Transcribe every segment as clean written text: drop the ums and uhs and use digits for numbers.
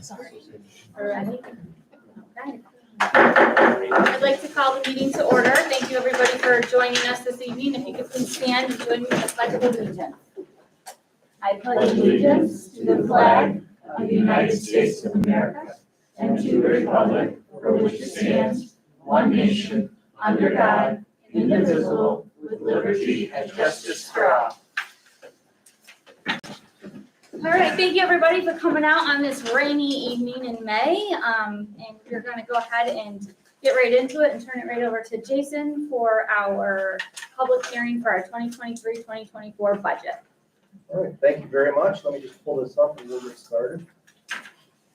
Sorry. Already? Okay. I'd like to call the meeting to order. Thank you, everybody, for joining us this evening. If you could please stand and join me in the Pledge of Allegiance. I pledge allegiance to the flag of the United States of America and to the republic for which it stands, one nation, under God, indivisible, with liberty and justice for all. All right, thank you everybody for coming out on this rainy evening in May. And we're going to go ahead and get right into it and turn it right over to Jason for our public hearing for our 2023-2024 budget. All right, thank you very much. Let me just pull this up and we'll get started.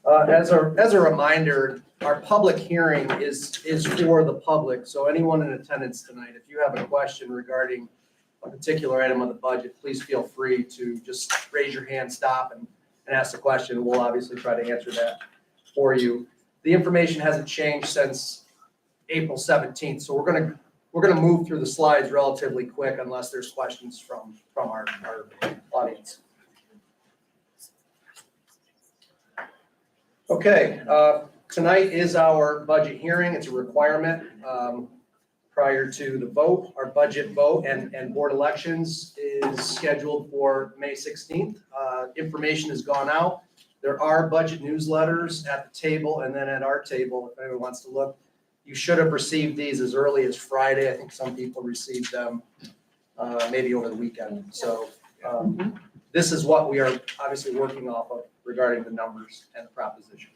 As a reminder, our public hearing is for the public. So anyone in attendance tonight, if you have a question regarding a particular item of the budget, please feel free to just raise your hand, stop, and ask the question. We'll obviously try to answer that for you. The information hasn't changed since April 17th, so we're gonna move through the slides relatively quick unless there's questions from our audience. Okay, tonight is our budget hearing. It's a requirement. Prior to the vote, our budget vote and board elections is scheduled for May 16th. Information has gone out. There are budget newsletters at the table and then at our table, if anyone wants to look. You should have received these as early as Friday. I think some people received them maybe over the weekend. So this is what we are obviously working off of regarding the numbers and the propositions.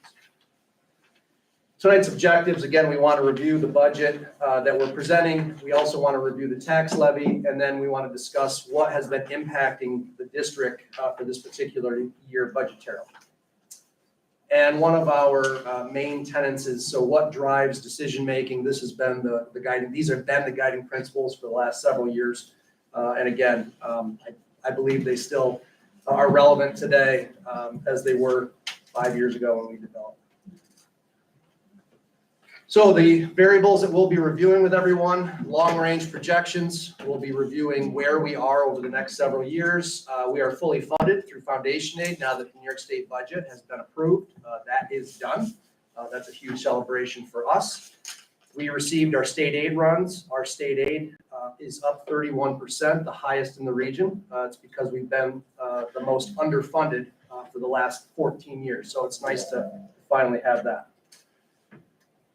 Tonight's objectives, again, we want to review the budget that we're presenting. We also want to review the tax levy, and then we want to discuss what has been impacting the district for this particular year budgetarily. And one of our main tenets is, so what drives decision-making? This has been the guiding, these have been the guiding principles for the last several years. And again, I believe they still are relevant today as they were 5 years ago when we developed. So the variables that we'll be reviewing with everyone, long-range projections. We'll be reviewing where we are over the next several years. We are fully funded through foundation aid now that the New York State budget has been approved. That is done. That's a huge celebration for us. We received our state aid runs. Our state aid is up 31%, the highest in the region. It's because we've been the most underfunded for the last 14 years. So it's nice to finally have that.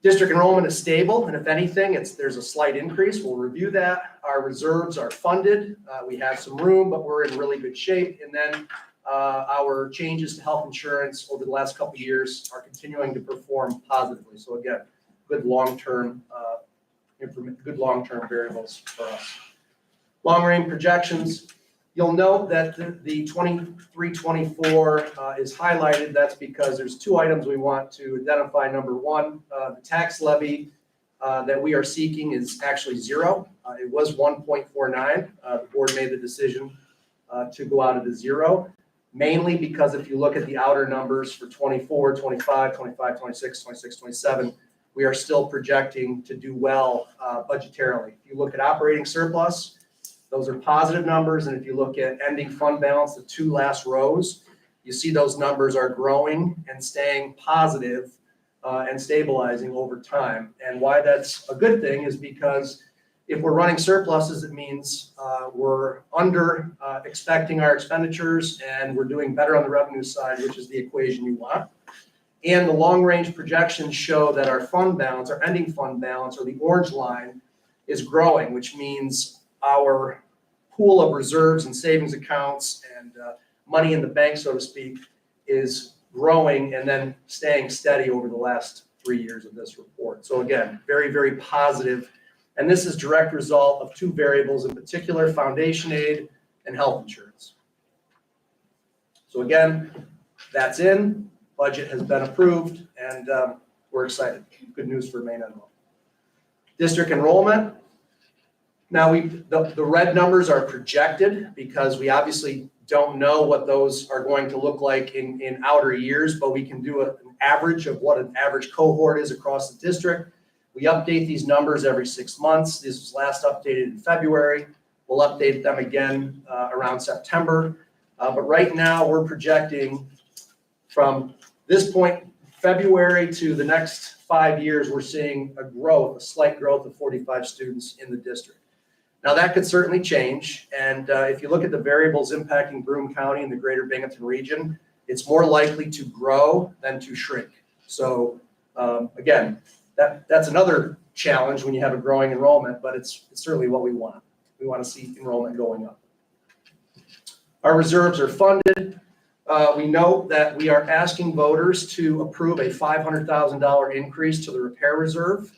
District enrollment is stable, and if anything, there's a slight increase. We'll review that. Our reserves are funded. We have some room, but we're in really good shape. And then our changes to health insurance over the last couple of years are continuing to perform positively. So again, good long-term variables for us. Long-range projections. You'll note that the 23-24 is highlighted. That's because there's two items we want to identify. Number one, the tax levy that we are seeking is actually zero. It was 1.49. The board made the decision to go out of the zero, mainly because if you look at the outer numbers for 24, 25, 25, 26, 26, 27, we are still projecting to do well budgetarily. If you look at operating surplus, those are positive numbers, and if you look at ending fund balance, the two last rows, you see those numbers are growing and staying positive and stabilizing over time. And why that's a good thing is because if we're running surpluses, it means we're under expecting our expenditures and we're doing better on the revenue side, which is the equation you want. And the long-range projections show that our fund balance, our ending fund balance, or the orange line, is growing, which means our pool of reserves and savings accounts and money in the bank, so to speak, is growing and then staying steady over the last 3 years of this report. So again, very, very positive. And this is direct result of two variables in particular, foundation aid and health insurance. So again, that's in, budget has been approved, and we're excited. Good news for Maine-Endwell. District enrollment. Now, the red numbers are projected because we obviously don't know what those are going to look like in outer years, but we can do an average of what an average cohort is across the district. We update these numbers every 6 months. This was last updated in February. We'll update them again around September. But right now we're projecting from This point, February to the next 5 years, we're seeing a slight growth of 45 students in the district. Now that could certainly change, and if you look at the variables impacting Broome County and the greater Binghamton region, it's more likely to grow than to shrink. So again, that's another challenge when you have a growing enrollment, but it's certainly what we want. We want to see enrollment going up. Our reserves are funded. We note that we are asking voters to approve a $500,000 increase to the repair reserve,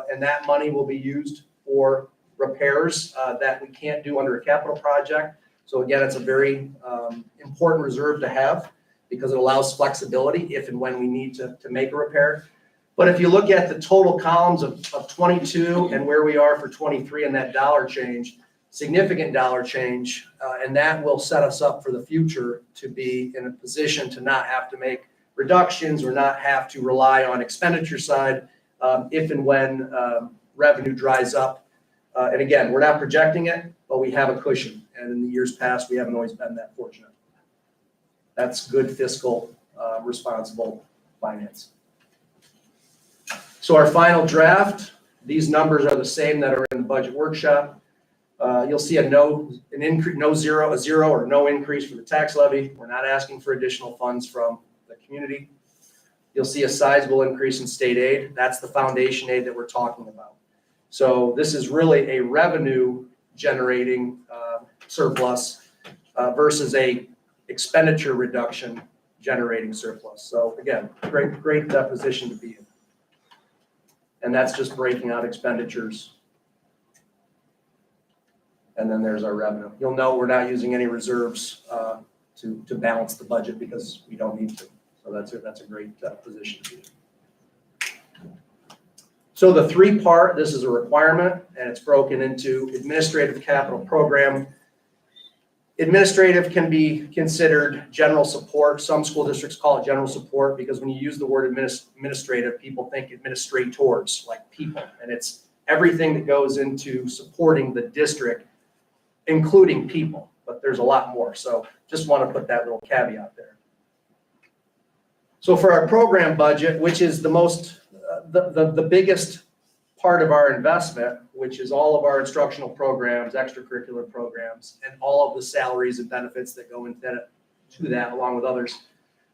and that money will be used for repairs that we can't do under a capital project. So again, it's a very important reserve to have because it allows flexibility if and when we need to make a repair. But if you look at the total columns of 22 and where we are for 23 and that dollar change, significant dollar change, and that will set us up for the future to be in a position to not have to make reductions or not have to rely on expenditure side if and when revenue dries up. And again, we're not projecting it, but we have a cushion. And in the years past, we haven't always been that fortunate. That's good fiscal, responsible finance. So our final draft, these numbers are the same that are in the budget workshop. You'll see a zero or no increase for the tax levy. We're not asking for additional funds from the community. You'll see a sizable increase in state aid. That's the foundation aid that we're talking about. So this is really a revenue generating surplus versus a expenditure reduction generating surplus. So again, great position to be in. And that's just breaking out expenditures. And then there's our revenue. You'll note we're not using any reserves to balance the budget because we don't need to. So that's a great position to be in. So the three-part, this is a requirement, and it's broken into administrative capital program. Administrative can be considered general support. Some school districts call it general support because when you use the word administrative, people think administrators, like people. And it's everything that goes into supporting the district, including people. But there's a lot more. So just want to put that little caveat there. So for our program budget, which is the most the biggest part of our investment, which is all of our instructional programs, extracurricular programs, and all of the salaries and benefits that go into that, along with others,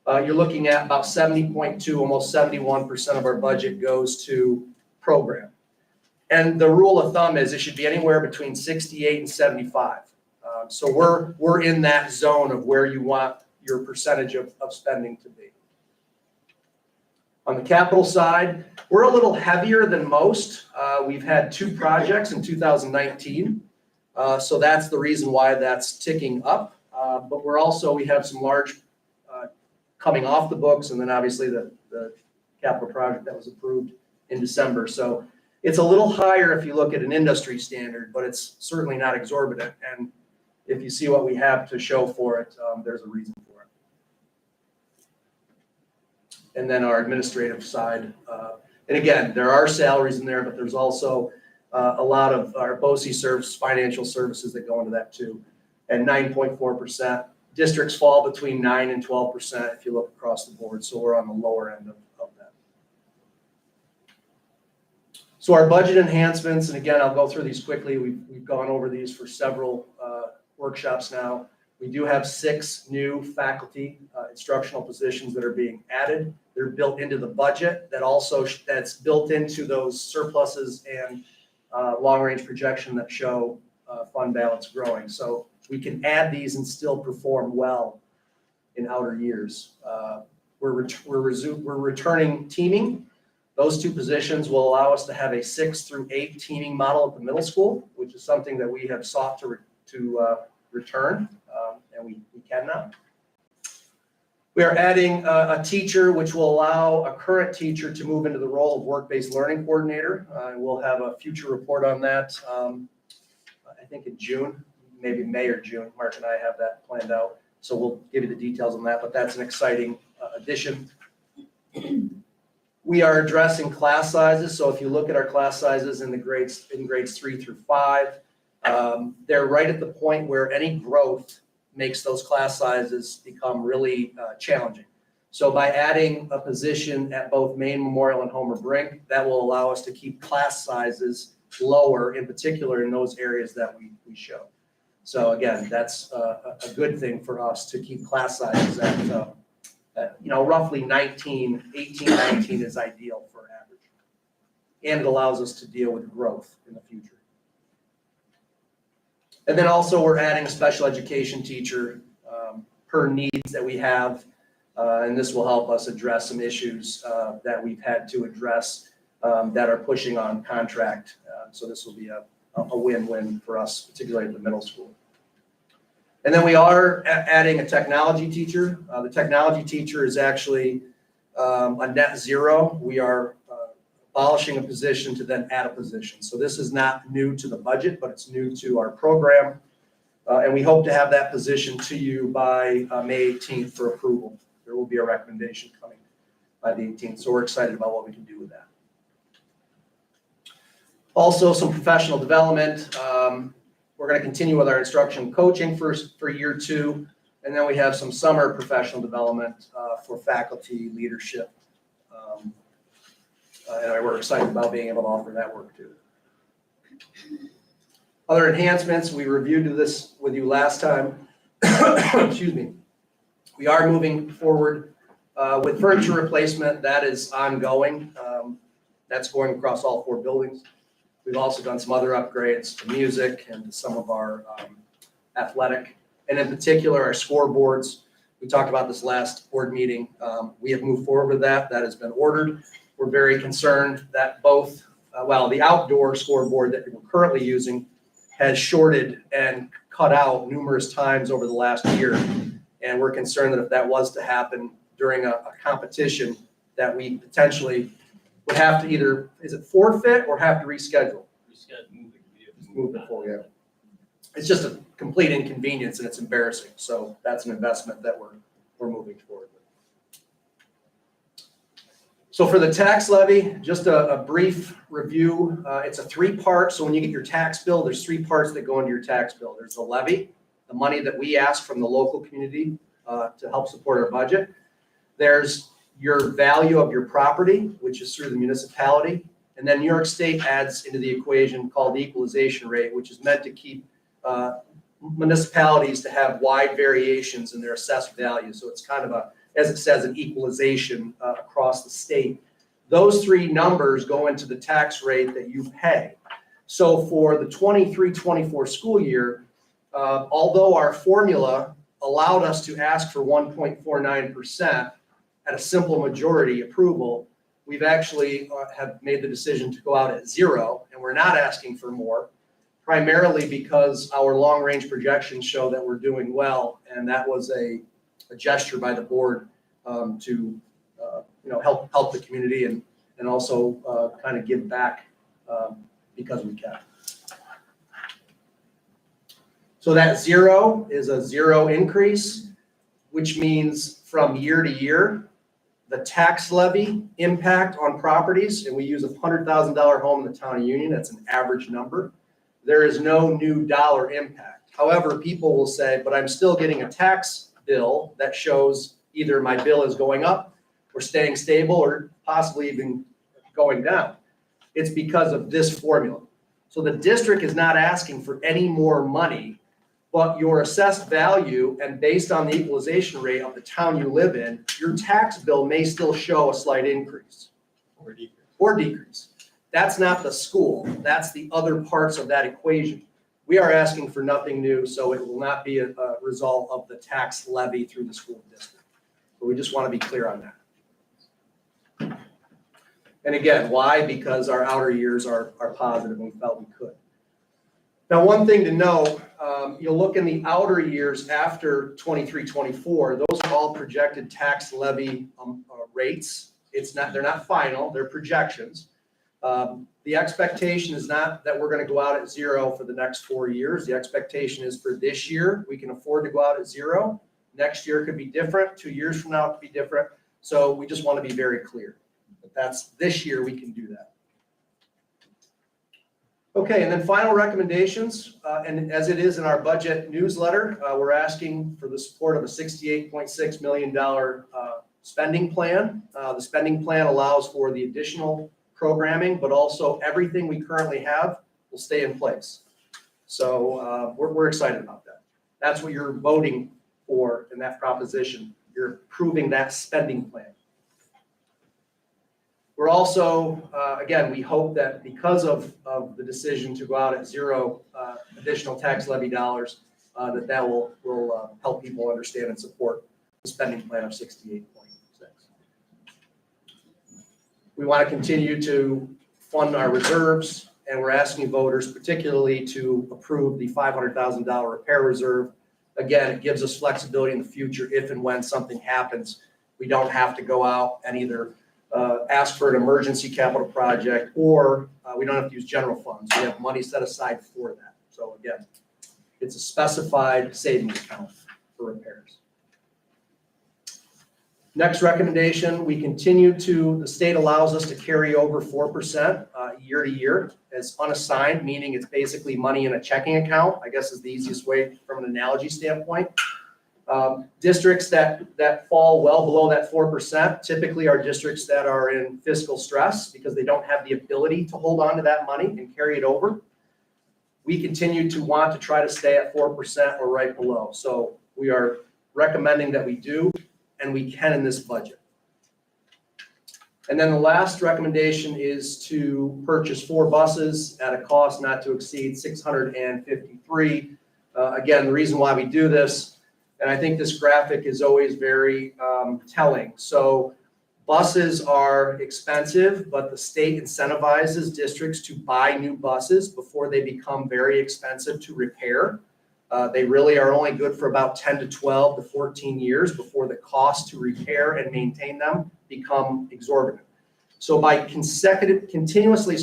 you're looking at about 70.2, almost 71% of our budget goes to program. And the rule of thumb is it should be anywhere between 68 and 75. So we're in that zone of where you want your percentage of spending to be. On the capital side, we're a little heavier than most. We've had 2 projects in 2019. So that's the reason why that's ticking up. But we have some large coming off the books, and then obviously the capital project that was approved in December. So it's a little higher if you look at an industry standard, but it's certainly not exorbitant. And if you see what we have to show for it, there's a reason for it. And then our administrative side. And again, there are salaries in there, but there's also a lot of our BOCE service, financial services that go into that too. And 9.4%. Districts fall between 9 and 12% if you look across the board. So we're on the lower end of that. So our budget enhancements, and again, I'll go through these quickly. We've gone over these for several workshops now. We do have 6 new faculty instructional positions that are being added. They're built into the budget that's built into those surpluses and long-range projection that show fund balance growing. So we can add these and still perform well in outer years. We're returning teaming. Those 2 positions will allow us to have a 6 through 8 teaming model at the middle school, which is something that we have sought to return, and we can now. We are adding a teacher, which will allow a current teacher to move into the role of work-based learning coordinator. We'll have a future report on that, I think in June, maybe May or June. Mark and I have that planned out. So we'll give you the details on that, but that's an exciting addition. We are addressing class sizes. So if you look at our class sizes in grades 3 through 5, they're right at the point where any growth makes those class sizes become really challenging. So by adding a position at both Maine Memorial and Homer Brink, that will allow us to keep class sizes lower, in particular in those areas that we show. So again, that's a good thing for us to keep class sizes at roughly 19, 18, 19 is ideal for average. And it allows us to deal with growth in the future. And then also we're adding a special education teacher per needs that we have. And this will help us address some issues that we've had to address that are pushing on contract. So this will be a win-win for us, particularly at the middle school. And then we are adding a technology teacher. The technology teacher is actually a net zero. We are abolishing a position to then add a position. So this is not new to the budget, but it's new to our program. And we hope to have that position to you by May 18th for approval. There will be a recommendation coming by the 18th. So we're excited about what we can do with that. Also, some professional development. We're going to continue with our instruction coaching for year 2. And then we have some summer professional development for faculty leadership. And we're excited about being able to offer that work too. Other enhancements, we reviewed this with you last time. Excuse me. We are moving forward with furniture replacement. That is ongoing. That's going across all 4 buildings. We've also done some other upgrades to music and to some of our athletic, and in particular, our scoreboards. We talked about this last board meeting. We have moved forward with that. That has been ordered. We're very concerned that both, the outdoor scoreboard that we're currently using has shorted and cut out numerous times over the last year. And we're concerned that if that was to happen during a competition, that we potentially would have to either, is it forfeit or have to reschedule? Move it forward, yeah. It's just a complete inconvenience and it's embarrassing. So that's an investment that we're moving forward with. So for the tax levy, just a brief review. It's a 3-part. So when you get your tax bill, there's 3 parts that go into your tax bill. There's the levy, the money that we ask from the local community to help support our budget. There's your value of your property, which is through the municipality. And then New York State adds into the equation called the equalization rate, which is meant to keep municipalities to have wide variations in their assessed value. So it's kind of as it says, an equalization across the state. Those 3 numbers go into the tax rate that you pay. So for the 23-24 school year, although our formula allowed us to ask for 1.49% at a simple majority approval, we've actually have made the decision to go out at 0, and we're not asking for more, primarily because our long-range projections show that we're doing well, and that was a gesture by the board to help the community and also kind of give back because we can. So that 0 is a 0 increase, which means from year to year, the tax levy impact on properties, and we use a $100,000 home in the town of Union, that's an average number. There is no new dollar impact. However, people will say, but I'm still getting a tax bill that shows either my bill is going up or staying stable or possibly even going down. It's because of this formula. So the district is not asking for any more money, but your assessed value and based on the equalization rate of the town you live in, your tax bill may still show a slight increase or decrease. That's not the school. That's the other parts of that equation. We are asking for nothing new, so it will not be a result of the tax levy through the school district. But we just want to be clear on that. And again, why? Because our outer years are positive and we felt we could. Now, one thing to know, you'll look in the outer years after 23-24, those are all projected tax levy rates. They're not final, they're projections. The expectation is not that we're going to go out at 0 for the next 4 years. The expectation is for this year, we can afford to go out at 0. Next year could be different. 2 years from now, it could be different. So we just want to be very clear that that's this year we can do that. Okay, and then final recommendations. And as it is in our budget newsletter, we're asking for the support of a $68.6 million spending plan. The spending plan allows for the additional programming, but also everything we currently have will stay in place. So we're excited about that. That's what you're voting for in that proposition. You're approving that spending plan. We're also, again, we hope that because of the decision to go out at zero additional tax levy dollars, that will help people understand and support the spending plan of 68.6. We want to continue to fund our reserves, and we're asking voters particularly to approve the $500,000 repair reserve. Again, it gives us flexibility in the future if and when something happens. We don't have to go out and either ask for an emergency capital project, or we don't have to use general funds. We have money set aside for that. So again, it's a specified savings account for repairs. Next recommendation, the state allows us to carry over 4% year to year as unassigned, meaning it's basically money in a checking account, I guess is the easiest way from an analogy standpoint. Districts that fall well below that 4% typically are districts that are in fiscal stress because they don't have the ability to hold on to that money and carry it over. We continue to want to try to stay at 4% or right below. So we are recommending that we do, and we can in this budget. And then the last recommendation is to purchase 4 buses at a cost not to exceed $653. Again, the reason why we do this, and I think this graphic is always very telling. So buses are expensive, but the state incentivizes districts to buy new buses before they become very expensive to repair. They really are only good for about 10 to 12 to 14 years before the cost to repair and maintain them become exorbitant. So by continuously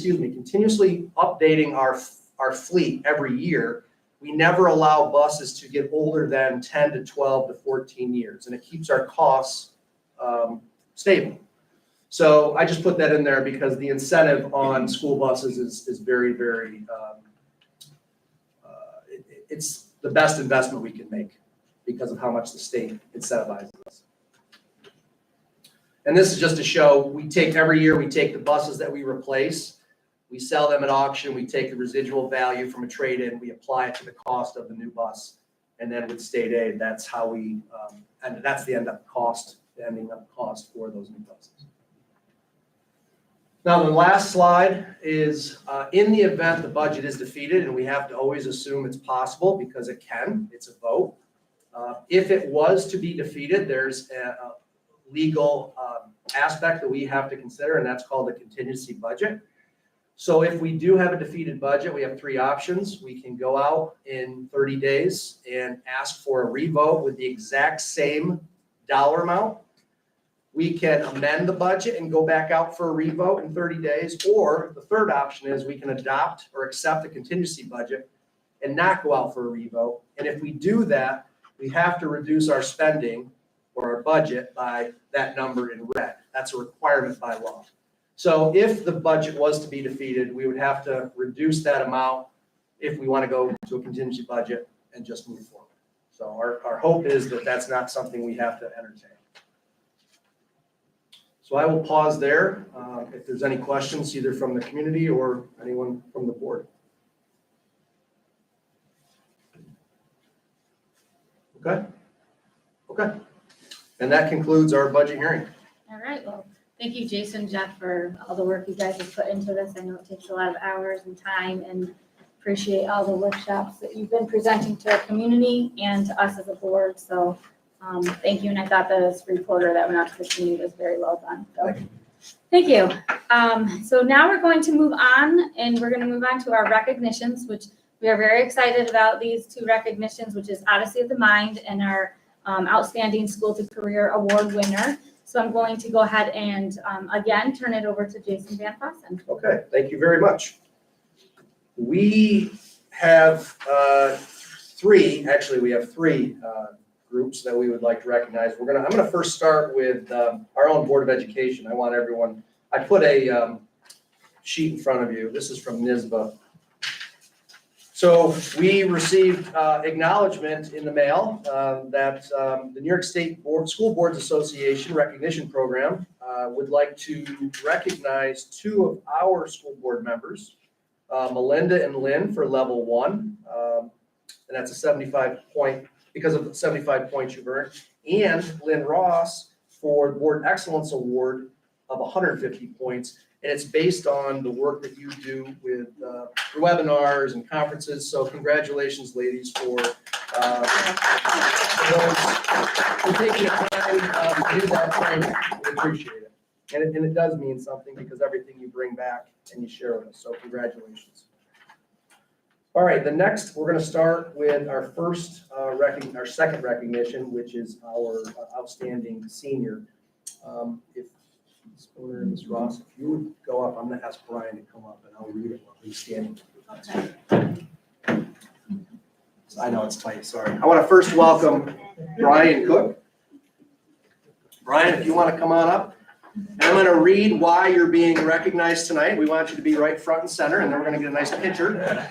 updating our fleet every year, we never allow buses to get older than 10 to 12 to 14 years, and it keeps our costs stable. So I just put that in there because the incentive on school buses is very, very, it's the best investment we can make because of how much the state incentivizes us. And this is just to show, every year we take the buses that we replace, we sell them at auction, we take the residual value from a trade-in, we apply it to the cost of the new bus. And then with state aid, that's how we, and that's the ending up cost for those new buses. Now, the last slide is in the event the budget is defeated, and we have to always assume it's possible because it can, it's a vote. If it was to be defeated, there's a legal aspect that we have to consider, and that's called a contingency budget. So if we do have a defeated budget, we have 3 options. We can go out in 30 days and ask for a revote with the exact same dollar amount. We can amend the budget and go back out for a revote in 30 days. Or the third option is we can adopt or accept a contingency budget and not go out for a revote. And if we do that, we have to reduce our spending or our budget by that number in red. That's a requirement by law. So if the budget was to be defeated, we would have to reduce that amount if we want to go to a contingency budget and just move forward. So our hope is that that's not something we have to entertain. So I will pause there if there's any questions, either from the community or anyone from the board. Okay. And that concludes our budget hearing. All right, well, thank you, Jason, Jeff, for all the work you guys have put into this. I know it takes a lot of hours and time, and appreciate all the workshops that you've been presenting to our community and to us as a board. So thank you, and I thought this reporter that went out to the community was very well done. So thank you. So now we're going to move on, and we're going to move on to our recognitions, which we are very excited about these 2 recognitions, which is Odyssey of the Mind and our Outstanding School to Career Award winner. So I'm going to go ahead and again turn it over to Jason Van Fossen. Okay, thank you very much. We have 3 groups that we would like to recognize. I'm gonna first start with our own Board of Education. I want everyone, I put a sheet in front of you. This is from NYSBA. So we received acknowledgement in the mail that the New York State School Boards Association Recognition Program would like to recognize 2 of our school board members, Melinda and Lynn for level 1, and that's a 75 point, because of the 75 points you've earned, and Lynn Ross for the Board Excellence Award of 150 points. And it's based on the work that you do with webinars and conferences. So congratulations, ladies, for taking the time to do that training. We appreciate it. And it does mean something because everything you bring back and you share with us. So congratulations. All right, the next, we're going to start with our our second recognition, which is our outstanding senior. If Ms. Spooner and Ms. Ross, if you would go up, I'm going to ask Brian to come up and I'll read it while he's standing. I know it's tight, sorry. I want to first welcome Brian Cook. Brian, if you want to come on up. And I'm going to read why you're being recognized tonight. We want you to be right front and center, and then we're going to get a nice picture.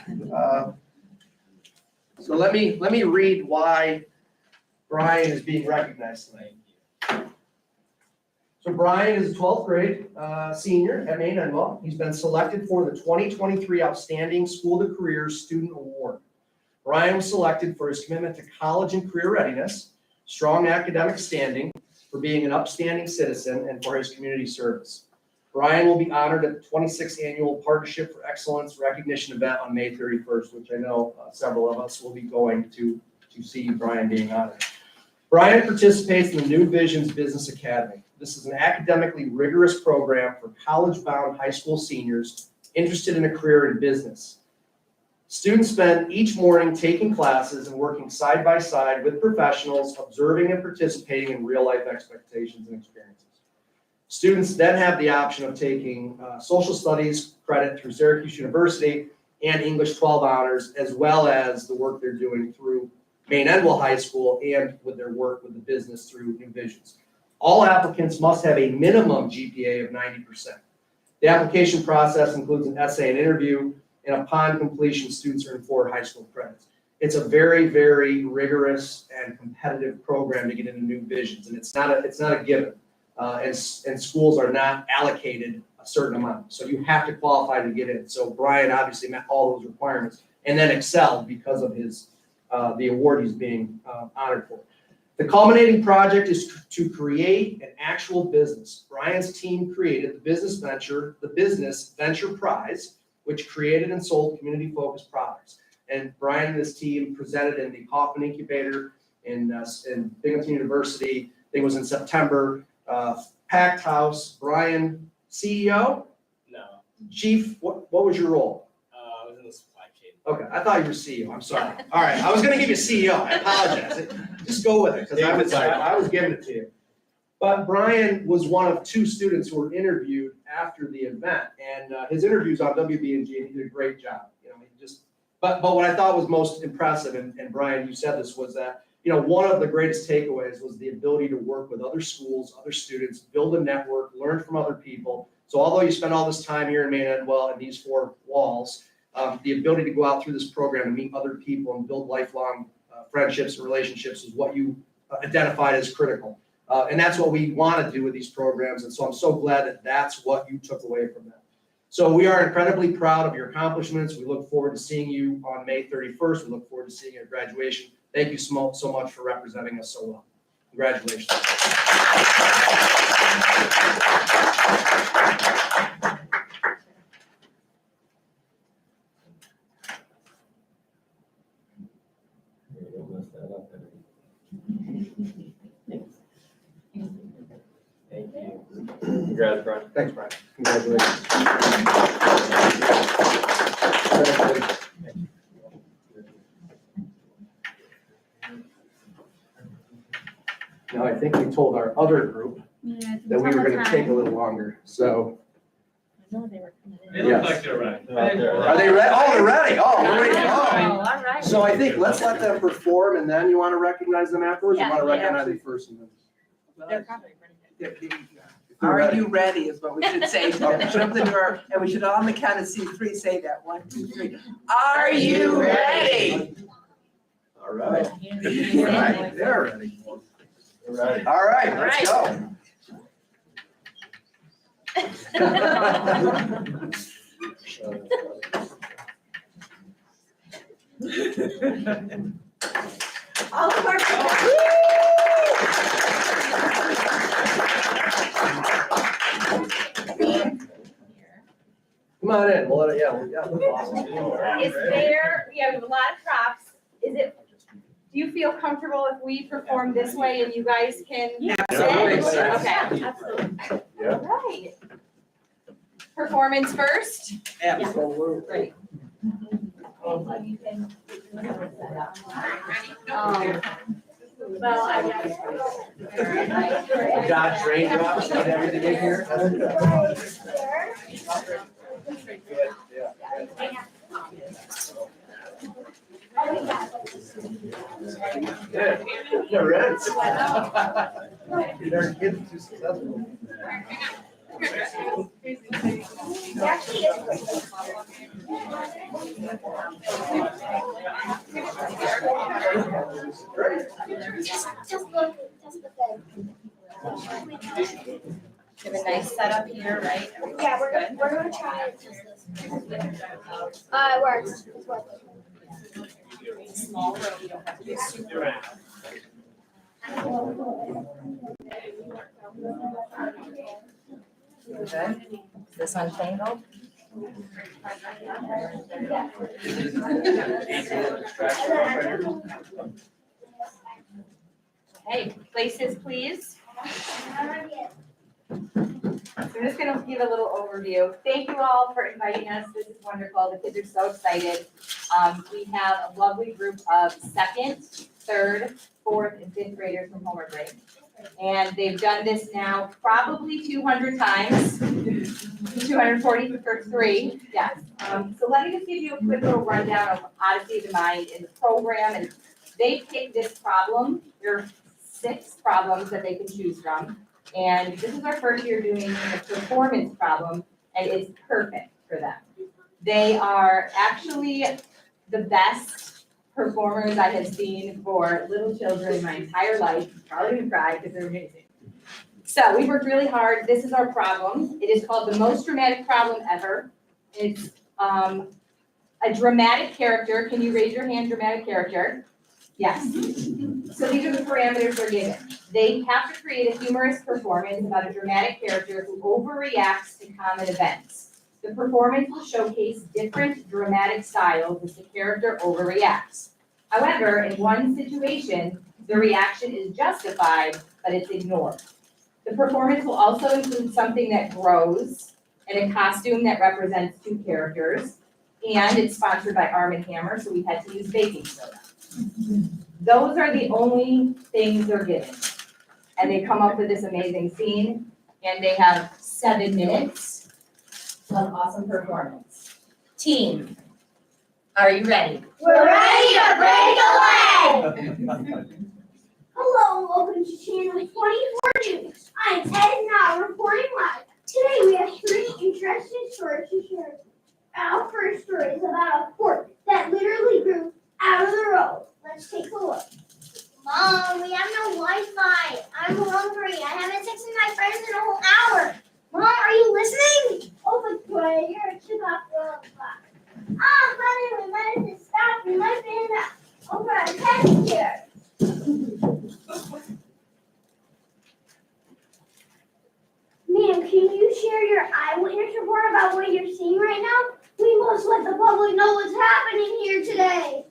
So let me read why Brian is being recognized tonight. So Brian is a 12th grade senior at Maine-Endwell. He's been selected for the 2023 Outstanding School to Career Student Award. Brian was selected for his commitment to college and career readiness, strong academic standing, for being an upstanding citizen, and for his community service. Brian will be honored at the 26th Annual Partnership for Excellence Recognition event on May 31st, which I know several of us will be going to see Brian being honored. Brian participates in the New Visions Business Academy. This is an academically rigorous program for college-bound high school seniors interested in a career in business. Students spend each morning taking classes and working side by side with professionals, observing and participating in real-life expectations and experiences. Students then have the option of taking social studies credit through Syracuse University and English 12 honors, as well as the work they're doing through Maine-Endwell High School and with their work with the business through New Visions. All applicants must have a minimum GPA of 90%. The application process includes an essay and interview, and upon completion, students earn 4 high school credits. It's a very, very rigorous and competitive program to get into New Visions, and it's not a given. And schools are not allocated a certain amount, so you have to qualify to get in. So Brian obviously met all those requirements, and then excelled because of his the award he's being honored for. The culminating project is to create an actual business. Brian's team created the Business Venture Prize, which created and sold community-focused products. And Brian and his team presented in the Kauffman Incubator in Binghamton University. I think it was in September. Packed house. Brian, CEO? No, Chief, what was your role? I was in the supply chain. Okay, I thought you were CEO. I'm sorry. All right, I was going to give you CEO. I apologize. Just go with it because I was giving it to you. But Brian was one of 2 students who were interviewed after the event, and his interviews on WB&G, and he did a great job. You know, but what I thought was most impressive, and Brian, you said this, was that one of the greatest takeaways was the ability to work with other schools, other students, build a network, learn from other people. So although you spend all this time here in Maine-Endwell and these 4 walls, the ability to go out through this program and meet other people and build lifelong friendships and relationships is what you identified as critical. And that's what we want to do with these programs. And so I'm so glad that that's what you took away from them. So we are incredibly proud of your accomplishments. We look forward to seeing you on May 31st. We look forward to seeing you at graduation. Thank you so much for representing us so well. Congratulations. Thank you. Congrats, Brian. Thanks, Brian. Congratulations. Now, I think we told our other group that we were going to take a little longer, so. No, they were coming in. They look like they're ready. Are they ready? Oh, they're ready. Oh, great. Oh, all right. So I think let's let them perform, and then you want to recognize them afterwards? You Yeah, want to yeah. recognize them first? And then. They're probably ready. Yeah, if Are you ready is what we should say. Something to our, and we should all on the count of C3 say that. 1, 2, 3. Are you ready? All right. All Right, they're ready. Right. All right, let's go. All of our. Come on in, we'll let it, we'll awesome. Is there, we have a lot of props. Do you feel comfortable if we perform this way and you guys can? Absolutely. Okay, absolutely. Yeah. All right. Performance first. Absolutely. Great. Well, I guess. Josh, raindrops, get everything in here. Yeah, never ends. You're getting too successful. Have a nice setup here, right? Yeah, we're Everything's gonna try it. It works. It's working. good. Small room, you don't have to be super. Good. Is this untangled? Okay, places, please. So I'm just gonna give a little overview. Thank you all for inviting us. This is wonderful. The kids are so excited. We have a lovely group of second, third, fourth, and fifth graders from Homer Grade. And they've done this now probably 200 times, 240 for 3, yes. So let me just give you a quick little rundown of Odyssey of the Mind in the program. And they picked this problem. There are 6 problems that they can choose from. And this is our first year doing a performance problem, and it's perfect for them. They are actually the best performers I have seen for little children in my entire life. Probably gonna cry because they're amazing. So we worked really hard. This is our problem. It is called the most dramatic problem ever. It's a dramatic character. Can you raise your hand, dramatic character? Yes. So these are the parameters they're given. They have to create a humorous performance about a dramatic character who overreacts to common events. The performance will showcase different dramatic styles as the character overreacts. However, in one situation, the reaction is justified, but it's ignored. The performance will also include something that grows and a costume that represents 2 characters. And it's sponsored by Arm & Hammer, so we had to use baking soda. Those are the only things they're given. And they come up with this amazing scene, and they have 7 minutes of awesome performance. Team, are you ready? We're ready to break away! Hello, and welcome to Channel 24 News. I'm Ted now reporting live. Today we have 3 interesting stories to share. Our first story is about a fork that literally grew out of the road. Let's take a look. Mom, we have no Wi-Fi. I'm hungry. I haven't texted my friends in a whole hour. Mom, are you listening? Oh, Victoria, you're a chip off the old clock. Honey, we might have to stop. We might be over a test here. Ma'am, can you share your eyewitness report about what you're seeing right now? We must let the public know what's happening here today.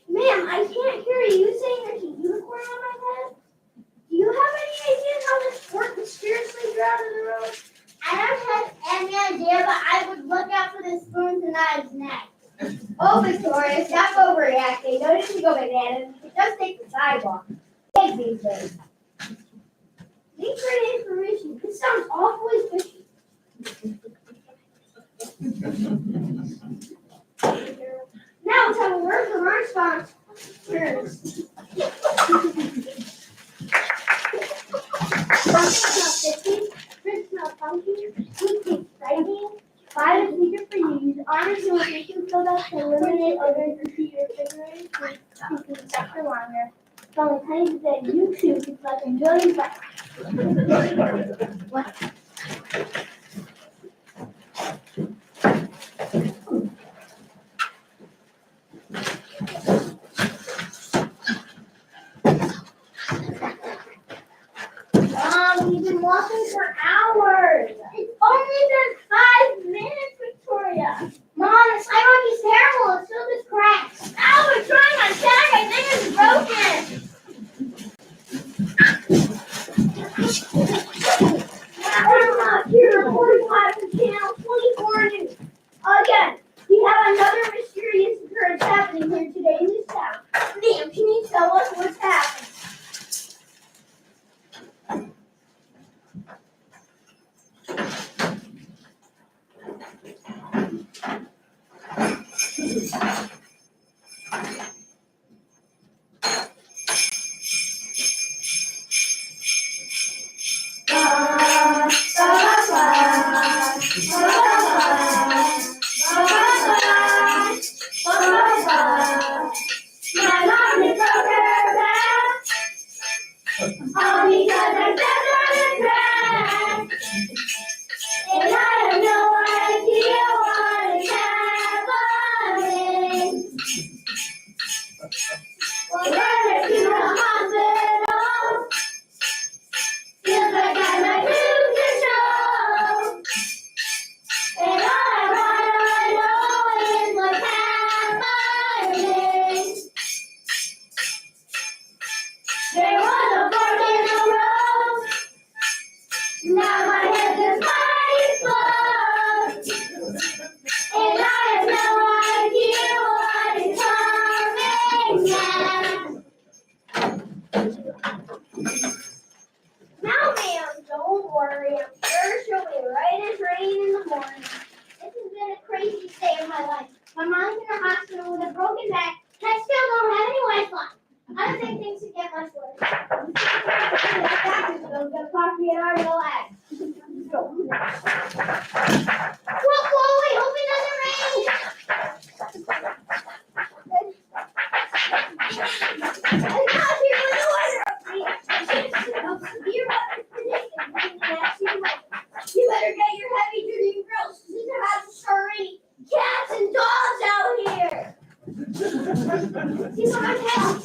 Ma'am, I can't hear you saying there's a unicorn on my head. Do you have any idea how this fork mysteriously grew out of the road? I don't have any idea, but I would look out for the spoons and knives next. Oh, Victoria, stop overreacting. Don't need to go bananas. It does take the sidewalk. Take these days. Thanks for the information. This sounds awfully fishy. Now let's have a word from our sponsors. Something smells fishy, Chris smells funky, Pete tastes exciting. 5 is feature for you. Use honors and tissue soda to eliminate odors and keep your refrigerator clean so you can stuff for longer. From the pennies that you too can like enjoy life. We've been walking for hours. It's only been 5 minutes, Victoria. Mom, the sidewalk is terrible. It's filled with cracks. Ow, it's trying my tag. I think it's broken. Grandma, here, reporting live from Channel 24 News. Again, we have another mysterious occurrence happening here today in this town. Ma'am, can you tell us what's happening? Now, ma'am, don't worry. I'm sure she'll be right as rain in the morning. This has been a crazy day of my life. My mom's in the hospital with a broken back, and I still don't have any Wi-Fi. I don't think things will get much worse. I'm gonna cost me an hour to relax. Well, Chloe, hope it doesn't rain. I'm not here with the weather update. Severe weather predicted within the next few months. You better get your heavy-duty grills because these are having already cats and dogs out here. See what I'm saying?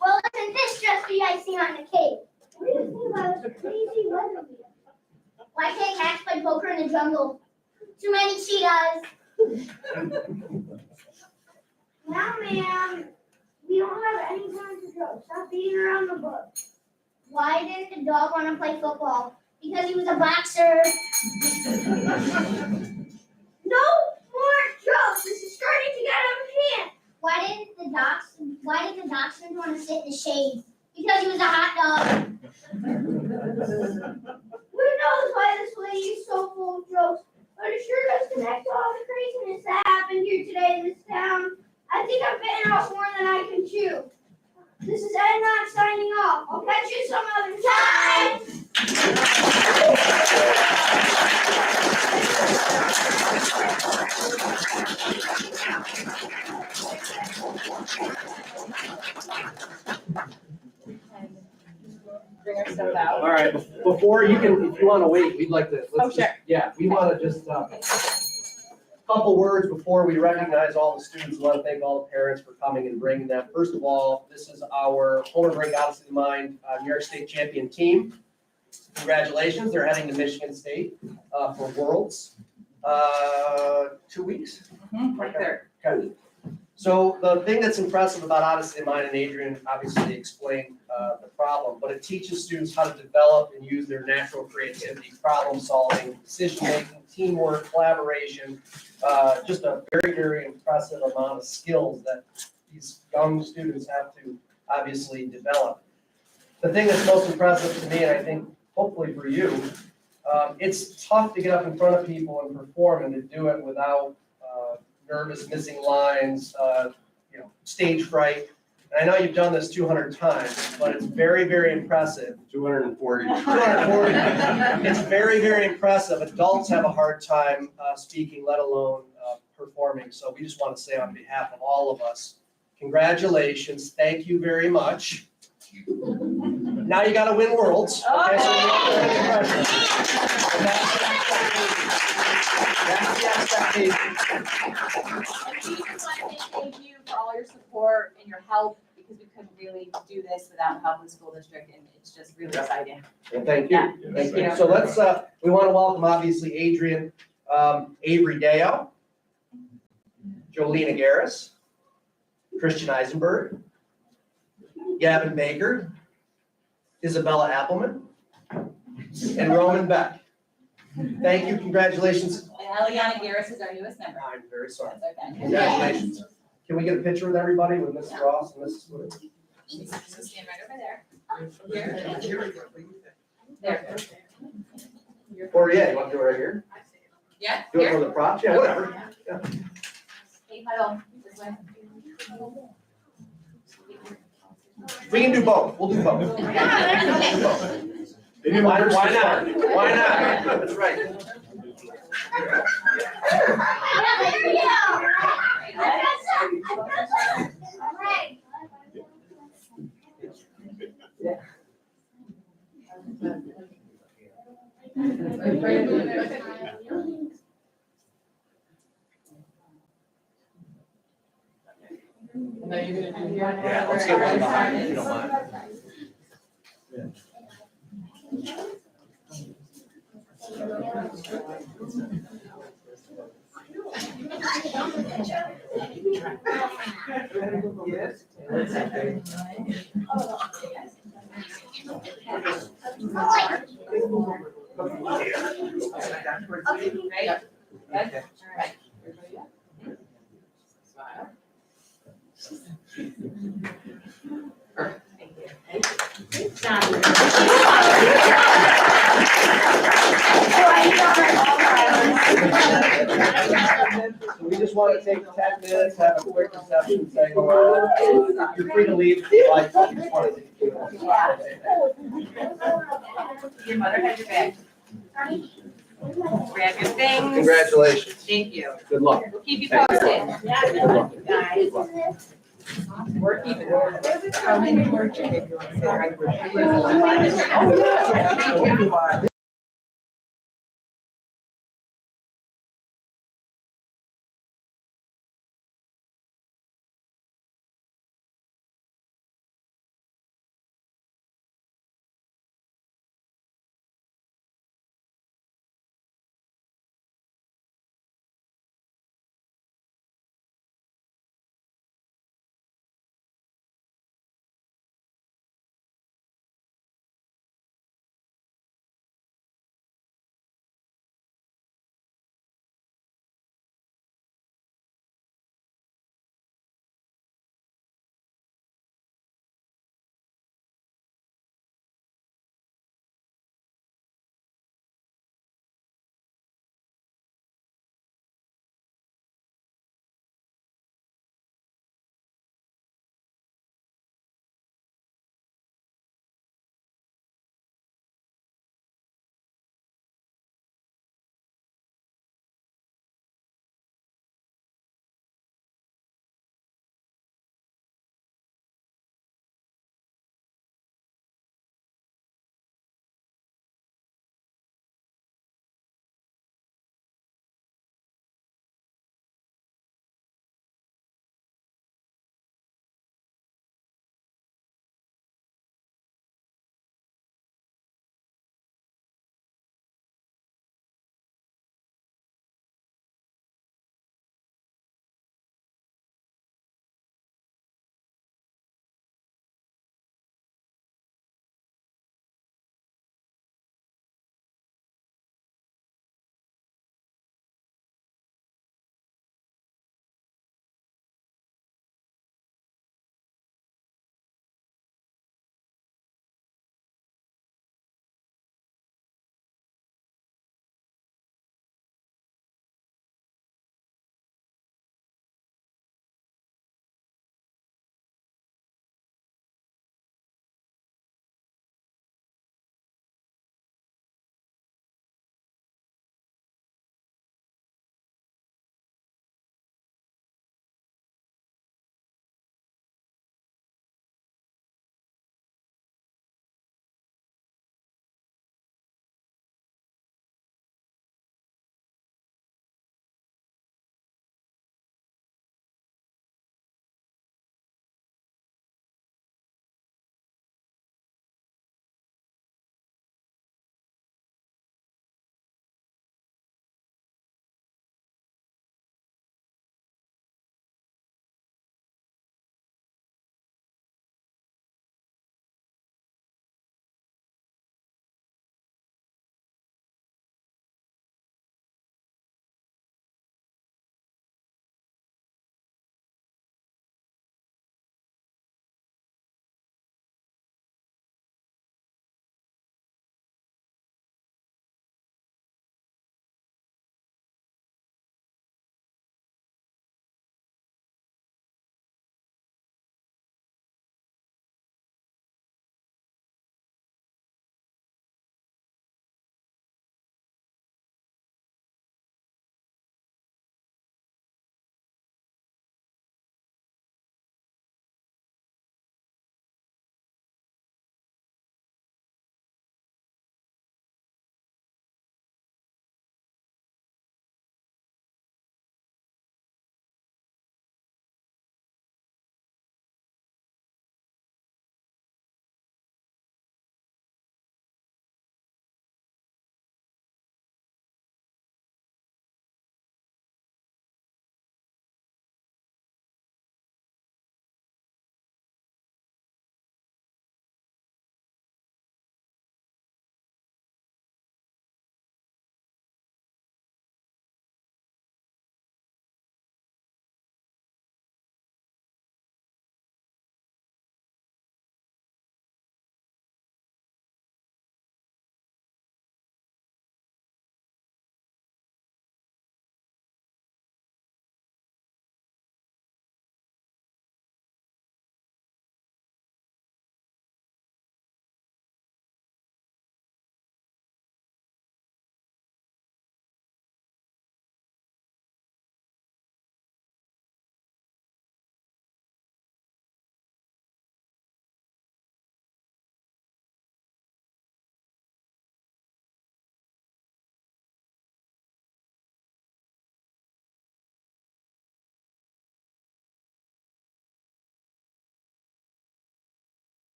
Well, isn't this just the icing on the cake? What do you think about this crazy weather we have? Why can't cats play poker in the jungle? Too many cheetahs. Now, ma'am, we don't have any time to go. Stop beating around the bush. Why didn't the dog want to play football? Because he was a boxer. No more jokes. This is starting to get out of hand. Why did the dachshund want to sit in the shade? Because he was a hot dog. Who knows why this lady is so full of jokes? But it sure does connect to all the craziness that happened here today in this town. I think I've bitten off more than I can chew. This is Ed not signing off. I'll catch you some other time. Bring our stuff out. All right, before you can, if you want to wait, we'd like to. Oh, sure. Yeah, we want to just, couple words before we recognize all the students. I want to thank all the parents for coming and bringing them. First of all, this is our Home and Brink Odyssey of the Mind New York State champion team. Congratulations, they're heading to Michigan State for Worlds. 2 weeks? Right there. Okay. So the thing that's impressive about Odyssey of Mind, and Adrian obviously explained the problem, but it teaches students how to develop and use their natural creativity, problem solving, decision making, teamwork, collaboration, just a very, very impressive amount of skills that these young students have to obviously develop. The thing that's most impressive to me, and I think hopefully for you, it's tough to get up in front of people and perform and to do it without nervous missing lines, stage fright. And I know you've done this 200 times, but it's very, very impressive. 240. 240. It's very, very impressive. Adults have a hard time speaking, let alone performing. So we just want to say on behalf of all of us, congratulations. Thank you very much. Now you got to win worlds. Okay, so that's the expectation. And we just want to say thank you for all your support and your help, because we couldn't really do this without help in the school district, and it's just really exciting. And thank you. Yeah, Thank you. you. So let's, we want to welcome obviously Adrian, Avery Deo, Jolena Garris, Christian Eisenberg, Gavin Baker, Isabella Appleman, and Roman Beck. Thank you, congratulations. And Eliana Garris is our newest member. I'm very sorry. That's okay. Congratulations. Can we get a picture with everybody, with Mrs. Ross and Mrs. Wood? So stand right over there. There. Or yeah, you want to do it right here? Yeah, Do it here. for the props, yeah, whatever. Hey, huddle, this way. We can do both, we'll do both. Why not? Why not? That's right. Yeah, let's get one behind, if you don't mind. Right? Good? All right. Smile. So we just want to take 10 minutes, have a quick reception, say hello. You're free to leave if you like, but we just wanted to. Your mother has your bag. Grab your things. Congratulations. Thank you. Good luck. We'll keep you posted. Good luck. Guys. We're keeping. How many more chickens? Oh, yeah.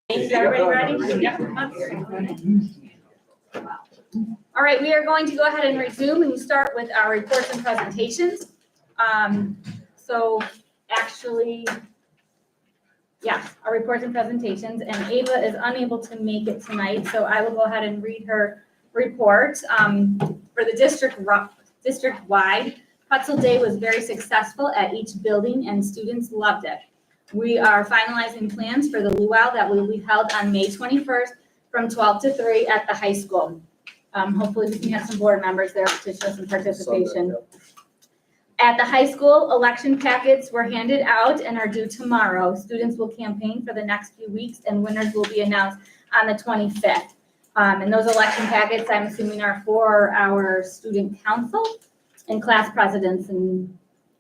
Is everybody ready? Yep. All right, we are going to go ahead and resume and start with our reports and presentations. So actually, yes, our reports and presentations, and Ava is unable to make it tonight, so I will go ahead and read her report. For the district-wide, Pretzel Day was very successful at each building and students loved it. We are finalizing plans for the luau that will be held on May 21st from 12 to 3 at the high school. Hopefully we can have some board members there to show some participation. At the high school, election packets were handed out and are due tomorrow. Students will campaign for the next few weeks and winners will be announced on the 25th. And those election packets, I'm assuming, are for our student council and class presidents and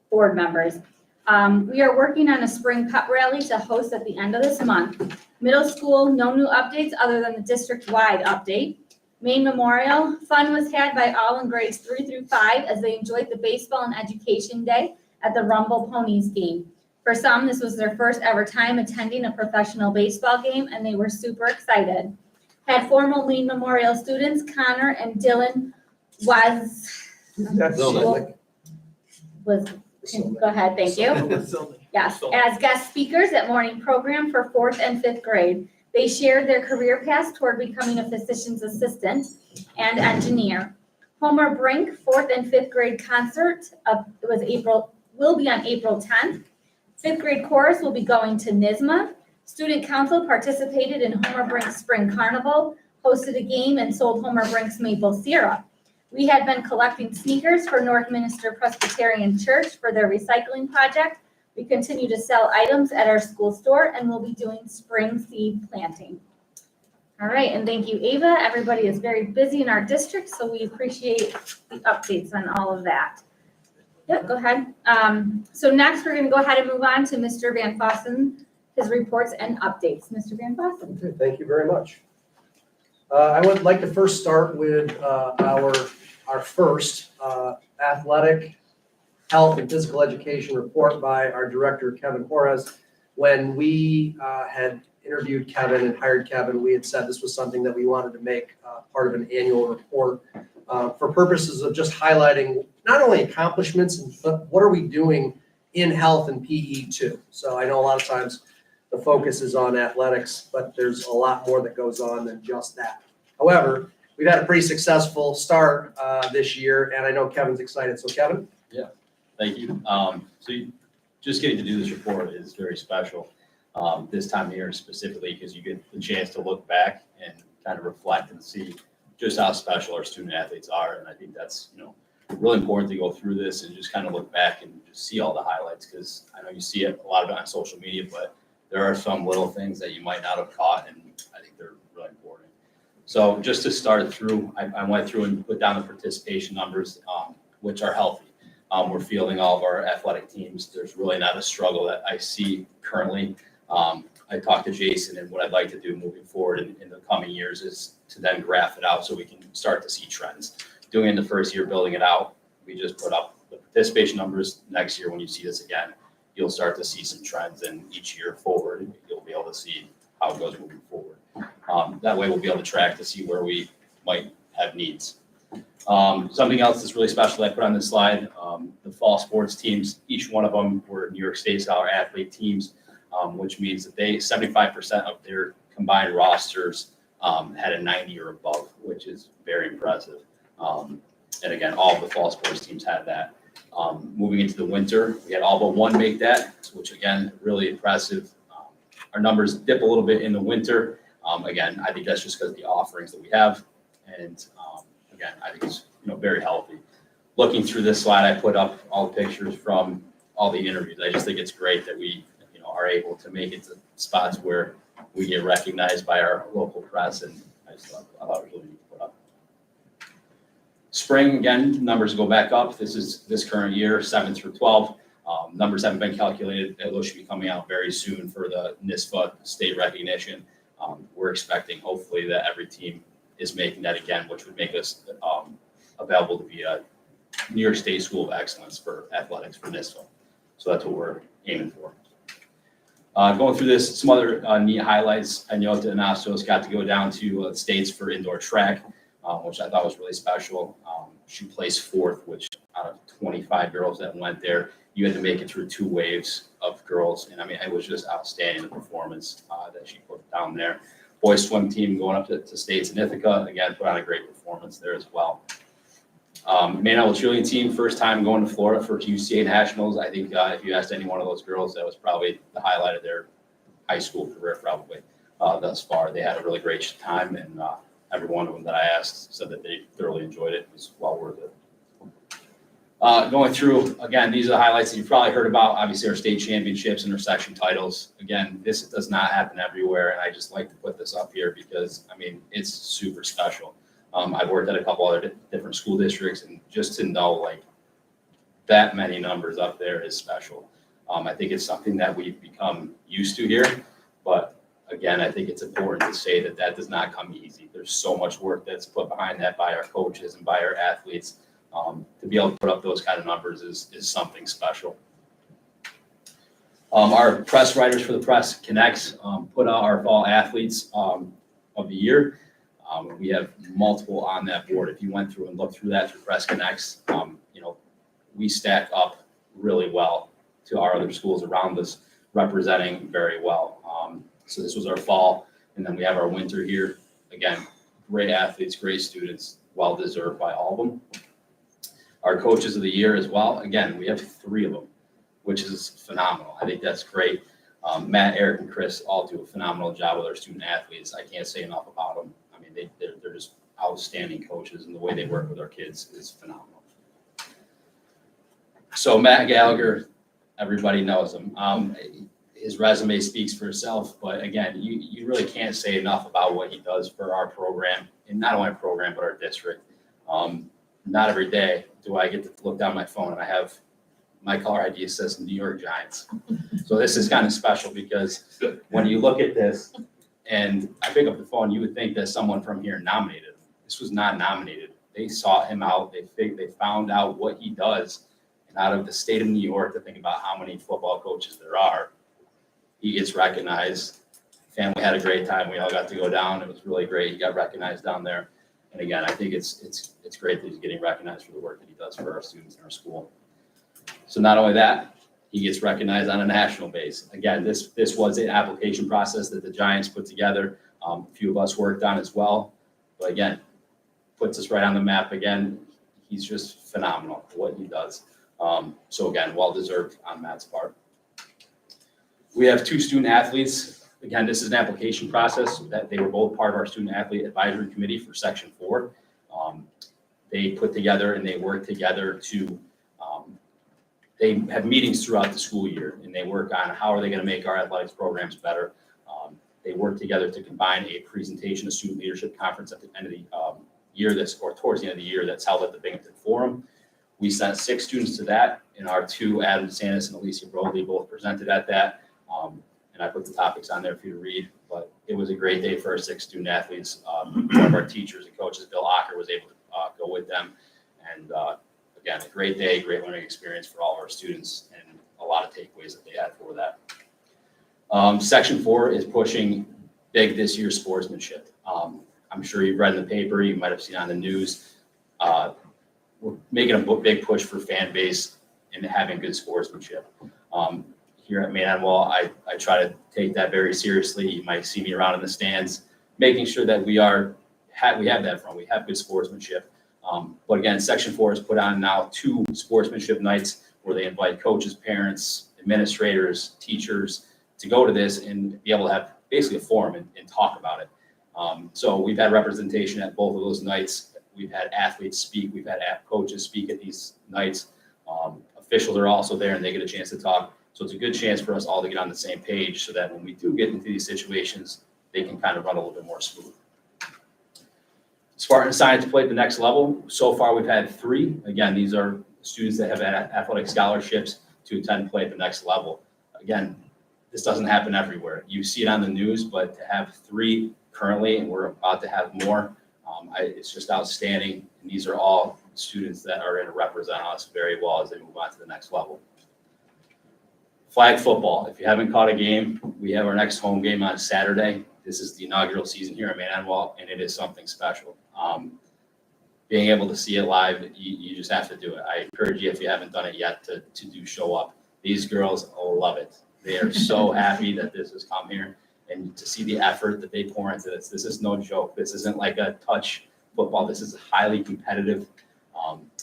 board members. We are working on a spring pep rally to host at the end of this month. Middle school, no new updates other than the district-wide update. Maine Memorial, fun was had by all in grades 3 through 5 as they enjoyed the baseball and education day at the Rumble Ponies game. For some, this was their first ever time attending a professional baseball game and they were super excited. Had formal Maine Memorial students, Connor and Dylan go ahead, thank you. Yes, as guest speakers at morning program for 4th and 5th grade. They shared their career paths toward becoming a physician's assistant and engineer. Homer Brink, 4th and 5th grade concert will be on April 10th. 5th grade chorus will be going to NYSMA. Student council participated in Homer Brink's Spring Carnival, hosted a game, and sold Homer Brink's maple syrup. We had been collecting sneakers for Northminster Presbyterian Church for their recycling project. We continue to sell items at our school store and we'll be doing spring seed planting. All right, and thank you, Ava. Everybody is very busy in our district, so we appreciate the updates on all of that. Yep, go ahead. So next, we're gonna go ahead and move on to Mr. Van Fossen, his reports and updates. Mr. Van Fossen. Okay, thank you very much. I would like to first start with our first athletic, health, and physical education report by our director, Kevin Juarez. When we had interviewed Kevin and hired Kevin, we had said this was something that we wanted to make part of an annual report for purposes of just highlighting not only accomplishments, but what are we doing in health and PE too. So I know a lot of times the focus is on athletics, but there's a lot more that goes on than just that. However, we've had a pretty successful start this year, and I know Kevin's excited. So Kevin? Thank you. Just getting to do this report is very special this time of year specifically because you get the chance to look back and kind of reflect and see just how special our student athletes are. And I think that's, really important to go through this and just kind of look back and just see all the highlights because I know you see it a lot of it on social media, but there are some little things that you might not have caught and I think they're really important. So just to start through, I went through and put down the participation numbers, which are healthy. We're fielding all of our athletic teams. There's really not a struggle that I see currently. I talked to Jason and what I'd like to do moving forward in the coming years is to then graph it out so we can start to see trends. Doing it in the first year, building it out, we just put up the participation numbers. Next year, when you see this again, you'll start to see some trends and each year forward, you'll be able to see how it goes moving forward. That way we'll be able to track to see where we might have needs. Something else that's really special I put on this slide, the fall sports teams, each one of them were New York State Scholar athlete teams, which means that 75% of their combined rosters had a 90 or above, which is very impressive. And again, all of the fall sports teams had that. Moving into the winter, we had all but one make that, which again, really impressive. Our numbers dip a little bit in the winter. Again, I think that's just because of the offerings that we have. And again, I think it's very healthy. Looking through this slide, I put up all the pictures from all the interviews. I just think it's great that we are able to make it to spots where we get recognized by our local press, and I thought it was really neat to put up. Spring, again, numbers go back up. This is this current year, 7 through 12. Numbers haven't been calculated. Those should be coming out very soon for the NISFA state recognition. We're expecting hopefully that every team is making that again, which would make us available to be a New York State School of Excellence for athletics for NISFA. So that's what we're aiming for. Going through this, some other neat highlights. Anyota Anastos got to go down to states for indoor track, which I thought was really special. She placed fourth, which out of 25 girls that went there, you had to make it through 2 waves of girls. And I mean, it was just outstanding, the performance that she put down there. Boys swim team going up to states in Ithaca, again, put on a great performance there as well. Maine-Endwell cheerleading team, first time going to Florida for UCA Nationals. I think if you asked any one of those girls, that was probably the highlight of their high school career probably thus far. They had a really great time, and every one of them that I asked said that they thoroughly enjoyed it. It was well worth it. Going through, again, these are the highlights that you've probably heard about. Obviously, our state championships and our section titles. Again, this does not happen everywhere, and I just like to put this up here because, I mean, it's super special. I've worked at a couple other different school districts, and just to know, like, that many numbers up there is special. I think it's something that we've become used to here, but again, I think it's important to say that that does not come easy. There's so much work that's put behind that by our coaches and by our athletes. To be able to put up those kind of numbers is something special. Our press writers for the Press Connects put out our fall athletes of the year. We have multiple on that board. If you went through and looked through that through Press Connects, you know, we stack up really well to our other schools around us, representing very well. So this was our fall, and then we have our winter here. Again, great athletes, great students, well deserved by all of them. Our coaches of the year as well. Again, we have 3 of them, which is phenomenal. I think that's great. Matt, Eric, and Chris all do a phenomenal job with our student athletes. I can't say enough about them. I mean, they're just outstanding coaches, and the way they work with our kids is phenomenal. So Matt Gallagher, everybody knows him. His resume speaks for itself, but again, you really can't say enough about what he does for our program, and not only our program, but our district. Not every day do I get to look down my phone and I have my caller ID says New York Giants. So this is kind of special because when you look at this and I pick up the phone, you would think that someone from here nominated him. This was not nominated. They sought him out. They found out what he does. And out of the state of New York, to think about how many football coaches there are, he gets recognized. Family had a great time. We all got to go down. It was really great. He got recognized down there. And again, I think it's great that he's getting recognized for the work that he does for our students in our school. So not only that, he gets recognized on a national base. Again, this was an application process that the Giants put together. A few of us worked on as well. But again, puts us right on the map again. He's just phenomenal for what he does. So again, well-deserved on Matt's part. We have 2 student athletes. Again, this is an application process that they were both part of our student athlete advisory committee for section 4. They put together and they work together to, they have meetings throughout the school year and they work on how are they going to make our athletics programs better. They work together to combine a presentation, a student leadership conference at the end of the year or towards the end of the year that's held at the Binghamton Forum. We sent 6 students to that, and our 2, Adam DeSantis and Alicia Brody, both presented at that. And I put the topics on there for you to read, but it was a great day for our 6 student athletes. One of our teachers and coaches, Bill Ocker, was able to go with them. And again, a great day, great learning experience for all of our students, and a lot of takeaways that they had for that. Section 4 is pushing big this year sportsmanship. I'm sure you've read in the paper, you might have seen on the news. We're making a big push for fan base and having good sportsmanship. Here at Maine-Endwell, I try to take that very seriously. You might see me around in the stands, making sure that we have that from. We have good sportsmanship. But again, Section 4 has put on now 2 sportsmanship nights where they invite coaches, parents, administrators, teachers to go to this and be able to have basically a forum and talk about it. So we've had representation at both of those nights. We've had athletes speak. We've had coaches speak at these nights. Officials are also there and they get a chance to talk. So it's a good chance for us all to get on the same page so that when we do get into these situations, they can kind of run a little bit more smooth. Spartan Science played at the next level. So far, we've had 3. Again, these are students that have had athletic scholarships to attend play at the next level. Again, this doesn't happen everywhere. You see it on the news, but to have 3 currently, and we're about to have more, it's just outstanding. And these are all students that are going to represent us very well as they move on to the next level. Flag football, if you haven't caught a game, we have our next home game on Saturday. This is the inaugural season here at Maine-Endwell, and it is something special. Being able to see it live, you just have to do it. I encourage you, if you haven't done it yet, to show up. These girls love it. They are so happy that this has come here, and to see the effort that they pour into this. This is no joke. This isn't like a touch football. This is highly competitive.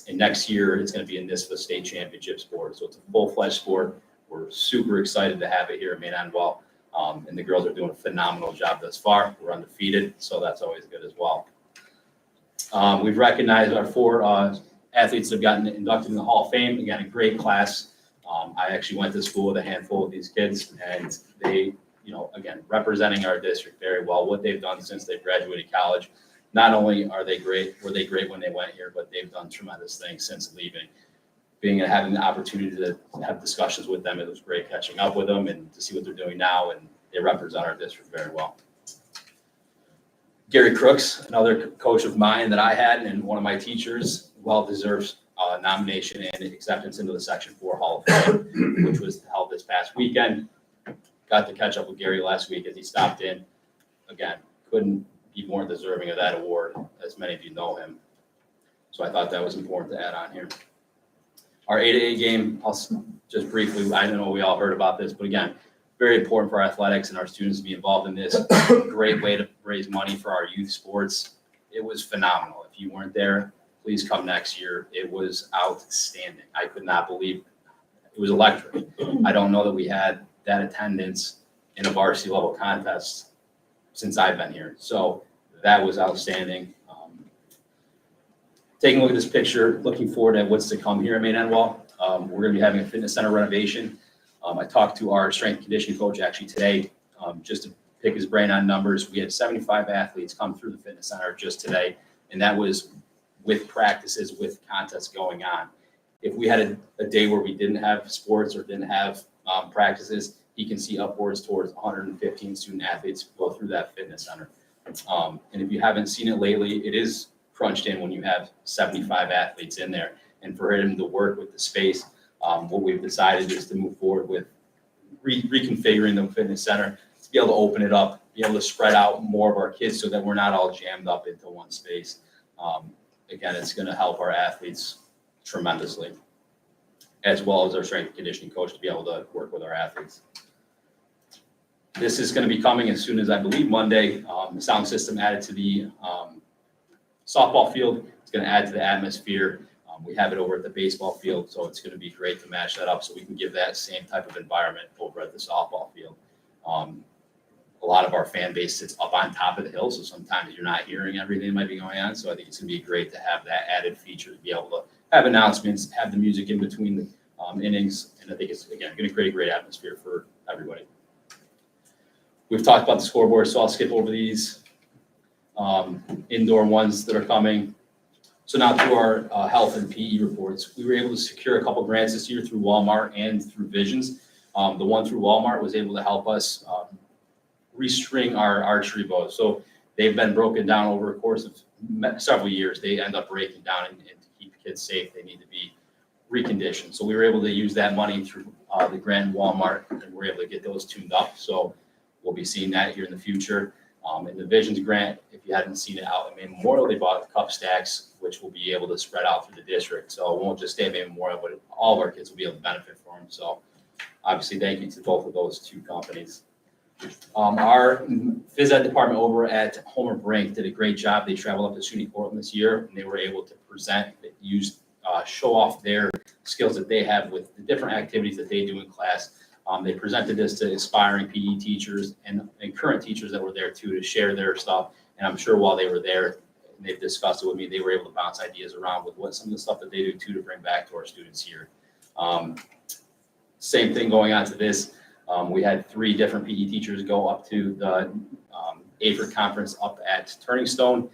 And next year, it's going to be a NISFA state championship sport. So it's a full-fledged sport. We're super excited to have it here at Maine-Endwell. And the girls are doing a phenomenal job thus far. We're undefeated, so that's always good as well. We've recognized our 4 athletes that have gotten inducted in the Hall of Fame. Again, a great class. I actually went to school with a handful of these kids, and they, again, representing our district very well, what they've done since they've graduated college. Not only were they great when they went here, but they've done tremendous things since leaving. Having the opportunity to have discussions with them, it was great catching up with them and to see what they're doing now, and they represent our district very well. Gary Crooks, another coach of mine that I had and one of my teachers, well-deserved nomination and acceptance into the Section 4 Hall of Fame, which was held this past weekend. Got to catch up with Gary last week as he stopped in. Again, couldn't be more deserving of that award, as many of you know him. So I thought that was important to add on here. Our 8A game, I'll just briefly, I don't know we all heard about this, but again, very important for our athletics and our students to be involved in this. Great way to raise money for our youth sports. It was phenomenal. If you weren't there, please come next year. It was outstanding. I could not believe it was electric. I don't know that we had that attendance in a varsity level contest since I've been here. So that was outstanding. Taking a look at this picture, looking forward at what's to come here at Maine-Endwell. We're going to be having a fitness center renovation. I talked to our strength and conditioning coach actually today, just to pick his brain on numbers. We had 75 athletes come through the fitness center just today, and that was with practices, with contests going on. If we had a day where we didn't have sports or didn't have practices, he can see upwards towards 115 student athletes go through that fitness center. And if you haven't seen it lately, it is crunched in when you have 75 athletes in there. And for him to work with the space, what we've decided is to move forward with reconfiguring the fitness center to be able to open it up, be able to spread out more of our kids so that we're not all jammed up into one space. Again, it's going to help our athletes tremendously, as well as our strength and conditioning coach to be able to work with our athletes. This is going to be coming as soon as, I believe, Monday. The sound system added to the softball field. It's going to add to the atmosphere. We have it over at the baseball field, so it's going to be great to match that up so we can give that same type of environment over at the softball field. A lot of our fan base sits up on top of the hill, so sometimes you're not hearing everything that might be going on. So I think it's going to be great to have that added feature to be able to have announcements, have the music in between the innings, and I think it's, again, going to create a great atmosphere for everybody. We've talked about the scoreboard, so I'll skip over these indoor ones that are coming. So now through our health and PE reports, we were able to secure a couple grants this year through Walmart and through Visions. The one through Walmart was able to help us restring our archery bows. So they've been broken down over a course of several years. They end up breaking down, and to keep kids safe, they need to be reconditioned. So we were able to use that money through the grant in Walmart, and we're able to get those tuned up. So we'll be seeing that here in the future. In the Visions grant, if you hadn't seen it out at Maine Memorial, they bought cup stacks, which will be able to spread out through the district. So it won't just stay at Maine Memorial, but all of our kids will be able to benefit from them. So obviously, thank you to both of those two companies. Our phys ed department over at Homer Brink did a great job. They traveled up to SUNY Portland this year, and they were able to present, show off their skills that they have with the different activities that they do in class. They presented this to aspiring PE teachers and current teachers that were there too, to share their stuff. And I'm sure while they were there, and they've discussed it with me, they were able to bounce ideas around with what some of the stuff that they do too to bring back to our students here. Same thing going on to this. We had 3 different PE teachers go up to the AFER conference up at Turning Stone,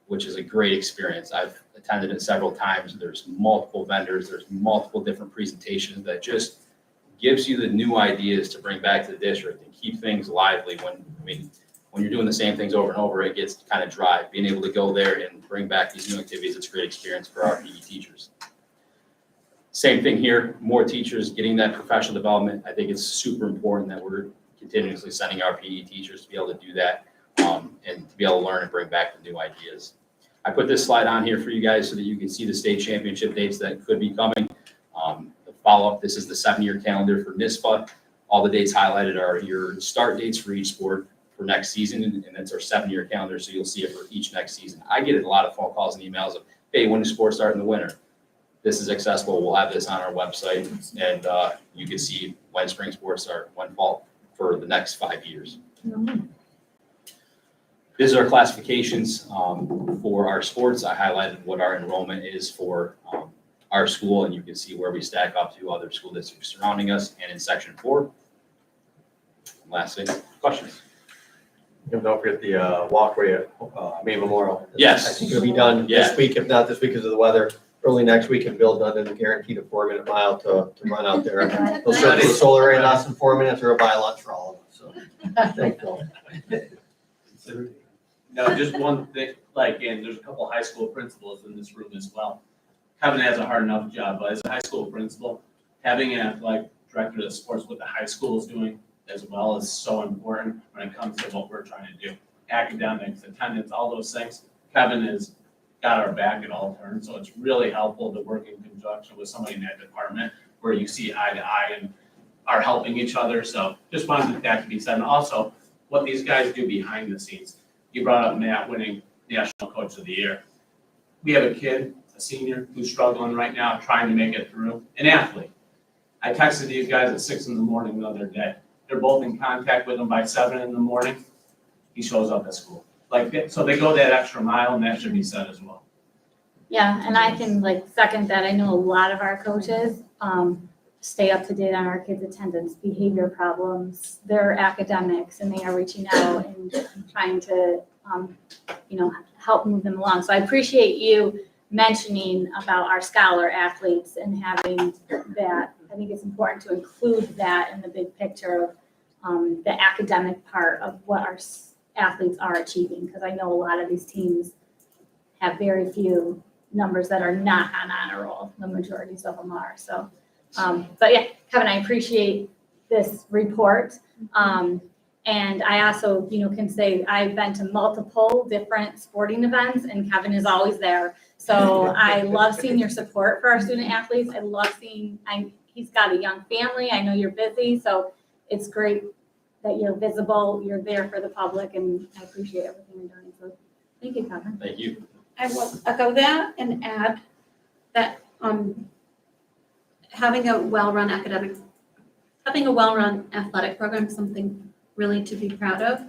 which is a great experience. I've attended it several times. There's multiple vendors. There's multiple different presentations that just gives you the new ideas to bring back to the district and keep things lively. When you're doing the same things over and over, it gets kind of dry. Being able to go there and bring back these new activities, it's a great experience for our PE teachers. Same thing here, more teachers getting that professional development. I think it's super important that we're continuously sending our PE teachers to be able to do that, and to be able to learn and bring back the new ideas. I put this slide on here for you guys so that you can see the state championship dates that could be coming. The follow-up, this is the 7-year calendar for NISPA. All the dates highlighted are your start dates for each sport for next season, and that's our 7-year calendar, so you'll see it for each next season. I get a lot of phone calls and emails of, hey, when do sports start in the winter? This is accessible. We'll have this on our website, and you can see when spring sports start, when fall, for the next 5 years. These are our classifications for our sports. I highlighted what our enrollment is for our school, and you can see where we stack up to other school districts surrounding us. And in section 4, last thing, questions? And don't forget the walkway at Maine Memorial. Yes. I think it'll be done Yeah. this week, if not this week because of the weather. Early next week, and Bill's done and guaranteed a 4-minute mile to run out there. He'll start the solar array in less than 4 minutes, or a buy lunch for all of us, so. Thank you. No, just one thing, like, and there's a couple high school principals in this room as well. Kevin has a hard enough job, but as a high school principal, having an athletic director of sports, what the high school is doing as well is so important when it comes to what we're trying to do. Academics, attendance, all those things. Kevin has got our back at all turns, so it's really helpful to work in conjunction with somebody in that department where you see eye to eye and are helping each other. So just wanted that to be said. And also, what these guys do behind the scenes. You brought up Matt winning National Coach of the Year. We have a kid, a senior, who's struggling right now, trying to make it through, an athlete. I texted these guys at 6 in the morning the other day. They're both in contact with him by 7 in the morning. He shows up at school. Like, so they go that extra mile, and that should be said as well. Yeah, and I can second that. I know a lot of our coaches stay up to date on our kids' attendance, behavior problems, their academics, and they are reaching out and trying to, help move them along. So I appreciate you mentioning about our scholar athletes and having that. I think it's important to include that in the big picture of the academic part of what our athletes are achieving, because I know a lot of these teams have very few numbers that are not on honor roll. The majority of them are. So, but yeah, Kevin, I appreciate this report. And I also, can say I've been to multiple different sporting events, and Kevin is always there. So I love seeing your support for our student athletes. I love seeing, he's got a young family. I know you're busy, so it's great that you're visible, you're there for the public, and I appreciate everything you're doing. So thank you, Kevin. Thank you. I will echo that and add that having a well-run athletic program is something really to be proud of.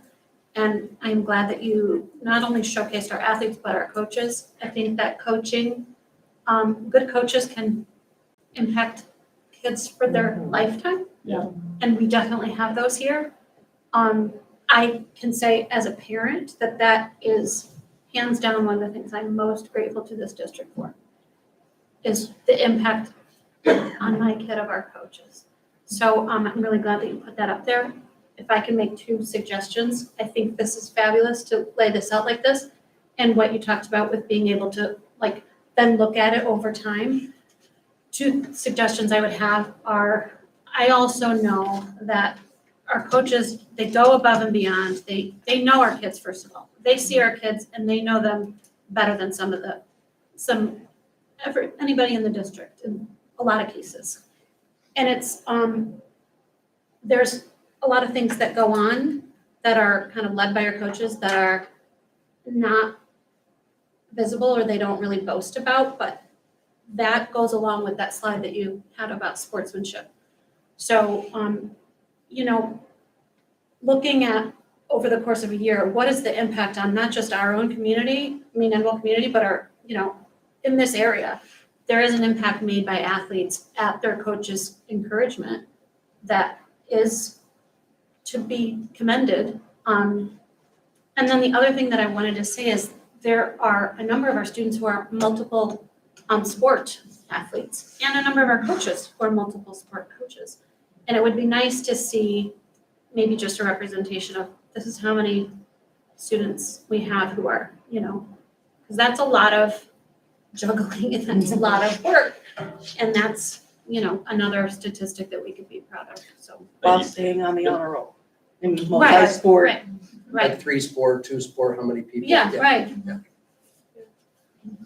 And I'm glad that you not only showcased our athletes, but our coaches. I think that coaching, good coaches can impact kids for their lifetime. Yeah. And we definitely have those here. I can say as a parent that is hands down one of the things I'm most grateful to this district for, is the impact on my kid of our coaches. So I'm really glad that you put that up there. If I can make 2 suggestions, I think this is fabulous to lay this out like this, and what you talked about with being able to then look at it over time. 2 suggestions I would have are, I also know that our coaches, they go above and beyond. They know our kids, first of all. They see our kids and they know them better than anybody in the district in a lot of cases. And it's, there's a lot of things that go on that are kind of led by our coaches that are not visible or they don't really boast about, but that goes along with that slide that you had about sportsmanship. So, looking at over the course of a year, what is the impact on not just our own community, Maine-Endwell community, but our, in this area, there is an impact made by athletes at their coaches' encouragement that is to be commended. And then the other thing that I wanted to say is there are a number of our students who are multiple sport athletes and a number of our coaches who are multiple sport coaches. And it would be nice to see maybe just a representation of this is how many students we have who are, because that's a lot of juggling and that's a lot of work. And that's, you know, another statistic that we could be proud of, so. While staying on the honor roll in Right, multi-sport. Right, right, Like 3-sport, 2-sport, how many people? yeah, right.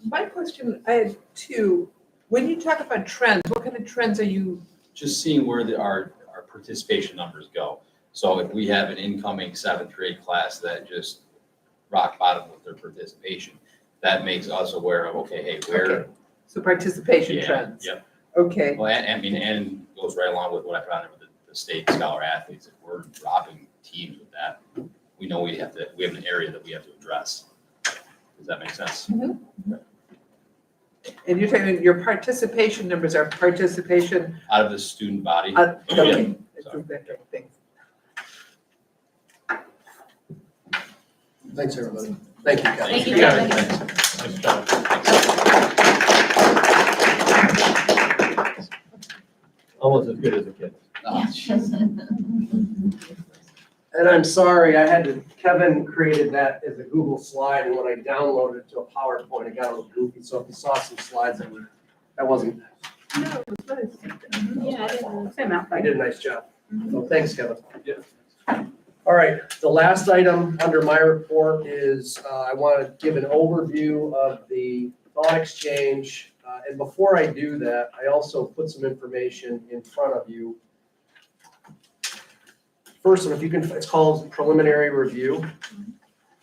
My question, I had two. When you talk about trends, what kind of trends are you, Just seeing where our participation numbers go. So if we have an incoming 7th grade class that just rock bottom with their participation, that makes us aware of, okay, hey, where. so participation Yeah, trends? Yep. Okay, Well, and goes right along with what I found with the state scholar athletes. If we're dropping teams with that, we know we have an area that we have to address. Does that make sense? and you're saying your participation numbers are participation, Out of the student body. okay. Sorry. Thanks. Thanks, everybody. Thank you, Kevin. Thank you, Kevin. Kevin. Nice job. Almost as good as a kid. And I'm sorry, Kevin created that as a Google slide, and when I downloaded it to a PowerPoint, it got a little goofy, so if you saw some slides that wasn't, No, it was nice. Yeah, I didn't. Same out I did a nice job. So thanks, Kevin. Yeah. All right, the last item under my report is, I want to give an overview of the thought exchange. And before I do that, I also put some information in front of you. First one, if you can, it's called preliminary review.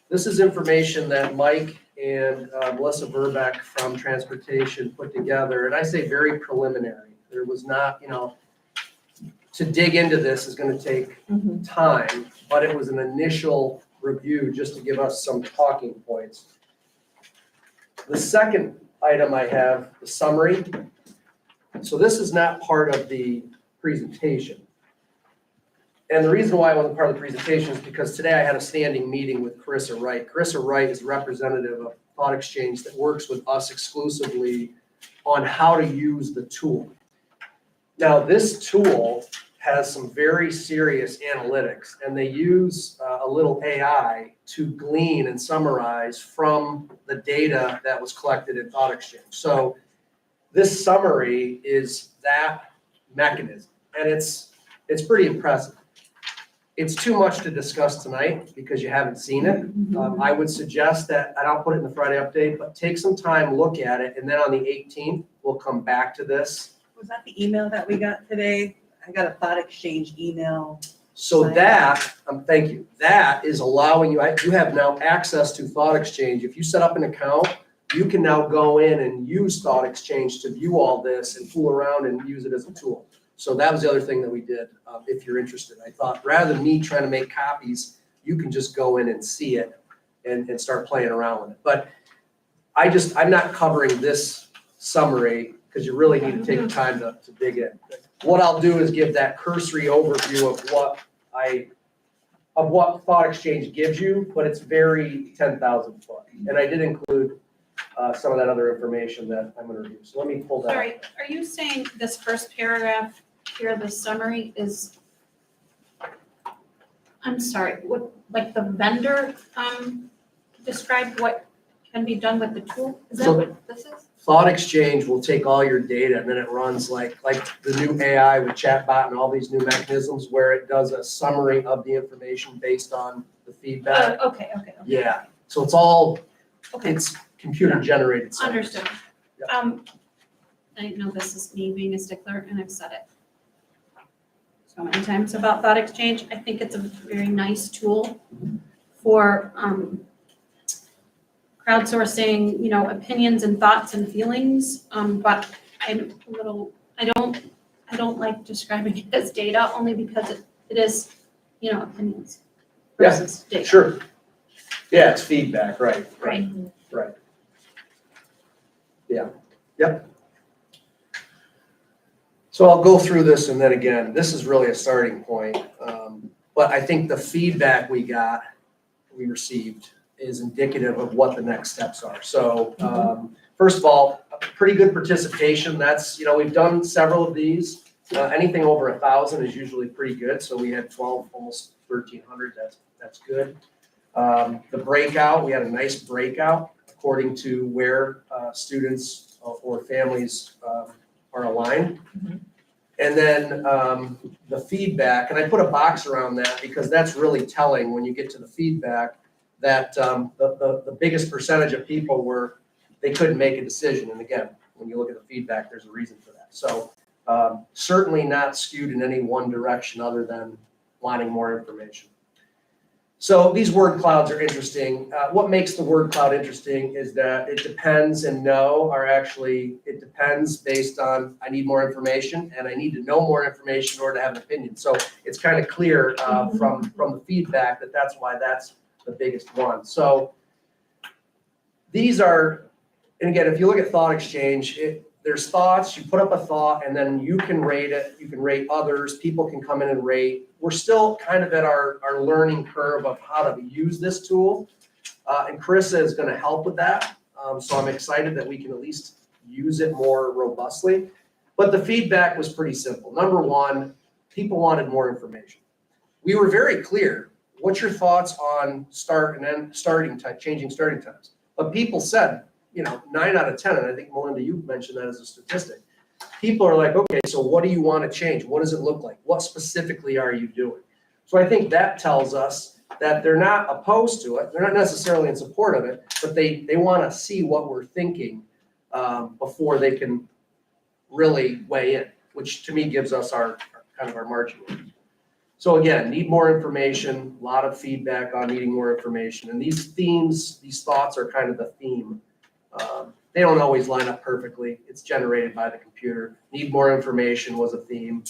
This is information that Mike and Melissa Verbeck from Transportation put together, and I say very preliminary. There was not, to dig into this is going to take time, but it was an initial review just to give us some talking points. The second item I have, the summary. So this is not part of the presentation. And the reason why it wasn't part of the presentation is because today I had a standing meeting with Carissa Wright. Carissa Wright is a representative of Thought Exchange that works with us exclusively on how to use the tool. Now, this tool has some very serious analytics, and they use a little AI to glean and summarize from the data that was collected in Thought Exchange. So this summary is that mechanism, and it's pretty impressive. It's too much to discuss tonight because you haven't seen it. I would suggest that, and I'll put it in the Friday update, but take some time, look at it, and then on the 18th, we'll come back to this. Was that the email that we got today? I got a thought exchange email. So that, thank you, that is allowing you, you have now access to Thought Exchange. If you set up an account, you can now go in and use Thought Exchange to view all this and fool around and use it as a tool. So that was the other thing that we did, if you're interested. I thought, rather than me trying to make copies, you can just go in and see it and start playing around with it. But I'm not covering this summary because you really need to take the time to dig in. What I'll do is give that cursory overview of what Thought Exchange gives you, but it's very 10,000 foot. And I did include some of that other information that I'm going to review. So let me pull that up. Sorry, are you saying this first paragraph here, the summary is, I'm sorry, what, like the vendor, described what can be done with the tool? Is that So- what this is? Thought Exchange will take all your data and then it runs like the new AI with chatbot and all these new mechanisms where it does a summary of the information based on the feedback. Okay. Yeah, so it's Okay, computer generated. understood. Yep. I know this is me being a stickler and I've said it so many times about Thought Exchange. I think it's a very nice tool for, crowdsourcing, opinions and thoughts and feelings, but I don't like describing it as data only because it is, opinions Yeah, versus data. Sure. Yeah, it's feedback, right. Right. Yeah, yep. So I'll go through this and then again, this is really a starting point. But I think the feedback we received is indicative of what the next steps are. So first of all, pretty good participation. That's, we've done several of these. Anything over 1,000 is usually pretty good. So we had 12, almost 1,300. That's good. The breakout, we had a nice breakout. according to where students or families are aligned. And then the feedback, and I put a box around that because that's really telling when you get to the feedback that the biggest percentage of people were, they couldn't make a decision. And again, when you look at the feedback, there's a reason for that. So certainly not skewed in any one direction other than wanting more information. So these word clouds are interesting. What makes the word cloud interesting is that it depends and no are actually, it depends based on I need more information and I need to know more information in order to have an opinion. So it's kind of clear from the feedback that that's why that's the biggest one. So these are, and again, if you look at thought exchange, there's thoughts, you put up a thought and then you can rate it, you can rate others, people can come in and rate. We're still kind of at our learning curve of how to use this tool. And Carissa is going to help with that. So I'm excited that we can at least use it more robustly. But the feedback was pretty simple. Number one, people wanted more information. We were very clear. What's your thoughts on start and then changing starting times? But people said, 9 out of 10, and I think Melinda, you mentioned that as a statistic. People are like, okay, so what do you want to change? What does it look like? What specifically are you doing? So I think that tells us that they're not opposed to it. They're not necessarily in support of it, but they want to see what we're thinking before they can really weigh in, which to me gives us our kind of our marching orders. So again, need more information, a lot of feedback on needing more information. And these themes, these thoughts are kind of the theme. They don't always line up perfectly. It's generated by the computer. Need more information was a theme.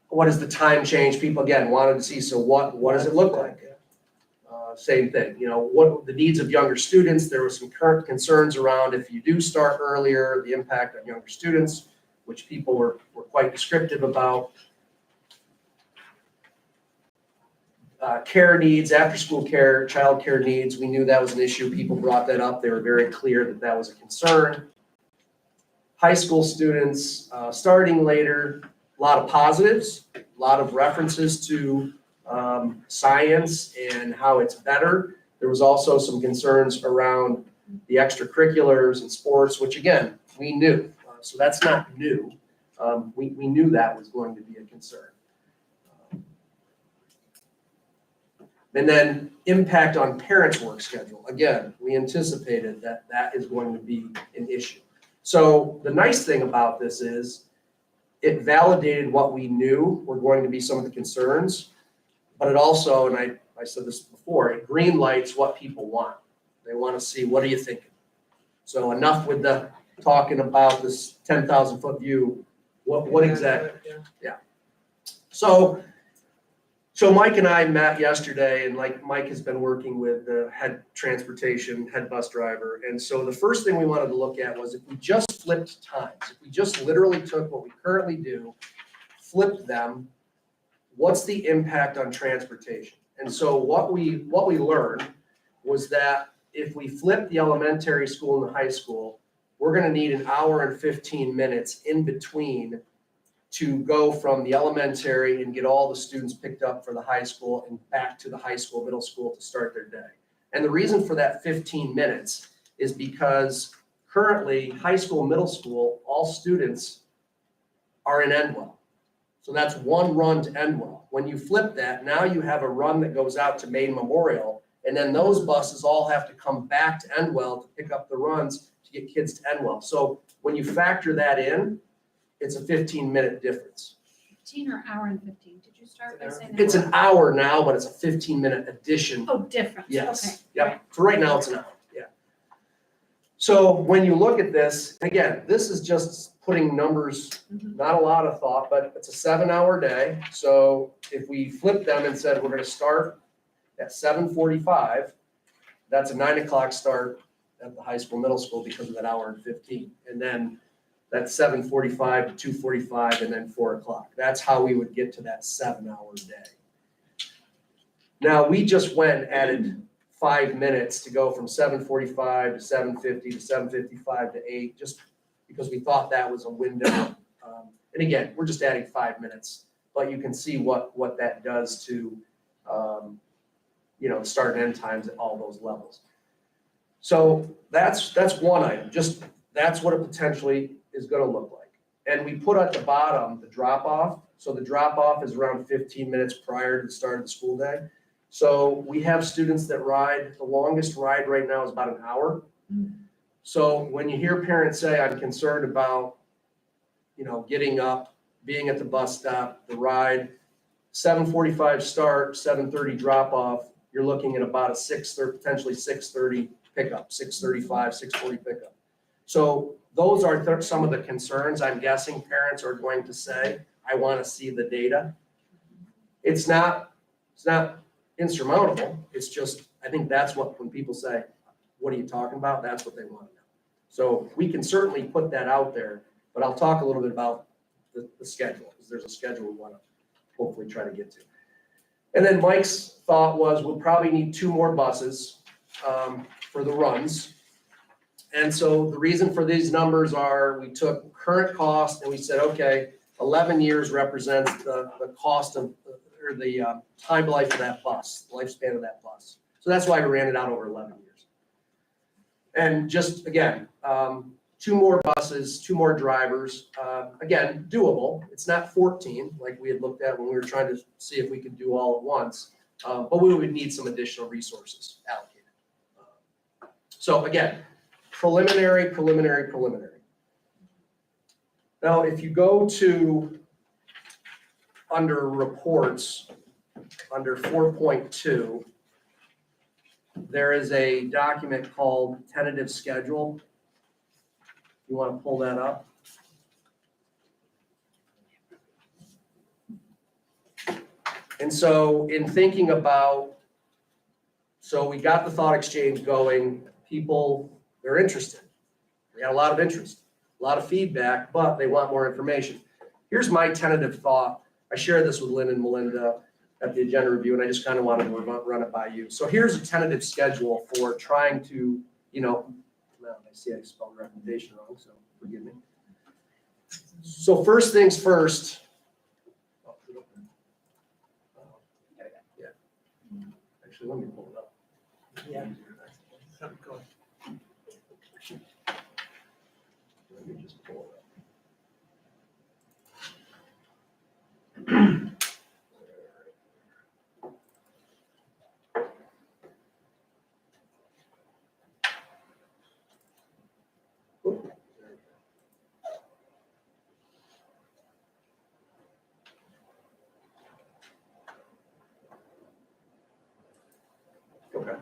What is the time change? People again wanted to see, so what does it look like? Same thing, what the needs of younger students. There were some current concerns around if you do start earlier, the impact on younger students, which people were quite descriptive about. Care needs, after-school care, child care needs, we knew that was an issue. People brought that up. They were very clear that that was a concern. High school students starting later, a lot of positives, a lot of references to science and how it's better. There was also some concerns around the extracurriculars and sports, which again, we knew. So that's not new. We knew that was going to be a concern. And then impact on parents' work schedule. Again, we anticipated that that is going to be an issue. So the nice thing about this is it validated what we knew were going to be some of the concerns, but it also, and I said this before, it green lights what people want. They want to see, what are you thinking? So enough with the talking about this 10,000 foot view. What exactly? Yeah. So Mike and I met yesterday, and like Mike has been working with the head transportation, head bus driver. And so the first thing we wanted to look at was if we just flipped times, if we just literally took what we currently do, flipped them, what's the impact on transportation? And so what we learned was that if we flip the elementary school and the high school, we're going to need an hour and 15 minutes in between to go from the elementary and get all the students picked up for the high school and back to the high school, middle school to start their day. And the reason for that 15 minutes is because currently high school, middle school, all students are in Endwell. So that's one run to Endwell. When you flip that, now you have a run that goes out to Maine Memorial, and then those buses all have to come back to Endwell to pick up the runs to get kids to Endwell. So when you factor that in, it's a 15-minute difference. 15 or hour and 15? Did you start by saying? It's an hour now, but it's a 15-minute addition. Oh, difference. Yes. Okay. Yep. Right. So right now it's an hour. Yeah. So when you look at this, again, this is just putting numbers, not a lot of thought, but it's a 7-hour day. So if we flip them and said we're going to start at 7:45, that's a 9 o'clock start at the high school, middle school because of that hour and 15. And then that's 7:45 to 2:45 and then 4 o'clock. That's how we would get to that 7-hour day. Now we just went and added 5 minutes to go from 7:45 to 7:50 to 7:55 to 8, just because we thought that was a window. And again, we're just adding 5 minutes, but you can see what that does to start and end times at all those levels. So that's one item, just that's what it potentially is gonna look like. And we put at the bottom the drop off. So the drop off is around 15 minutes prior to the start of the school day. So we have students that ride, the longest ride right now is about an hour. So when you hear parents say, I'm concerned about, getting up, being at the bus stop, the ride, 7:45 start, 7:30 drop off, you're looking at about a potentially 6:30 pickup, 6:35, 6:40 pickup. So those are some of the concerns I'm guessing parents are going to say, I want to see the data. It's not insurmountable. It's just, I think that's what, when people say, what are you talking about? That's what they want to know. So we can certainly put that out there, but I'll talk a little bit about the schedule, because there's a schedule we want to hopefully try to get to. And then Mike's thought was we'll probably need 2 more buses for the runs. And so the reason for these numbers are we took current cost and we said, okay, 11 years represents the cost of, or the time life of that bus, the lifespan of that bus. So that's why we ran it out over 11 years. And just, again, 2 more buses, 2 more drivers, again, doable. It's not 14 like we had looked at when we were trying to see if we could do all at once, but we would need some additional resources allocated. So again, preliminary. Now, if you go to under reports, under 4.2, there is a document called tentative schedule. You want to pull that up? And so in thinking about, so we got the thought exchange going, people, they're interested. We got a lot of interest, a lot of feedback, but they want more information. Here's my tentative thought. I shared this with Lynn and Melinda at the agenda review, and I just kind of wanted to run it by you. So here's a tentative schedule for trying to, well, I see I spelled recommendation wrong, so forgive me. So first things first. Yeah. Actually, let me pull it up. Yeah. Let me just pull it up. Okay.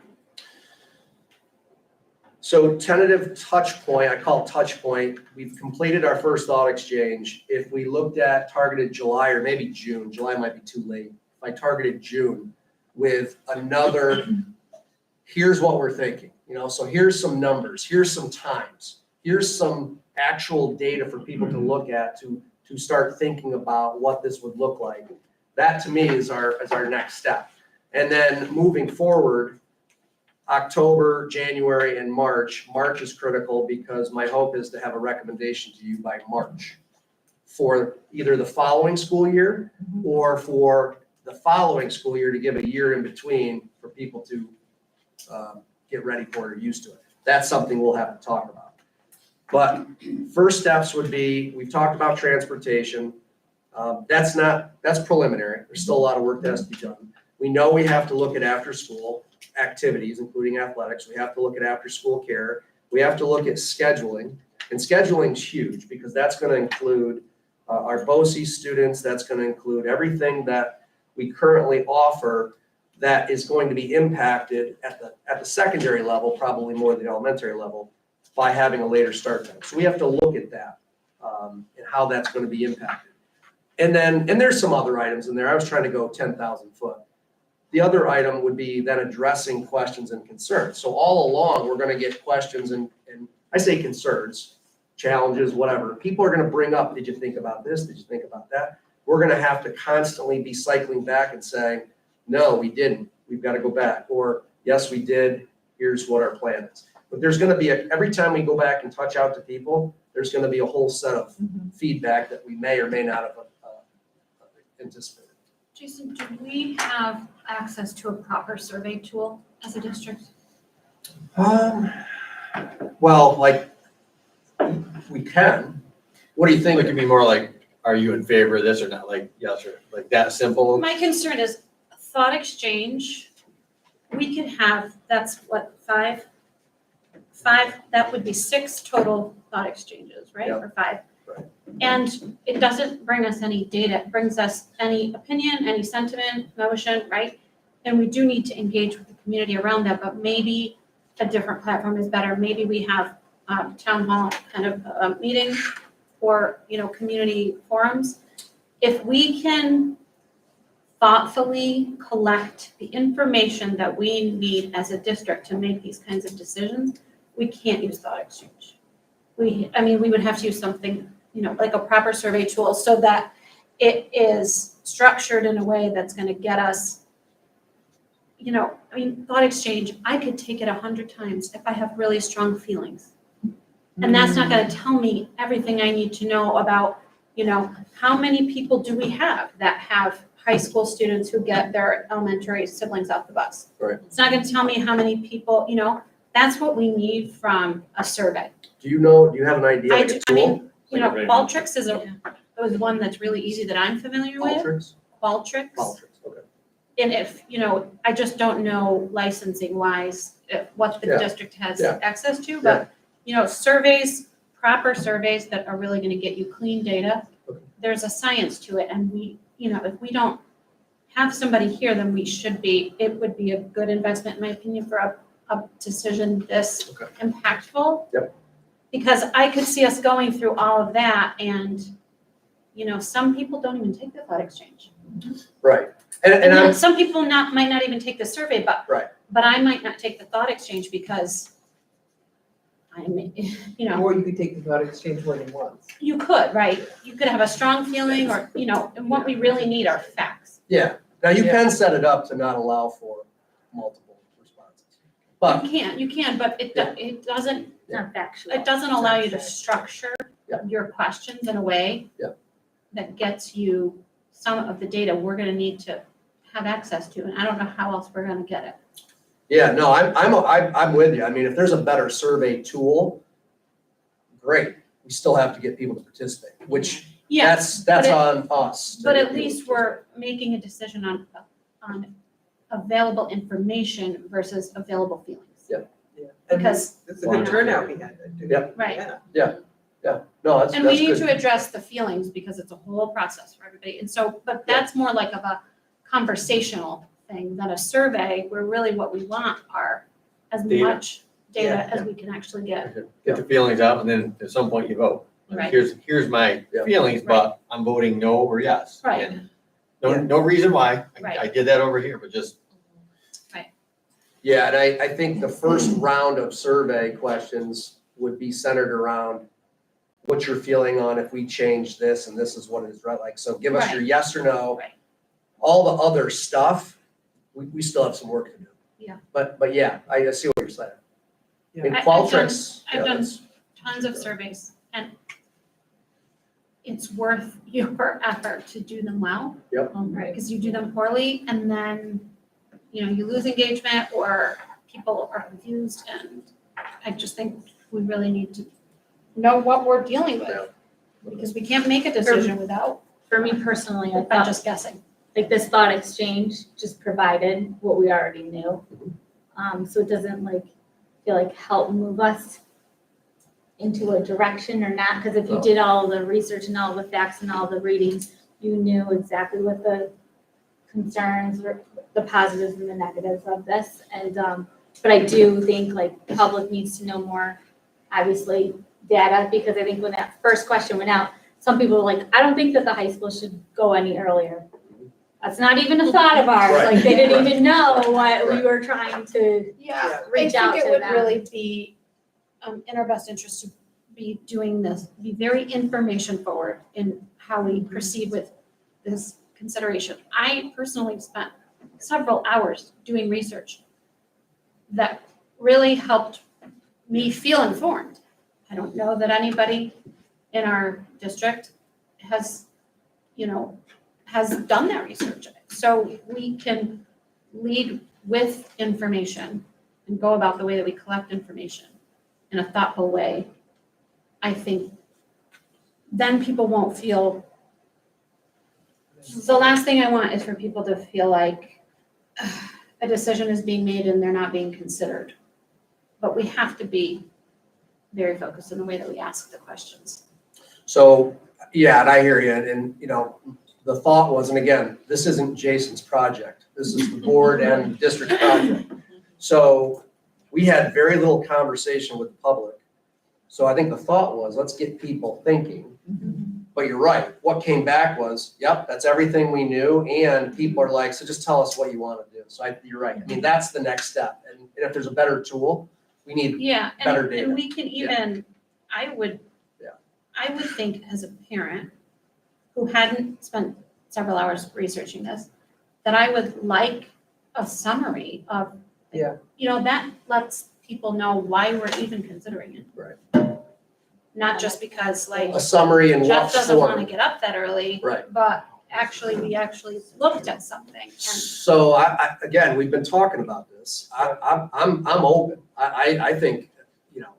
So tentative touch point, I call it touch point. We've completed our first thought exchange. If we looked at targeted July or maybe June, July might be too late. If I targeted June with another, here's what we're thinking, so here's some numbers, here's some times, here's some actual data for people to look at to start thinking about what this would look like. That to me is our next step. And then moving forward, October, January, and March. March is critical because my hope is to have a recommendation to you by March for either the following school year or for the following school year to give a year in between for people to get ready for it or used to it. That's something we'll have to talk about. But first steps would be, we've talked about transportation. That's preliminary. There's still a lot of work that has to be done. We know we have to look at after school activities, including athletics. We have to look at after school care. We have to look at scheduling, and scheduling is huge because that's going to include our BOCES students. That's going to include everything that we currently offer that is going to be impacted at the secondary level, probably more than the elementary level, by having a later start time. So we have to look at that and how that's going to be impacted. And there's some other items in there. I was trying to go 10,000 foot. The other item would be then addressing questions and concerns. So all along, we're going to get questions and I say concerns, challenges, whatever. People are going to bring up, did you think about this? Did you think about that? We're going to have to constantly be cycling back and saying, no, we didn't. We've got to go back. Or yes, we did. Here's what our plan is. But there's going to be, every time we go back and touch out to people, there's going to be a whole set of feedback that we may or may not have anticipated. Jason, do we have access to a proper survey tool as a district? Well, like, we can. What do you It think? could be more like, are you in favor of this or not, like, yes, or like that simple? My concern is thought exchange, we could have, that's what, five, that would be 6 total thought exchanges, right? Yep. Or 5. Right. And it doesn't bring us any data, it brings us any opinion, any sentiment, emotion, right? And we do need to engage with the community around that, but maybe a different platform is better. Maybe we have town hall kind of a meeting or, community forums. If we can thoughtfully collect the information that we need as a district to make these kinds of decisions, we can't use thought exchange. We would have to use something, like a proper survey tool so that it is structured in a way that's gonna get us, thought exchange, I could take it 100 times if I have really strong feelings. And that's not gonna tell me everything I need to know about, how many people do we have that have high school students who get their elementary siblings off the bus? Right. It's not gonna tell me how many people, that's what we need from a survey. Do you have an idea, like a tool? Qualtrics is one that's really easy that I'm familiar with. Qualtrics? Qualtrics. Qualtrics, okay. And if, I just don't know licensing wise, what the Yeah. district has Yeah. access to, but, surveys, proper surveys that are really gonna get you clean data, Okay. there's a science to it, and we, if we don't have somebody here, then it would be a good investment, in my opinion, for a decision this Okay. impactful. Yep. Because I could see us going through all of that and, some people don't even take the thought exchange. Right. And And I'm, then some people might not even take the survey, but. Right. But I might not take the thought exchange because I'm, Or you could take the thought exchange more than once. you could, right? You could have a strong feeling or, and what we really need are facts. yeah, now you Yeah. can set it up to not allow for multiple responses. But, You can, but it doesn't, It's not factual. it doesn't allow you to structure Yeah. your questions in a way Yeah. that gets you some of the data we're gonna need to have access to, and I don't know how else we're gonna get it. yeah, no, I'm with you. I mean, if there's a better survey tool, great. We still have to get people to participate, which Yes, that's but on us. to but get at people to least we're making a decision on available information versus available feelings. Yeah. Yeah. And Because- it's a good turnout we had. Yep. Right. Yeah. No, that's And we need good. to address the feelings because it's a whole process for everybody. And so, but that's more like of a conversational thing than a survey where really what we want are as Data. much data Yeah. as we can actually get. Get the feelings out, and then at some point you vote. Right. Here's my Yeah. feelings, but I'm voting no or yes. Right. And no reason why. Right. I did that over here, but just, Yeah, and I think the first round of survey questions would be centered around what's your feeling on if we change this and this is what it is, right? Like, so give us your yes or no. Right. All the other stuff, we still have some work to do. Yeah. But yeah, I see what you're saying. Yeah. In I've done- Qualtrics. I've yeah, done that's- tons of surveys and it's worth your effort to do them well. Yep. Right, because you do them poorly and then, you lose engagement or people are confused and I just think we really need to know what we're dealing with. Yeah. Because we can't make a decision without, For me personally, I by thought just guessing. like this thought exchange just provided what we already knew. So it doesn't feel like help move us into a direction or not, because if you No. did all the research and all the facts and all the readings, you knew exactly what the concerns or the positives and the negatives of this. And, but I do think public needs to know more, obviously, data, because I think when that first question went out, some people were like, I don't think that the high school should go any earlier. That's not even a thought of ours, Right. they didn't even know what we Right. were trying to Yeah, reach out to I think it would them. really be in our best interest to be doing this, be very information forward in how we proceed with this consideration. I personally spent several hours doing research that really helped me feel informed. I don't know that anybody in our district has, has done that research. So we can lead with information and go about the way that we collect information in a thoughtful way. I think then people won't feel, the last thing I want is for people to feel like a decision is being made and they're not being considered. But we have to be very focused in the way that we ask the questions. So, yeah, and I hear you, and, you know, the thought was, and again, this isn't Jason's project, this is the board and the district's project. So we had very little conversation with the public. So I think the thought was, let's get people thinking. But you're right, what came back was, yep, that's everything we knew, and people are like, so just tell us what you want to do. So you're right, I mean, that's the next step, and if there's a better tool, we need Yeah, better and data. we can even, I would Yeah. think as a parent who hadn't spent several hours researching this, that I would like a summary of, Yeah. you know, that lets people know why we're even considering it. Right. Not just because like A summary and what Jeff doesn't want to form. get up that early. Right. But actually, we actually looked at something and So again, we've been talking about this. I'm open. I think, you know,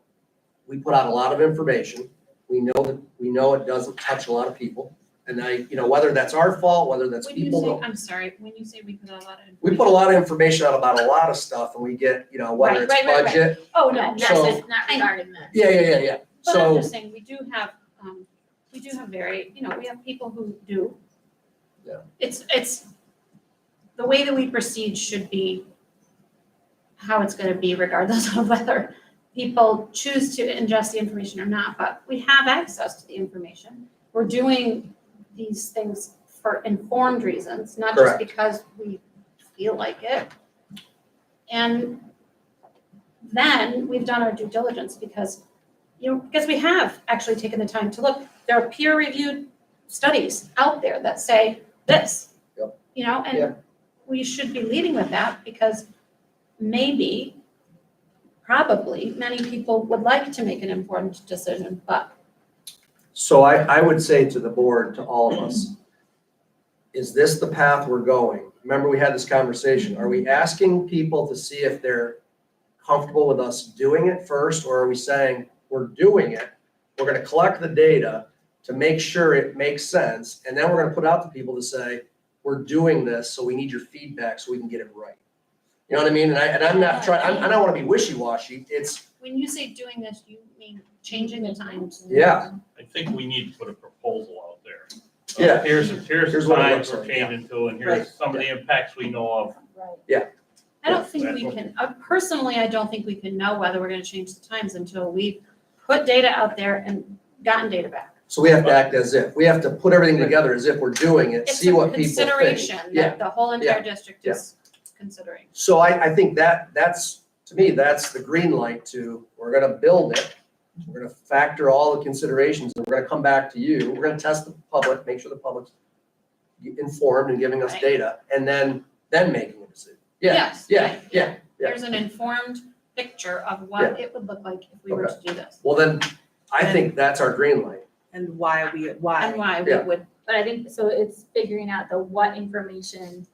we put out a lot of information. We know it doesn't touch a lot of people. And you know, whether that's our fault, whether that's when you people. say, I'm sorry, when you say we put a lot of. We put a lot of information out about a lot of stuff and we get, you know, whether it's Right. budget. Oh, no, So- that's Not regarding that. Yeah. But I'm So, just saying, we do have very, you know, we have people who do. Yeah. It's, the way that we proceed should be how it's gonna be regardless of whether people choose to ingest the information or not, but we have access to the information. We're doing these things for informed reasons, not just Correct. because we feel like it. And then we've done our due diligence because we have actually taken the time to look. There are peer-reviewed studies out there that say this. Yep. You know, Yeah. and we should be leading with that because maybe, probably, many people would like to make an informed decision, but so I would say to the board, to all of us, is this the path we're going? Remember, we had this conversation. Are we asking people to see if they're comfortable with us doing it first, or are we saying we're doing it? We're gonna collect the data to make sure it makes sense, and then we're gonna put out to people to say, we're doing this, so we need your feedback so we can get it right. You know what I mean? And I'm not trying, I don't wanna be wishy-washy. It's, when you say doing this, you mean changing the times? yeah, I think we need to put a proposal out there. Yeah. Here's Here's the what it times looks we're like, yeah. changing to, and Right. here's some of the impacts we know of. I don't think we can, personally, I don't think we can know whether we're gonna change the times until we've put data out there and gotten data back. so we have to act as if. We have to put everything together as if we're doing it, It's see a what people think. consideration Yeah. that the whole entire district is considering. So I think that's, to me, that's the green light to, we're gonna build it. We're gonna factor all the considerations and we're gonna come back to you. We're gonna test the public, make sure the public's informed and giving us Right. data and then making a decision. Yeah, Yes, yeah, right, yeah. There's an informed picture of what it would look like if we were to do this. Well, then, I think that's our green light. And why And why we Yeah. would, But I think, so it's figuring out what information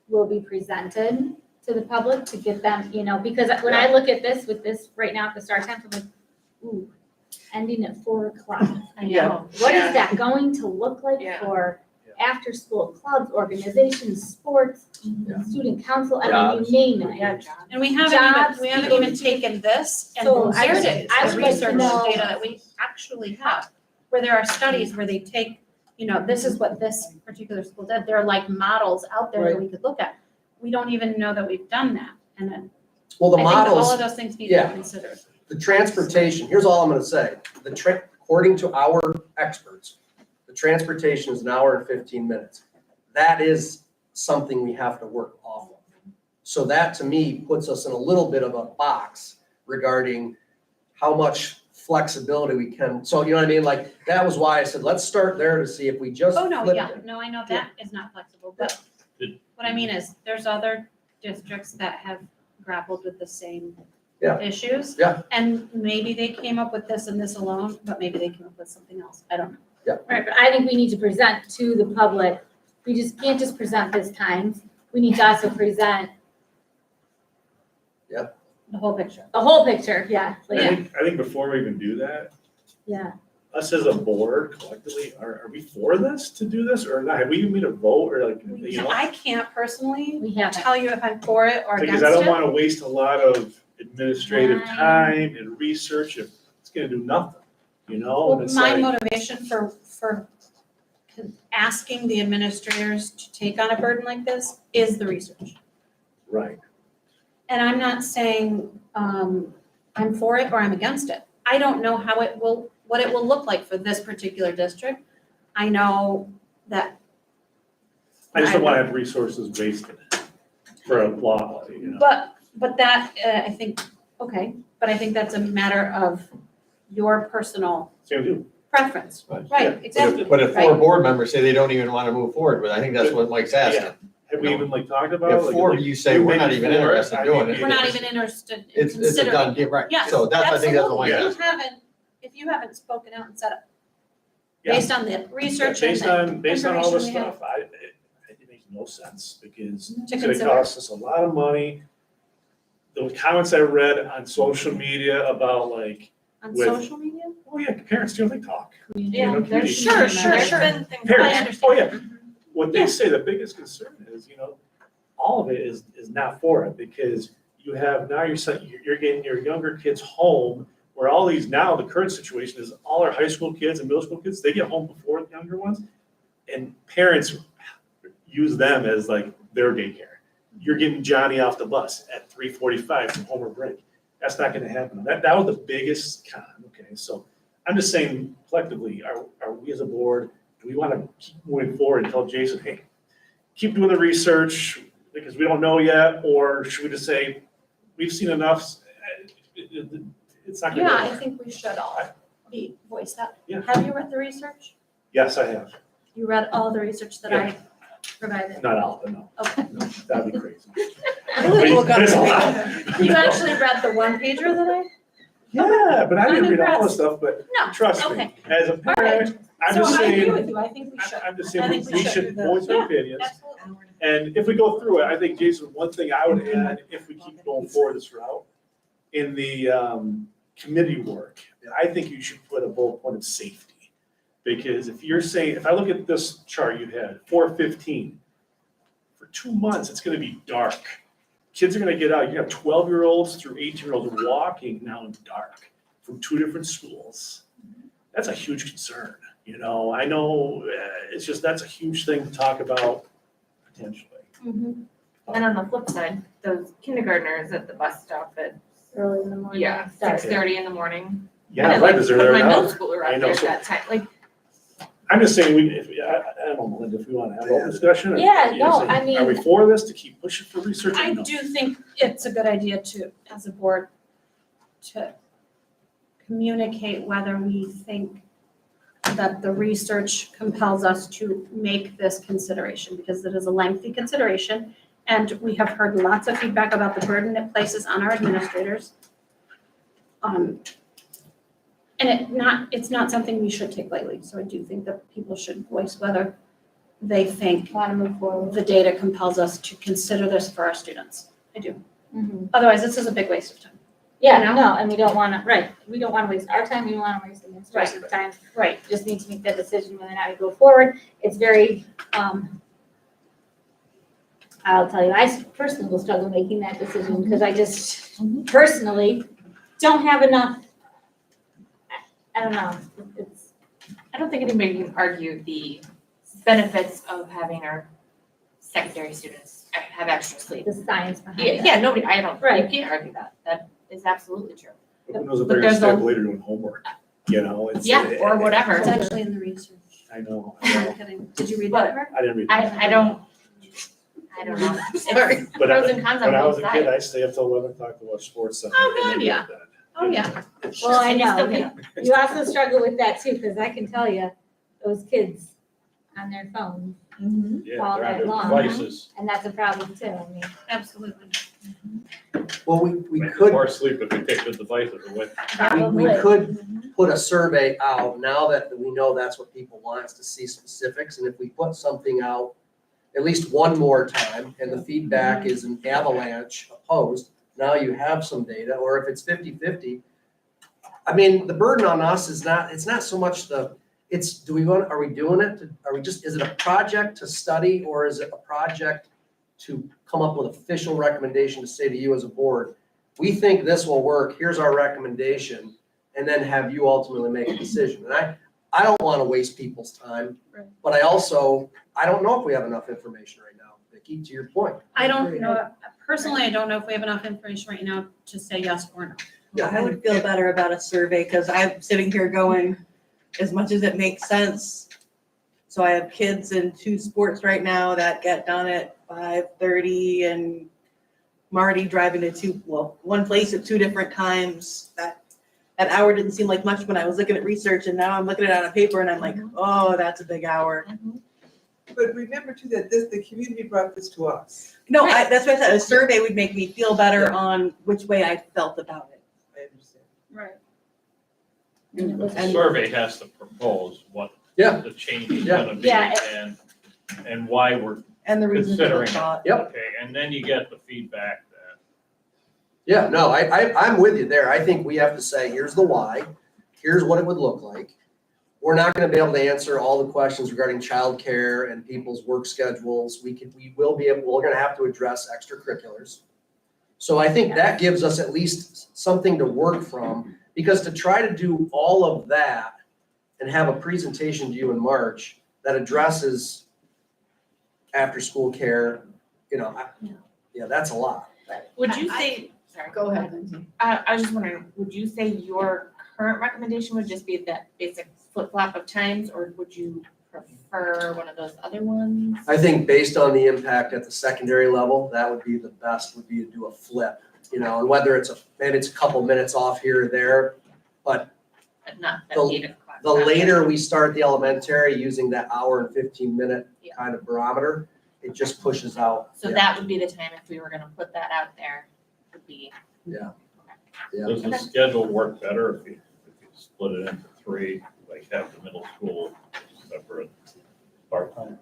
will be presented to the public to get them, you know, because when I look at this, with this right now at the start time, I'm like, ooh, ending at 4:00. I Yeah. know. What is that going to look like Yeah. for after-school clubs, organizations, sports, Yeah. student council, I mean, Jobs. you name it. Yeah, And we haven't Jobs, even people- taken this and So I compared would- it I to the would like to research know- data that we actually have. Where there are studies where they take, you know, this is what this particular school did. There are like models out there that we could look at. We don't even know that we've done that. And then Well, the I think all models, of those things need to yeah. be considered. the transportation, here's all I'm gonna say. According to our experts, the transportation is an hour and 15 minutes. That is something we have to work off of. So that to me puts us in a little bit of a box regarding how much flexibility we can. So you know what I mean? Like, that was why I said, let's start there to see if we just Oh, no, flip yeah, it. no, I know that is not flexible, but Did- what I mean is, there's other districts that have grappled with the same Yeah. issues. Yeah. And maybe they came up with this and this alone, but maybe they came up with something else, I don't know. Right, but I think we need to present to the public We just can't just present this times. We need to also present The whole picture. the whole picture, yeah, like, I think before we even do that, yeah. us as a board collectively, are we for this, to do this, or not? Have we even made a vote, or like, you know? I can't personally We haven't. tell you if I'm for it or Because against I don't it. want to waste a lot of administrative Right. time and research if it's gonna do nothing, you know? And Well, it's my like, motivation for asking the administrators to take on a burden like this is the research. right, And I'm not saying, I'm for it or I'm against it. I don't know what it will look like for this particular district. I know that. I just don't want to have resources wasted for a law, you know? But that, I think, okay, but I think that's a matter of your personal Same with you. preference. Right. Right, exactly. But if 4 Right. board members say they don't even want to move forward with it, I think that's what Mike's asking. Have we even like talked about? If like- 4 of you say we're not even interested in doing it, We're not even interested in it's a considering. done deal, right? Yes, So that's, I think that's what absolutely. Mike asked. If you haven't spoken out and said it, Yeah. based on the research and Based on all this information we have. stuff, it makes no sense, because To it's gonna consider. cost us a lot of money. The comments I read on social media about like, on with- social media? oh yeah, parents do, they talk. Yeah, You know, there's. Sure, sure, there's sure. been things. Parents, I understand. oh yeah, what Yeah. they say, the biggest concern is, you know, all of it is not for it, because you have, now you're getting your younger kids home, where all these, now the current situation is all our high school kids and middle school kids, they get home before the younger ones, and parents use them as like their daycare. You're getting Johnny off the bus at 3:45 from home or break. That's not gonna happen. That was the biggest con, okay? So I'm just saying collectively, are we as a board, do we wanna keep moving forward and tell Jason, hey, keep doing the research because we don't know yet, or should we just say, we've seen enough, it's not gonna Yeah, work? I think we should all voice that. Yeah. Have you read the research? Yes, I have. You read all the research that I provided? Not all, but no. Okay. No, that'd be crazy. Look up There's a the lot. You actually read the one pager that I? Yeah, but I didn't I'm read all the impressed. stuff, but No, trust me, okay. as a All right. parent, I'm So just I agree saying, with you. I think we should. I'm just I saying, think we we should should. voice our Yeah. opinions. Absolutely. And if we go through it, I think, Jason, one thing I would add, if we keep going forward this route, in the committee work, I think you should put a bullet point of safety. Because if you're saying, if I look at this chart you had, 415, for 2 months, it's gonna be dark. Kids are gonna get out, you have 12-year-olds through 18-year-olds walking now in the dark from 2 different schools. That's a huge concern, you know, I know, it's just, that's a huge thing to talk about potentially. And on the flip side, those kindergartners at the bus stop at, Early in the morning. yeah, Dark. 6:30 in the morning. Yeah, And right, like, because they're put there my middle now. schooler I out know, there so- at that time, like, I'm just saying, I don't know, Melinda, if we want to have a whole discussion. or- Yeah, you know, no, say, I mean- Are we for this, to keep pushing for research? or I no? do think it's a good idea to, as a board, to communicate whether we think that the research compels us to make this consideration, because it is a lengthy consideration. And we have heard lots of feedback about the burden it places on our administrators. And it's not something we should take lightly, so I do think that people should voice whether they think Want to move forward. the data compels us to consider this for our students. I do. Mhm. Otherwise, this is a big waste of time. Yeah, You know? no, and we don't want to, right, we don't want to waste our time, we don't want to waste the administration's time. Right. We just need to make that decision whether or not we go forward. It's very, I'll tell you, I personally will struggle making that decision because I just personally don't have enough. I don't know, it's, I don't think anybody can argue the benefits of having our secondary students have extra sleep. the science behind Yeah, it. yeah, nobody, I don't, you Right. can't argue that, that is absolutely true. Who knows if But they're gonna there's stay a- up later doing homework, you know? it's- Yeah, or whatever. It's actually in the research. I know, I'm not kidding. Did you read that, Mark? I didn't read that. I don't know. Sorry. It's But pros and cons on when I both was a kid, sides. I stay up till 11 o'clock to watch sports stuff. Oh, and good, then yeah. go to bed. Oh, yeah. Well, I And you still know, get you also struggle with that too, because I can tell you, those kids on their phones, Yeah, all they're on night their long. devices. and that's a problem too, I mean. Absolutely. Well, we Make could, More sleep if we take the devices away. we could put a survey out now that we know that's what people want, is to see specifics. And if we put something out at least one more time, and the feedback is an avalanche opposed, now you have some data, or if it's 50-50. I mean, the burden on us is not, it's not so much it's, are we doing it? Is it a project to study, or is it a project to come up with official recommendation to say to you as a board, we think this will work, here's our recommendation, and then have you ultimately make a decision. And I don't want to waste people's time, but I don't know if we have enough information right now. Vicki, to your point. I don't know, personally, I don't know if we have enough information right now to say yes or no. Yeah. I would feel better about a survey, because I'm sitting here going, as much as it makes sense. So I have kids in 2 sports right now that get done at 5:30, and Marty driving to one place at 2 different times. That hour didn't seem like much when I was looking at research, and now I'm looking at it on a paper and I'm like, oh, that's a big hour. But remember too, that the community brought this to us. No, that's what I said, a survey would make me feel better on which way I felt about it. I understand. Right. The survey has to propose what Yeah. the change is Yeah. gonna be and why we're And the reasons for the considering it. thought. Yep. Okay, and then you get the feedback that, Yeah, no, I'm with you there. I think we have to say, here's the why, here's what it would look like. We're not gonna be able to answer all the questions regarding childcare and people's work schedules. We're gonna have to address extracurriculars. So I think that gives us at least something to work from, because to try to do all of that and have a presentation to you in March that addresses after-school care, that's a lot. Would you say, sorry. Go ahead, Lindsay. I was just wondering, would you say your current recommendation would just be that basic flip-flop of times, or would you prefer one of those other ones? I think based on the impact at the secondary level, that would be the best, would be to do a flip, and whether maybe it's a couple minutes off here or there, but But not that The- 8 o'clock. the later we start the elementary using that hour and 15-minute Yeah. kind of barometer, it just pushes out. So that would be the time if we were gonna put that out there, would be. Yeah. does the schedule work better if you split it into 3, like have the middle school separate part-time?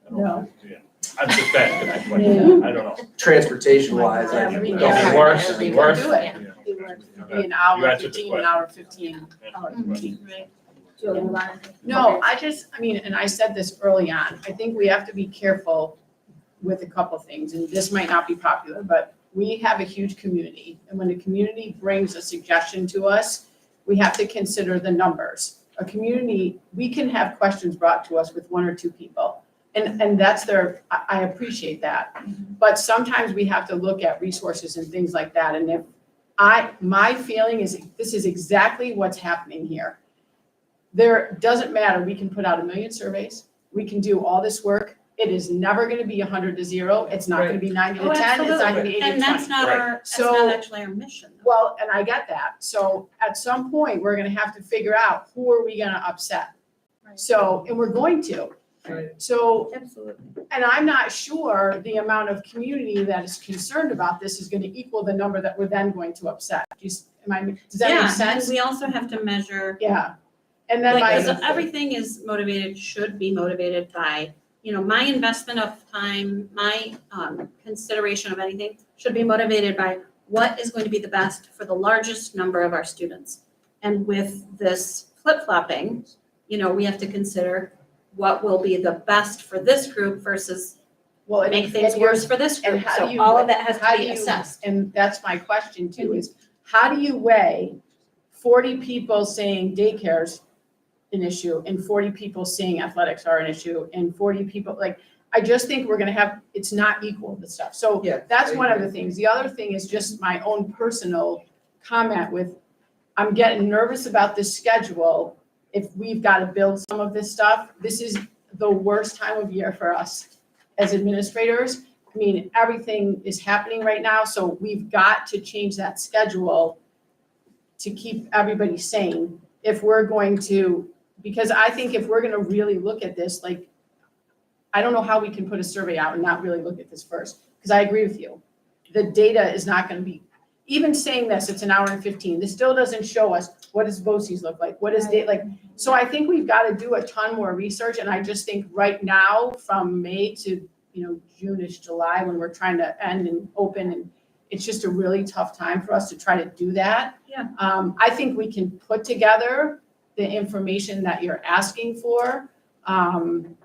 I don't know. Yeah. I'm just asking that question, I don't know. Transportation wise, Yeah, I we don't can. It works, Yeah, we it can works. do it. Yeah. Be an You hour answered the 15, an question. hour 15. Right. No, and I said this early on, I think we have to be careful with a couple things, and this might not be popular, but we have a huge community, and when the community brings a suggestion to us, we have to consider the numbers. A community, we can have questions brought to us with 1 or 2 people, and that's I appreciate that. But sometimes we have to look at resources and things like that, and if my feeling is this is exactly what's happening here. There doesn't matter, we can put out 1 million surveys, we can do all this work, it is never gonna be 100 to 0, it's not gonna be 90 to 10, it's not gonna be 80 to 20. And that's not that's So- not actually our mission. though. Well, and I get that, so at some point, we're gonna have to figure out who are we gonna upset? Right. So, and we're going to. So, Absolutely. and I'm not sure the amount of community that is concerned about this is gonna equal the number that we're then going to upset. Does that make Yeah, sense? and we also have to measure, Yeah, and then like, my. 'cause everything should be motivated by, my investment of time, my consideration of anything should be motivated by what is going to be the best for the largest number of our students. And with this flip-flopping, we have to consider what will be the best for this group versus Well, and- make things and you're- worse for this and group. how do So you- all of that has how to do be you- assessed. And that's my question too, is how do you weigh 40 people saying daycare's an issue and 40 people saying athletics are an issue and 40 people, I just think we're gonna have, it's not equal, the stuff. So Yeah, that's I one of agree. the things. The other thing is just my own personal comment with, I'm getting nervous about this schedule. If we've got to build some of this stuff, this is the worst time of year for us as administrators. I mean, everything is happening right now, so we've got to change that schedule to keep everybody sane if we're going to, because I think if we're gonna really look at this, I don't know how we can put a survey out and not really look at this first, because I agree with you. The data is not gonna be, even saying this, it's an hour and 15, this still doesn't show us what does BOCES look like, what is so I think we've got to do a ton more research, and I just think right now, from May to June-ish, July, when we're trying to end and open, and it's just a really tough time for us to try to do that. Yeah. I think we can put together the information that you're asking for. And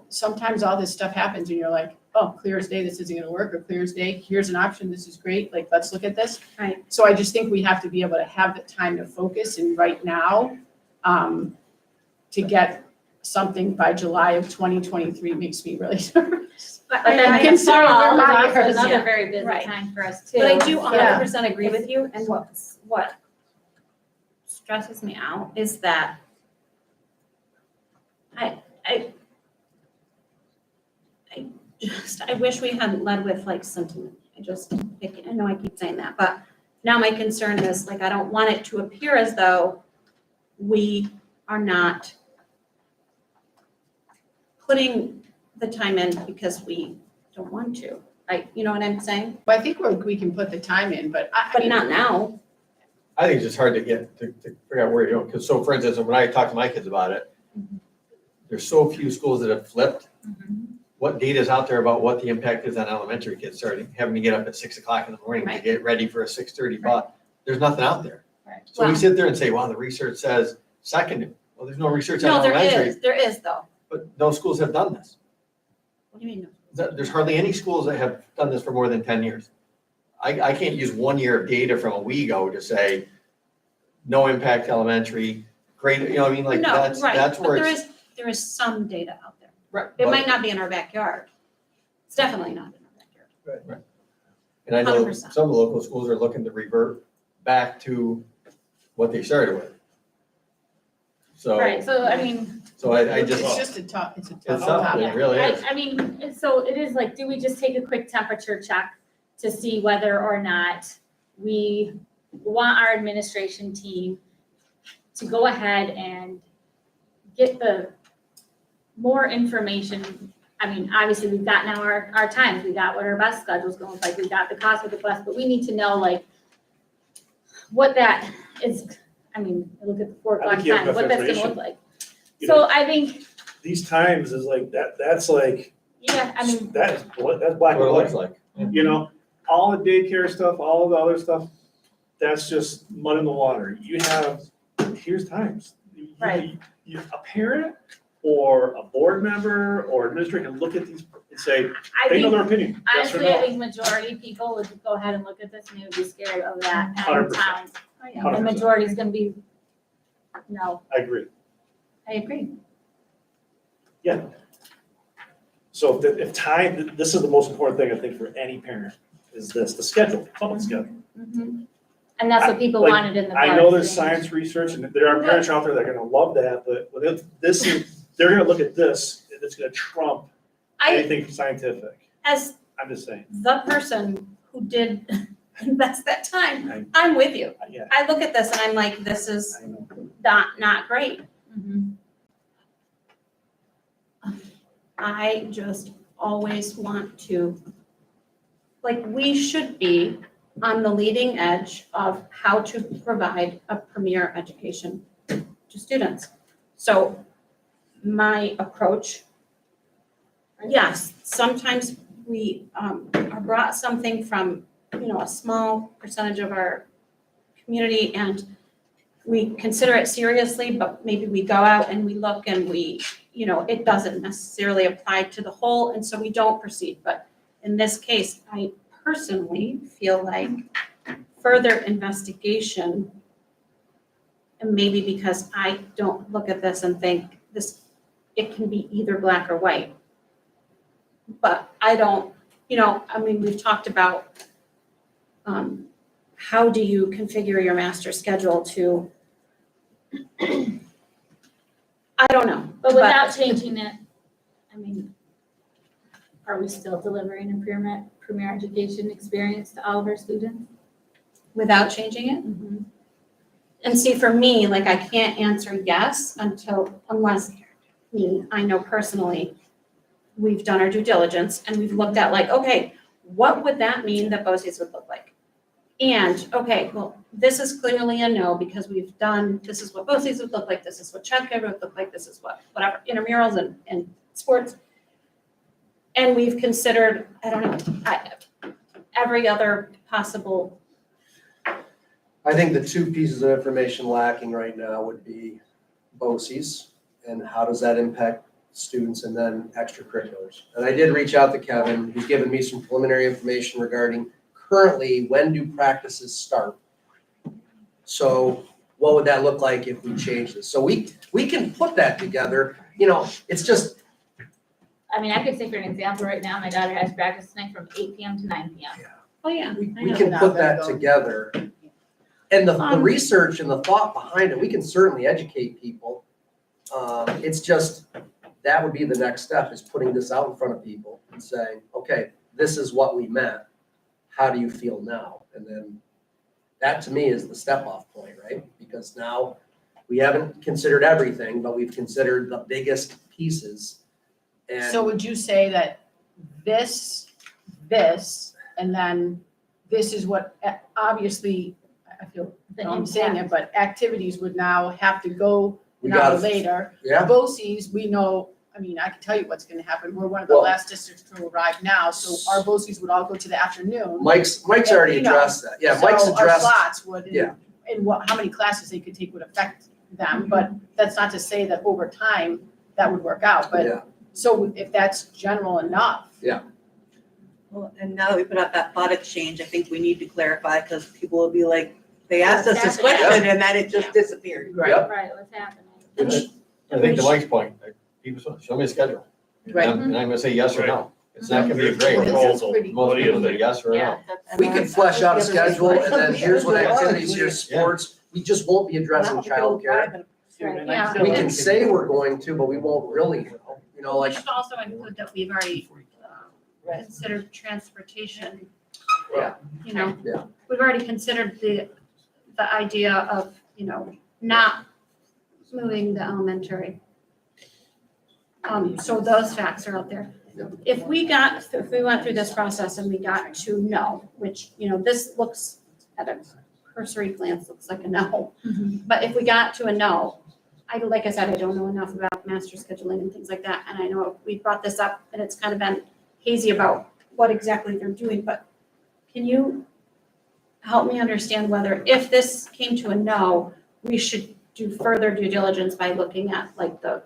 sometimes all this stuff happens and you're like, oh, clear as day, this isn't gonna work, or clear as day, here's an option, this is great, like, let's look at this. Right. So I just think we have to be able to have the time to focus, and right now, to get something by July of 2023 makes me really nervous. But But then I- the considering fall where is my also year is, another yeah. very busy Right. time for us too. But I do so- 100% agree with you, and what stresses me out is that I wish we hadn't led with like sentiment. I know I keep saying that, but now my concern is like, I don't want it to appear as though we are not putting the time in because we don't want to. You know what I'm saying? Well, I think we can put the time in, but But not now. I think it's just hard to figure out where you're going, because so for instance, when I talk to my kids about it, there's so few schools that have flipped. What data is out there about what the impact is on elementary kids starting, having to get up at 6 o'clock in the morning to Right. get ready for a 6:30 bus? There's nothing out there. Right. So we Well- sit there and say, wow, the research says secondary. Well, there's no research on No, elementary, there is though. but no schools have done this. What do you mean? There's hardly any schools that have done this for more than 10 years. I can't use 1 year of data from a WeGo to say, no impact elementary, great, you know what I mean? Like, No, that's right, where but it's. there is some data out there. Right. It but- might not be in our backyard. It's definitely not in our backyard. And I know 100%. some local schools are looking to revert back to what they started with. So, Right, so I mean, I it's just, just a tough, it's a it's tough tough, topic. it really is. I mean, so it is like, do we just take a quick temperature check to see whether or not we want our administration team to go ahead and get the more information? I mean, obviously, we've got now our times, we got what our bus schedule's going like, we got the cost of the bus, but we need to know like what that is. I mean, look at the 4 I o'clock think you have time, what enough that's gonna look information. like. You So know, I think, these times is like, that's like, yeah, I mean, that's black That's and what it looks white. like. You know, all the daycare stuff, all the other stuff, that's just mud in the water. You have, here's times. Right. A parent or a board member or administrator can look at these and say, I they know think, their opinion, yes or honestly, I no. think majority of people would go ahead and look at this and they would be scared of that out 100%. of town. The 100%. majority is gonna be, no, I agree. I agree. Yeah. So if time, this is the most important thing, I think, for any parent, is this, the schedule, public schedule. Mhm. And that's what people Like, wanted in the. I know bus. there's science research, and there are parents out there that are gonna love that, but this is, they're gonna look at this, and it's gonna trump I, anything scientific. as I'm just saying, the person who did invest that time, I- I'm with you. yeah, I look at this and I'm like, this is I know. not great. Mhm. I just always want to, like, we should be on the leading edge of how to provide a premier education to students. So my approach, yes, sometimes we are brought something from, a small percentage of our community and we consider it seriously, but maybe we go out and we look and we, it doesn't necessarily apply to the whole, and so we don't proceed. But in this case, I personally feel like further investigation, and maybe because I don't look at this and think this, it can be either black or white. But I don't, we've talked about how do you configure your master schedule to, I don't know. But without changing it, I mean, are we still delivering a premier education experience to all of our students? Without changing it? Mhm. And see, for me, like, I can't answer yes unless I know personally, we've done our due diligence and we've looked at like, okay, what would that mean that BOCES would look like? And, okay, well, this is clearly a no because we've done, this is what BOCES would look like, this is what childcare would look like, this is what, whatever, intramurals and sports. And we've considered, I don't know, every other possible, I think the two pieces of information lacking right now would be BOCES and how does that impact students, and then extracurriculars. And I did reach out to Kevin, he's given me some preliminary information regarding currently, when do practices start? So what would that look like if we change this? So we can put that together, it's just, I mean, I could say for an example, right now, my daughter has practice tonight from 8 PM to 9 PM. oh yeah. we can put that together. And the research and the thought behind it, we can certainly educate people. It's just, that would be the next step, is putting this out in front of people and saying, okay, this is what we meant. How do you feel now? And then that to me is the step off point, right? Because now we haven't considered everything, but we've considered the biggest pieces. And So would you say that this, and then this is what, obviously, I feel, I'm saying it, but activities would now have to go we an hour got, later. yeah, BOCES, we know, I mean, I can tell you what's gonna happen. We're one of the Well- last districts to arrive now, so our BOCES would all go to the afternoon. Mike's already You know, addressed that. Yeah, Mike's So our addressed, slots would, yeah. and how many classes they could take would affect them, but that's not to say that over time, that would work out, but, yeah, so if that's general enough. Well, and now that we put out that thought exchange, I think we need to clarify, because people will be like, they asked us this question and then it just disappeared. Yep. Right, what's happening? Which- I think to Mike's point, people say, show me a schedule. Right. And I'm gonna say yes or no. It's not gonna be a Here's the grade. proposal. pretty- Most What do you people say think? yes or no. We could flesh out a schedule and then here's what activities, here's sports. We just won't be addressing childcare. Yeah. We can say we're going to, but we won't really, We like, should also include that we've already considered transportation. Yeah. Yeah. Yeah. We've already considered the idea of, not moving the elementary. So those facts are out there. Yeah. If we went through this process and we got to no, which, this looks at a cursory glance, looks like a no. But if we got to a no, like I said, I don't know enough about master scheduling and things like that. And I know we brought this up and it's kind of been hazy about what exactly they're doing, but can you help me understand whether, if this came to a no, we should do further due diligence by looking at like the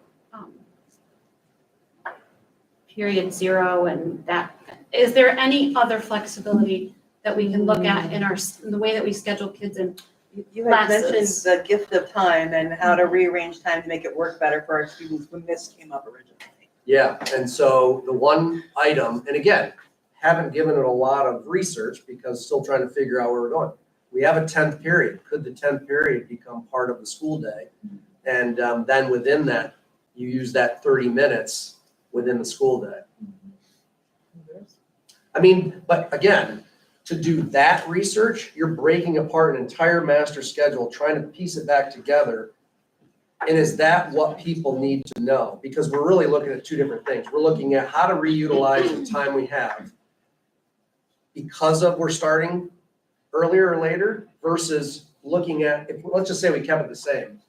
period 0 and that? Is there any other flexibility that we can look at in the way that we schedule kids in? You had mentioned Classes. the gift of time and how to rearrange time to make it work better for our students when this came up originally. yeah. And so the one item, and again, haven't given it a lot of research because still trying to figure out where we're going. We have a 10th period. Could the 10th period become part of the school day? And then within that, you use that 30 minutes within the school day. I mean, but again, to do that research, you're breaking apart an entire master schedule, trying to piece it back together. And is that what people need to know? Because we're really looking at two different things. We're looking at how to reutilize the time we have because of we're starting earlier or later versus looking at, let's just say we kept it the same.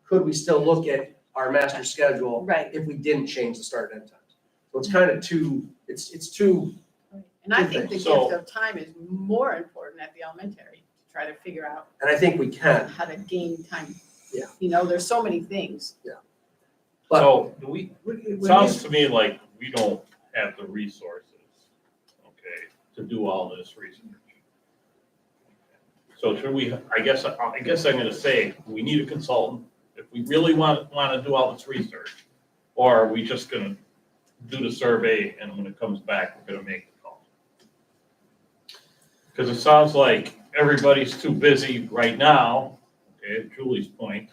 Could we still look at our master schedule Right. if we didn't change the start and end times? So it's kind of two, it's two. And I think the So- gift of time is more important at the elementary, to try to figure out And I think we can, how to gain time. Yeah. There's so many things. but So do we, it sounds to me like we don't have the resources, okay, to do all this research. So should we, I guess I'm gonna say, we need a consultant if we really want to do all this research. Or are we just gonna do the survey and when it comes back, we're gonna make the call? Because it sounds like everybody's too busy right now, okay, Julie's point,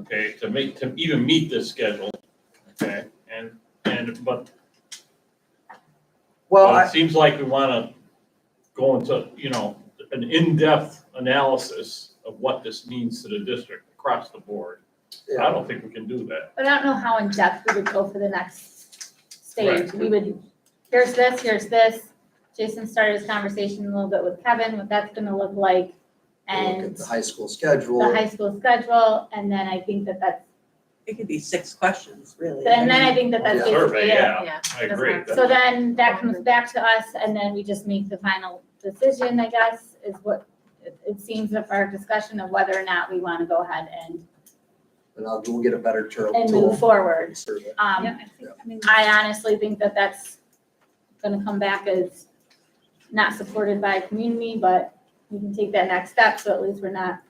okay, to even meet this schedule, okay? But well, it seems like we wanna go into, an in-depth analysis of what this means to the district across the board. I don't think we can do that. But I don't know how in depth we would go for the next stage. Right. We would, here's this. Jason started his conversation a little bit with Kevin, what that's gonna look like. look And at the high school schedule. the high school schedule, and then I think that's It could be 6 questions, really. And then I think that that's Yeah. basically Survey, it. yeah. I agree. So then that comes back to us and then we just make the final decision, I guess, is what it seems of our discussion of whether or not we want to go ahead and We'll get a better tool. move forward. Survey. Yeah, I mean, I honestly think that that's gonna come back as not supported by community, but we can take that next step, so at least we're not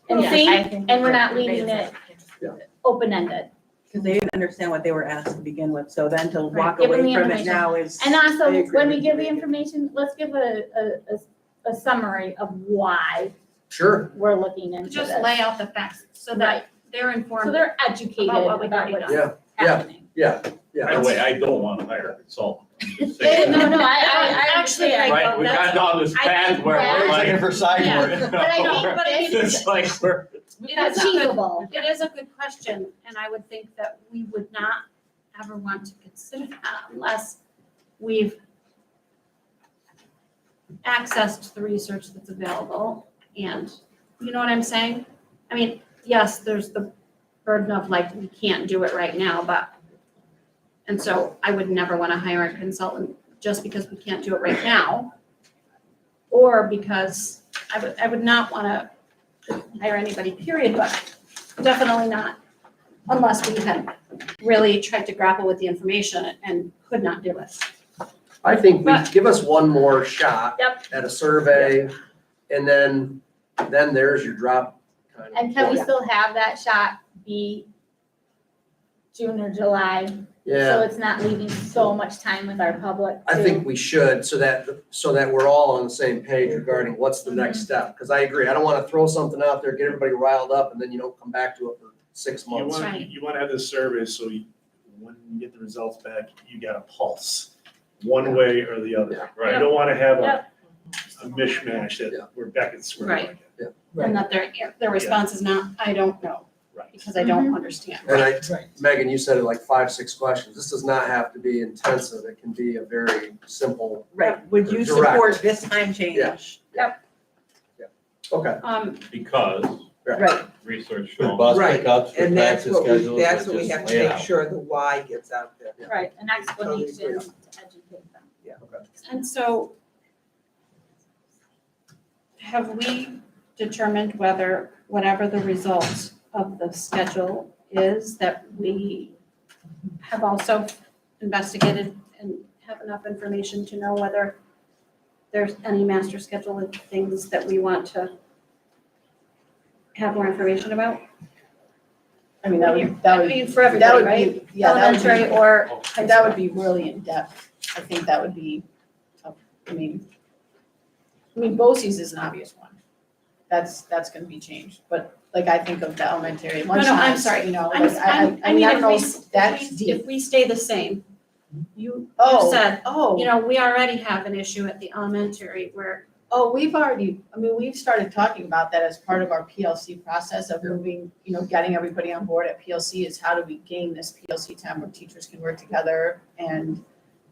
in Yeah, sync and we're not leaving it Yeah. open-ended. Because they didn't understand what they were asked to begin with, so then to walk Give them away the from it information. now is. And I also, agree when we with give you. the information, let's give a summary of why Sure. we're looking into just this. lay out the facts so that they're So informed. they're educated About about what we've already what's done. Yeah, happening. Yeah. By the way, I don't want to hire a consultant. I'm just Yeah, saying. no, I Actually, understand. Right, we've gone down this I path think where that- we're We're like. looking for side Yeah. work. you But I know, think- but I think- It's like we're. It is a Achievable. good, it is a good question, and I would think that we would not ever want to consider that unless we've accessed the research that's available, and, you know what I'm saying? I mean, yes, there's the burden of like, we can't do it right now, but, and so I would never wanna hire a consultant just because we can't do it right now, or because I would not wanna hire anybody, period, but definitely not unless we had really tried to grapple with the information and could not do it. I think we, But- give us one more shot. Yep. At a survey, and then there's your drop. kind of And can we point. still have that shot be June or July? So Yeah, it's not leaving so much time with our public I to- think we should, so that we're all on the same page regarding what's the next step. Because I agree, I don't want to throw something out there, get everybody riled up, and then you don't come back to it for 6 You months. want, Right. you want to have this survey, so when you get the results back, you got a pulse, one way or the other. Yeah. Right, you don't want to have Yep. a mishmash Yeah. that we're back at square Right. one. again. Right. And that their response is not, I don't know, Right. because I don't understand. And Megan, you said it like 5-6 questions. This does not have to be intensive. It can be a very simple, Right, would you Direct. support this time change? Yeah. okay. Because Right, research With shows. bus Right. pickups, with And that's practice what schedules. we, that's but what we just have to lay it make out. sure the why gets out there. Right, an explanation Totally to educate them. And so have we determined whether, whatever the result of the schedule is, that we have also investigated and have enough information to know whether there's any master schedule of things that we want to have more information about? I mean, that would, I mean, for that everybody, would right? be, yeah, that would Elementary be, or that would be really in depth. I think that would be, I mean, BOCES is an obvious one. That's gonna be changed, but like I think of the elementary No, no, I'm lunchtimes, sorry. you know, I'm, like I mean, I don't know, that's deep. if we stay the same, you Oh, said, oh. you know, we already have an issue at the elementary where, Oh, we've already, I mean, we've started talking about that as part of our PLC process of moving, you know, getting everybody on board at PLC is how do we gain this PLC time where teachers can work together and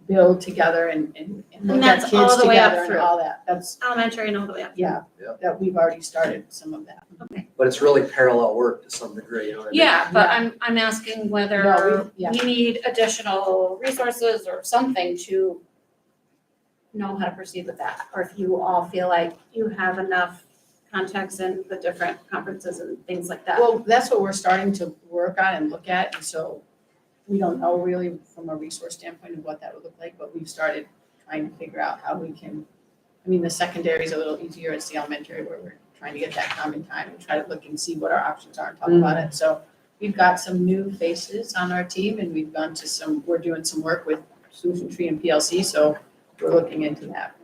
build together and look at that's kids all the way up together and through. all that. That's, elementary and all the way up. yeah, Yeah. that we've already started some of that. But it's really parallel work to some degree, you know what I mean? Yeah, but I'm asking whether No, yeah. we need additional resources or something to know how to proceed with that, or if you all feel like you have enough context in the different conferences and things like that. Well, that's what we're starting to work on and look at, and so we don't know really from a resource standpoint of what that would look like, but we've started trying to figure out how we can, I mean, the secondary is a little easier, it's the elementary where we're trying to get that common time and try to look and see what our options are and talk about it. So we've got some new faces on our team and we've gone to we're doing some work with Solution Tree and PLC, so we're looking into that.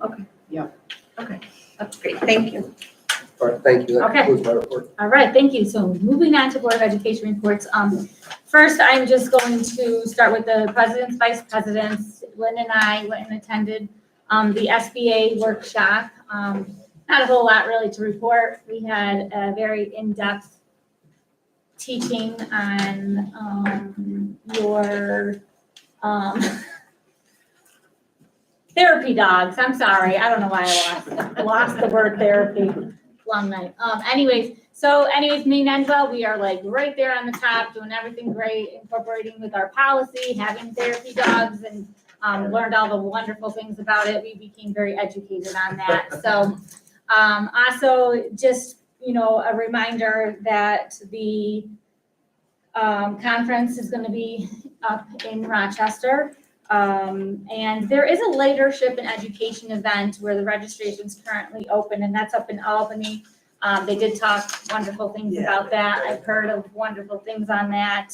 That's great, thank you. All right, thank you. That Okay. concludes my report. All right, thank you. So moving on to Board of Education reports. First, I'm just going to start with the presidents, vice presidents. Lynn and I went and attended the SBA workshop. Not a whole lot really to report. We had a very in-depth teaching on your therapy dogs. I'm sorry. I don't know why I lost the word therapy. Long night. Anyways, So anyways, Maine-Endwell, we are like right there on the top, doing everything great, incorporating with our policy, having therapy dogs, and learned all the wonderful things about it. We became very educated on that. So also just, a reminder that the conference is going to be up in Rochester. And there is a leadership and education event where the registration is currently open, and that's up in Albany. They did talk wonderful things about that. I've heard of wonderful things on that.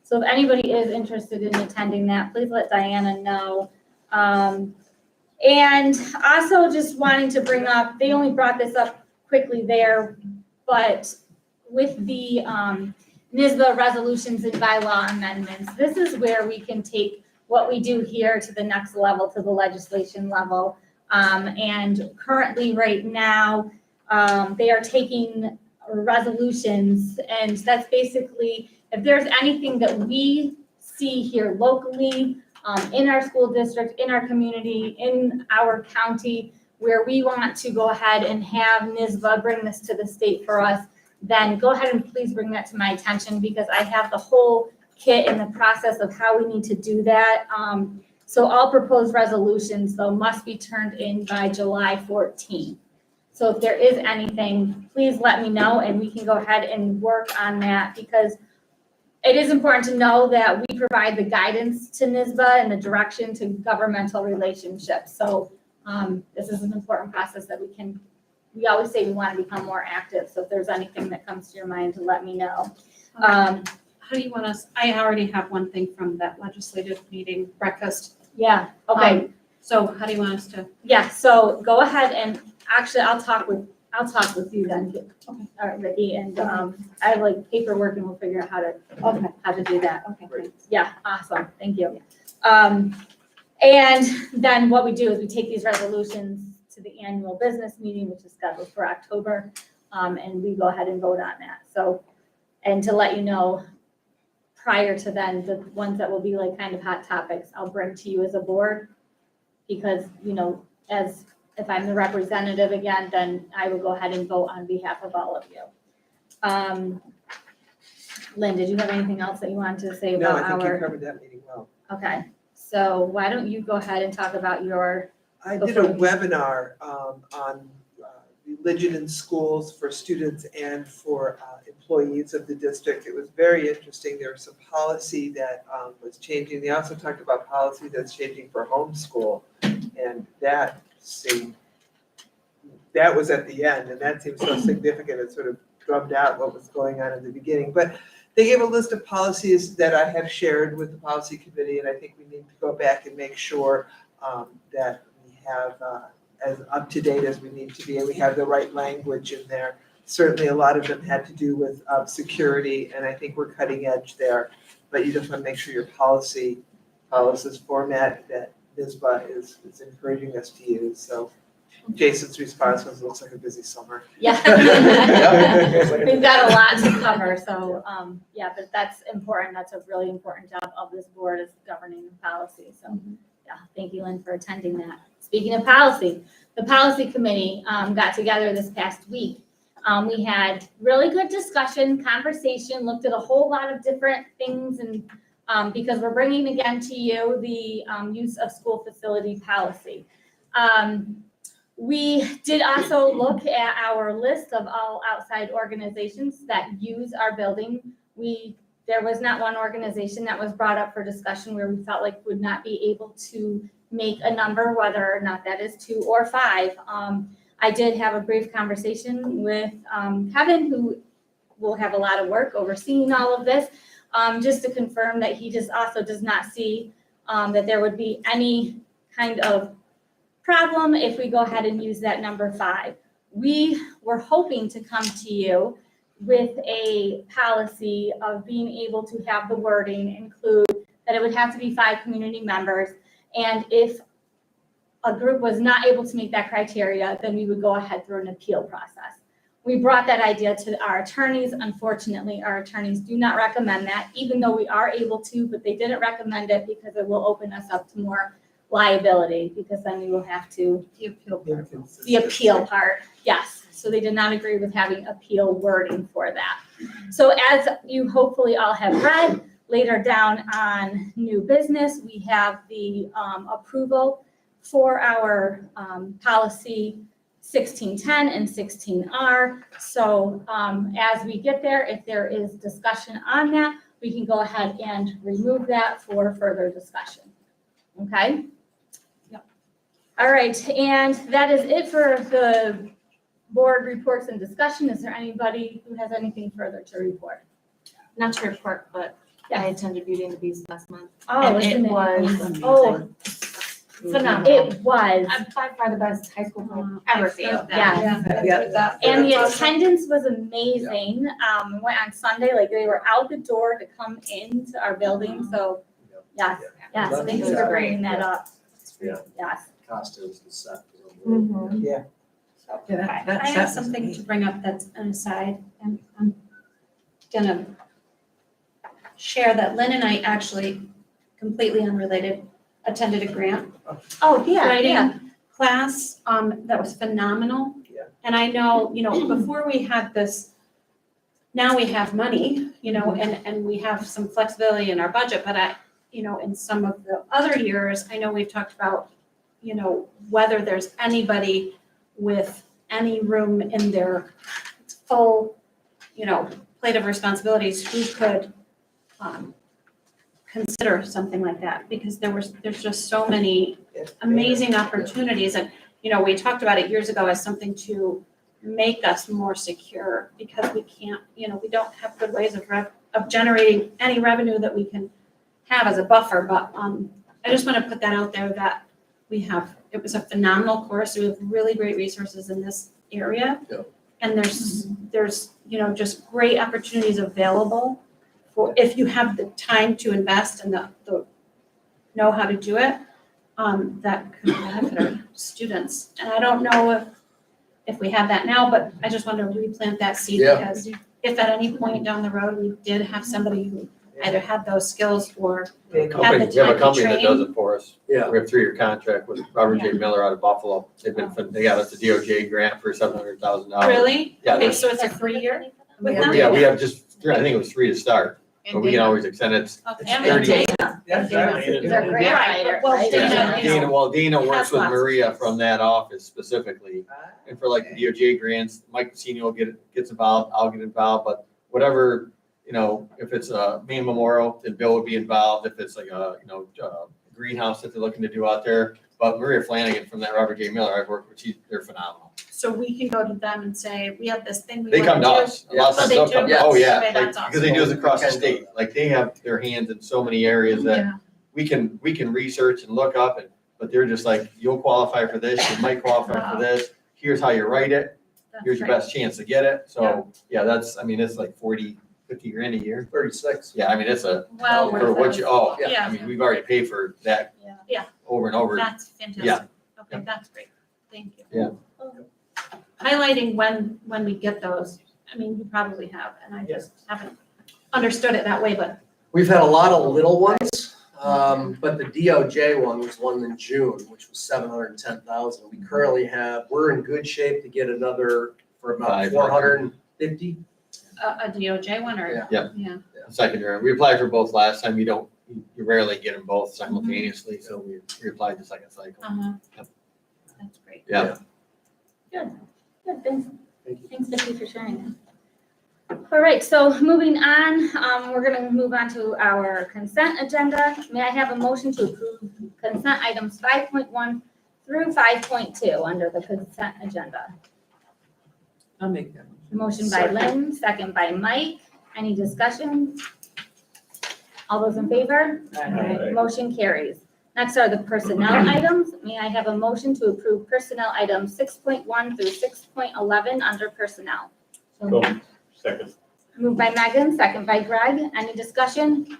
So if anybody is interested in attending that, please let Diana know. And also just wanting to bring up, they only brought this up quickly there, but with the NYSBA resolutions and bylaw amendments, this is where we can take what we do here to the next level, to the legislation level. And currently right now, they are taking resolutions, and that's basically, if there's anything that we see here locally, in our school district, in our community, in our county, where we want to go ahead and have NYSBA bring this to the state for us, then go ahead and please bring that to my attention, because I have the whole kit and the process of how we need to do that. So all proposed resolutions, though, must be turned in by July 14th. So if there is anything, please let me know, and we can go ahead and work on that, because it is important to know that we provide the guidance to NYSBA and the direction to governmental relationships. So this is an important process that we always say we want to become more active. So if there's anything that comes to your mind, to let me know. How do you want us, I already have one thing from that legislative meeting breakfast. Yeah, okay. So how do you want us to? Yeah, so go ahead and actually I'll talk with you then. Okay. All right, Ricky, and I have like paperwork and we'll figure out how to do that. Okay, great. Yeah, awesome, thank you. And then what we do is we take these resolutions to the annual business meeting, which is scheduled for October, and we go ahead and vote on that. So, and to let you know, prior to then, the ones that will be like kind of hot topics, I'll bring to you as a board, because, as if I'm the representative again, then I will go ahead and vote on behalf of all of you. Lynn, did you have anything else that you wanted to say No, about I think you our? covered that meeting well. Okay, so why don't you go ahead and talk about your, I did a webinar on religion in schools for students and for employees of the district. It was very interesting. There was some policy that was changing. They also talked about policy that's changing for homeschool, and that was at the end, and that seemed so significant. It sort of drummed out what was going on in the beginning. But they gave a list of policies that I have shared with the policy committee, and I think we need to go back and make sure that we have as up to date as we need to be, and we have the right language in there. Certainly a lot of them had to do with security, and I think we're cutting edge there. But you just want to make sure your policies format that NYSBA is encouraging us to use. So Jason's response was, looks like a busy summer. yeah. We've got a lot to cover, so, yeah, but that's important. That's a really important job of this board, is governing the policy. So, yeah, thank you, Lynn, for attending that. Speaking of policy, the policy committee got together this past week. We had really good discussion, conversation, looked at a whole lot of different things, and because we're bringing again to you the use of school facility policy. We did also look at our list of all outside organizations that use our building. There was not one organization that was brought up for discussion where we felt like would not be able to make a number, whether or not that is 2 or 5. I did have a brief conversation with Kevin, who will have a lot of work overseeing all of this, just to confirm that he just also does not see that there would be any kind of problem if we go ahead and use that number 5. We were hoping to come to you with a policy of being able to have the wording include that it would have to be 5 community members, and if a group was not able to meet that criteria, then we would go ahead through an appeal process. We brought that idea to our attorneys. Unfortunately, our attorneys do not recommend that, even though we are able to, but they didn't recommend it because it will open us up to more liability, because then we will have to, the appeal part, yes. So they did not agree with having appeal wording for that. So as you hopefully all have read, later down on new business, we have the approval for our policy 1610 and 16R. So as we get there, if there is discussion on that, we can go ahead and remove that for further discussion. Okay? Yep. All right, and that is it for the board reports and discussion. Is there anybody who has anything further to report? Not to report, but I attended Beauty and the Beast last month. Oh, And isn't it was Oh, phenomenal. it was. By far the best high school program ever seen. Yeah. And the attendance was amazing. We went on Sunday, like they were out the door to come into our building, so, yes, yes, thank you for bringing that up. Yeah. Yes. Costumes and set. Yeah. I have something to bring up that's an aside, and I'm gonna share that Lynn and I actually, completely unrelated, attended a grant Oh, yeah, writing yeah. class, that was phenomenal. Yeah. And I know, before we had this, now we have money, and we have some flexibility in our budget, but in some of the other years, I know we've talked about, whether there's anybody with any room in their full, plate of responsibilities who could, consider something like that, because there's just so many amazing opportunities. And, we talked about it years ago as something to make us more secure, because we can't, we don't have good ways of generating any revenue that we can have as a buffer. But I just want to put that out there that it was a phenomenal course. We have really great resources in this area. Yeah. And there's, just great opportunities available for, if you have the time to invest and the know how to do it, that could benefit our students. And I don't know if we have that now, but I just want to replant that seed, Yeah. because if at any point down the road, we did have somebody who either had those skills or We have a company that does it for us. Yeah. We have a 3-year contract with Robert J. Miller out of Buffalo. They got us a DOJ grant for $700,000. Really? Yeah, Okay, there's- so it's a 3-year with them? Yeah, we have I think it was 3 to start, but we can always extend it. Okay. And 30. Dana. That's Dana. They're a grant writer, Well, right? Dana, Dina works has with lots of Maria skills. from that office specifically. And for like the DOJ grants, Mike Cassino gets involved, I'll get involved, but whatever, if it's a Maine Memorial, then Bill would be involved. If it's like a, greenhouse that they're looking to do out there. But Maria Flanagan from that Robert J. Miller, I've worked with, they're phenomenal. So we can go to them and say, we have this thing we They come want to to us. A do. lot of Oh, times they they'll do? come, Yes. oh yeah, Okay, like, that's because they do this across the awesome. state. Like they have their hands in so many areas that Yeah. we can research and look up but they're just like, you'll qualify for this, you might qualify for this. Here's how you write it. That's Here's your great. best chance to get it. So, yeah, it's like 40, 50 grand a year. 36. Yeah, it's Well for worth what it. you, Yeah. we've already paid for that. Yeah. Over and over. That's fantastic. Yeah. Okay, that's great. Thank you. Yeah. Highlighting when we get those, you probably have, and I just haven't understood it that way, but We've had a lot of little ones, but the DOJ one was one in June, which was 710,000. We currently we're in good shape to get another for about 500. 450. a DOJ one or? Yeah. Yeah. Secondary. We applied for both last time. You rarely get them both simultaneously, so we applied the second cycle. Uh-huh. Yep. That's great. Yeah. Good, thanks. Thank you. Thanks, Vicki, for sharing that. All right, so moving on, we're gonna move on to our consent agenda. May I have a motion to approve consent items 5.1 through 5.2 under the consent agenda? I'll make that. Motion by Lynn, second by Mike. Any discussion? All those in favor? Aye. Motion carries. Next are the personnel items. May I have a motion to approve personnel items 6.1 through 6.11 under personnel? So, second. Moved by Megan, second by Greg. Any discussion?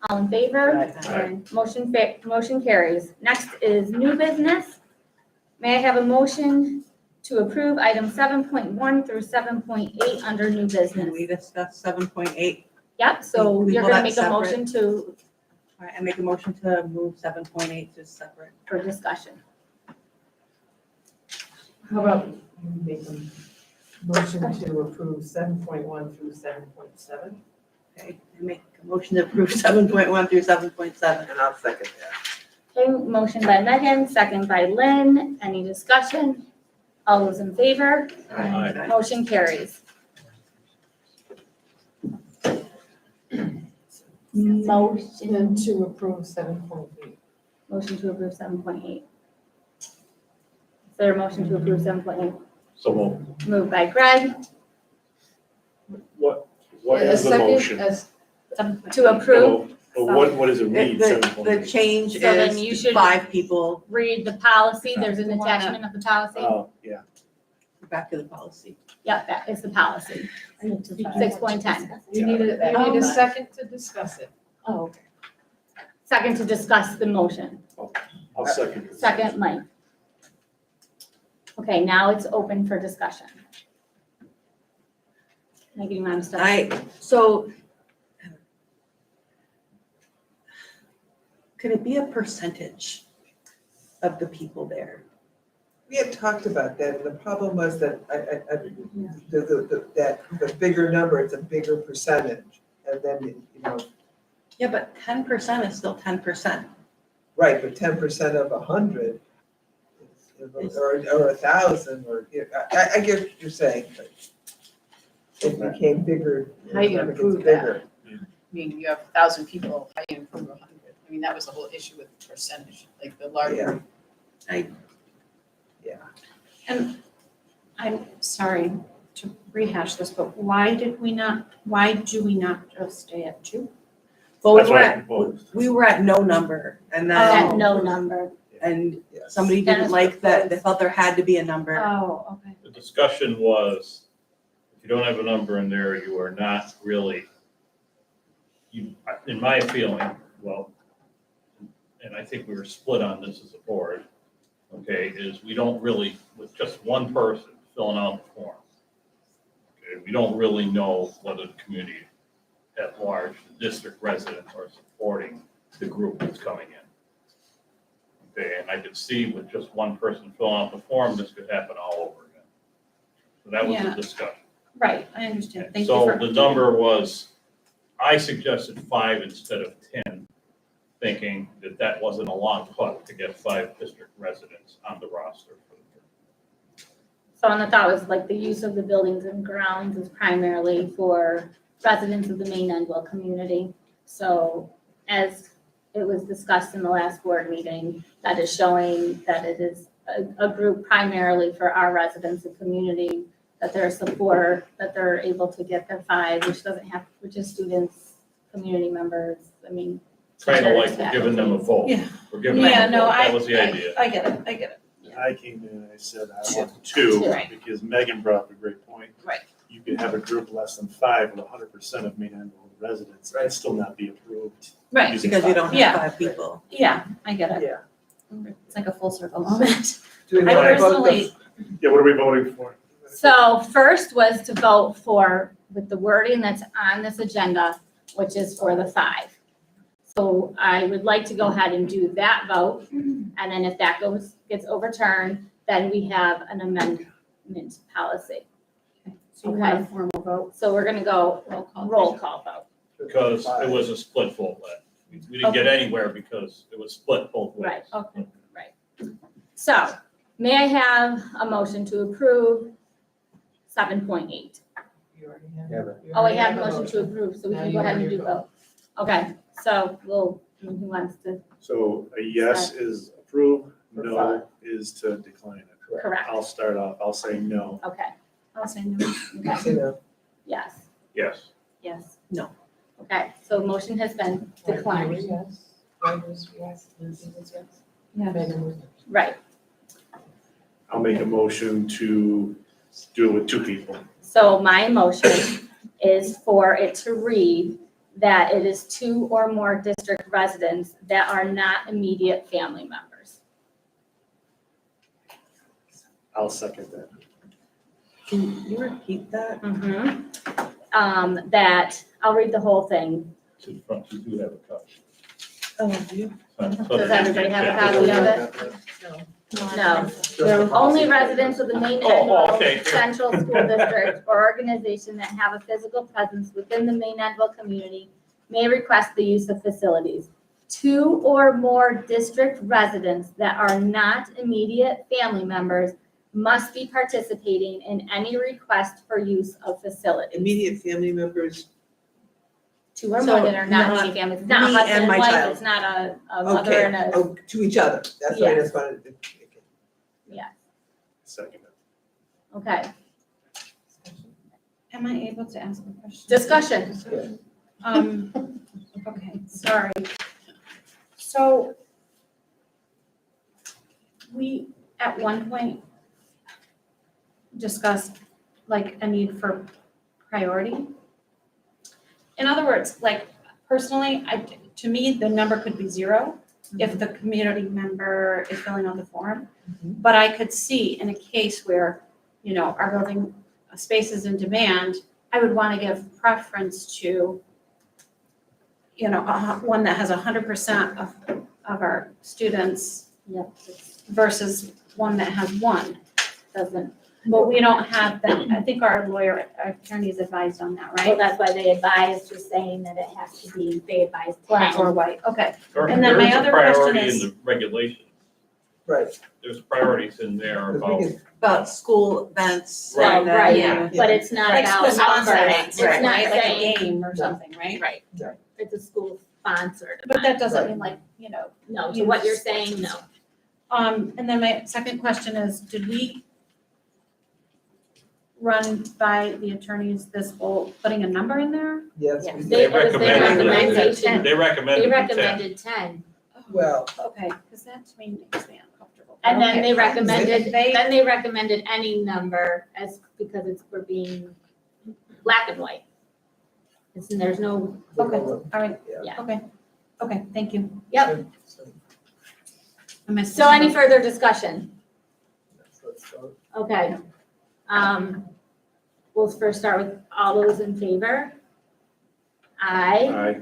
All in favor? Aye. Motion carries. Next is new business. May I have a motion to approve items 7.1 through 7.8 under new Can business? we discuss 7.8? Yep, so We you're pull gonna that make a separate. motion to, All right, I make a motion to move 7.8 to separate. for discussion. How about Make a motion to approve 7.1 through 7.7. Okay, I make a motion to approve 7.1 through 7.7. And I'll second that. Okay, motion by Megan, second by Lynn. Any discussion? All those in favor? Aye. Motion carries. Motion, to approve 7.8. motion to approve 7.8. Is there a motion to approve 7.8? So we'll, Moved by Greg What is the motion? to approve. What does it read, The 7.8? change So then you is should- 5 people. Read the policy. There's an attachment of the policy. Oh, yeah. Back to the policy. Yep, that is the policy. 6.10. You need a second to discuss it. Oh, okay. Second to discuss the motion. I'll second this. Second, Mike. Okay, now it's open for discussion. Megan, you want to start? So could it be a percentage of the people there? We had talked about that, and the problem was that the bigger number, it's a bigger percentage. And then, Yeah, but 10% is still 10%. right, but 10% of 100, or 1,000, or, I get what you're saying, but it became bigger. How you gonna it gets prove that? bigger. I mean, you have 1,000 people, how you improve 100? I mean, that was the whole issue with percentage, like the larger. And I'm sorry to rehash this, but why do we not just stay at 2? Well, That's what I proposed. we were at no number and At then, no number. and Yes. somebody Dennis didn't like that, they proposed. felt there had to be a number. Oh, okay. the discussion was, if you don't have a number in there, you are not really, in my feeling, well, and I think we were split on this as a board, okay, is we don't really, with just one person filling out the form, okay, we don't really know whether the community at large, the district residents are supporting the group that's coming in. Okay, and I could see with just one person filling out the form, this could happen all over again. So that was Yeah. the discussion. Right, I understand. Thank you So for. the number was, I suggested 5 instead of 10, thinking that that wasn't a long putt to get 5 district residents on the roster for the group. So, and the thought was like the use of the buildings and grounds is primarily for residents of the Maine-Endwell community. So as it was discussed in the last board meeting, that is showing that it is a group primarily for our residents and community, that they're support, that they're able to get their 5, which is students, community members, I mean. Kind of teachers, like we're giving them a vote. Yeah. We're giving them Yeah, a no, vote. That was the idea. I get it. I came in and I said I want 2, Right. because Megan brought up a great point. Right. You could have a group less than 5 with 100% of Maine-Endwell residents and still not be approved. Right, using Because you 5. don't Yeah. have 5 people. yeah, I get it. Yeah. It's like a full circle moment. Do we I want to vote personally, Yeah, what are we voting for? So first was to vote for, with the wording that's on this agenda, which is for the 5. So I would like to go ahead and do that vote, and then if that gets overturned, then we have an amendment policy. so you want a formal vote? So we're gonna go roll call vote. Because it was a split vote. We didn't get anywhere because it was split both ways. Right, okay, right. So, may I have a motion to approve 7.8? You already Yeah, have. but- you Oh, I already have a a motion to approve, so we Now can you go ahead have and do your both. Okay, so who wants to, So a yes is approve, no is to decline it. correct, I'll start off, I'll say no. okay, I'll say no. okay, You know, yes, Yes. yes. No. Okay, so motion has been declined, Yes. Greg was yes, Lindsay was yes. Yeah. Megan was right. I'll make a motion to do it with 2 people. So my motion is for it to read that it is 2 or more district residents that are not immediate family members. I'll second that. Can you repeat that? That, I'll read the whole thing. To the front, you do have a copy. Oh, do you? Does everybody have a copy of it? No. Just the policy. Only residents of the Oh, Maine-Endwell okay. Central School District or organization that have a physical presence within the Maine-Endwell community may request the use of facilities. 2 or more district residents that are not immediate family members must be participating in any request for use of facilities. Immediate family members, 2 or So more that are not not immediate families. It's not a me husband and and my wife, child. it's not a mother okay, and a, oh, to each other, that's what I just wanted to, okay. Second. okay. Am I able to ask a question? Discussion. Okay, sorry. So we, at one point, discussed like a need for priority. In other words, like personally, to me, the number could be 0 if the community member is filling out the form. But I could see in a case where, you know, our building space is in demand, I would want to give preference to, you know, one that has 100% of our students Yep. versus one that has 1, doesn't. But we don't have that, I think our attorneys advised on that, Well, right? that's why they advised just saying that it has to be, they advised Black or 10. white, okay. There And then there my is a other question priority is- in the regulations. Right. There's priorities in there 'Cause we about, can- About school events. Right. and then, Right, yeah. but it's not Like about school sponsored numbers. events, It's right, not like a saying, game or something, right? right, it's a school sponsored. But that doesn't Right. mean like, you know. No, to what you're saying, no. And then my second question is, did we run by the attorneys this whole, putting a number in there? Yes, Yes, we they, did. it was their recommended recommendation. they recommended They the 10. recommended 10. Well, Okay, because that to me makes me uncomfortable. And then Okay, they fine. recommended, They- then they recommended any number as, because it's for being black and white. There's no, Okay, all right, yeah. okay, thank you. Yep. Am I So any further discussion? let's vote. Okay. We'll first start with all those in favor. Aye.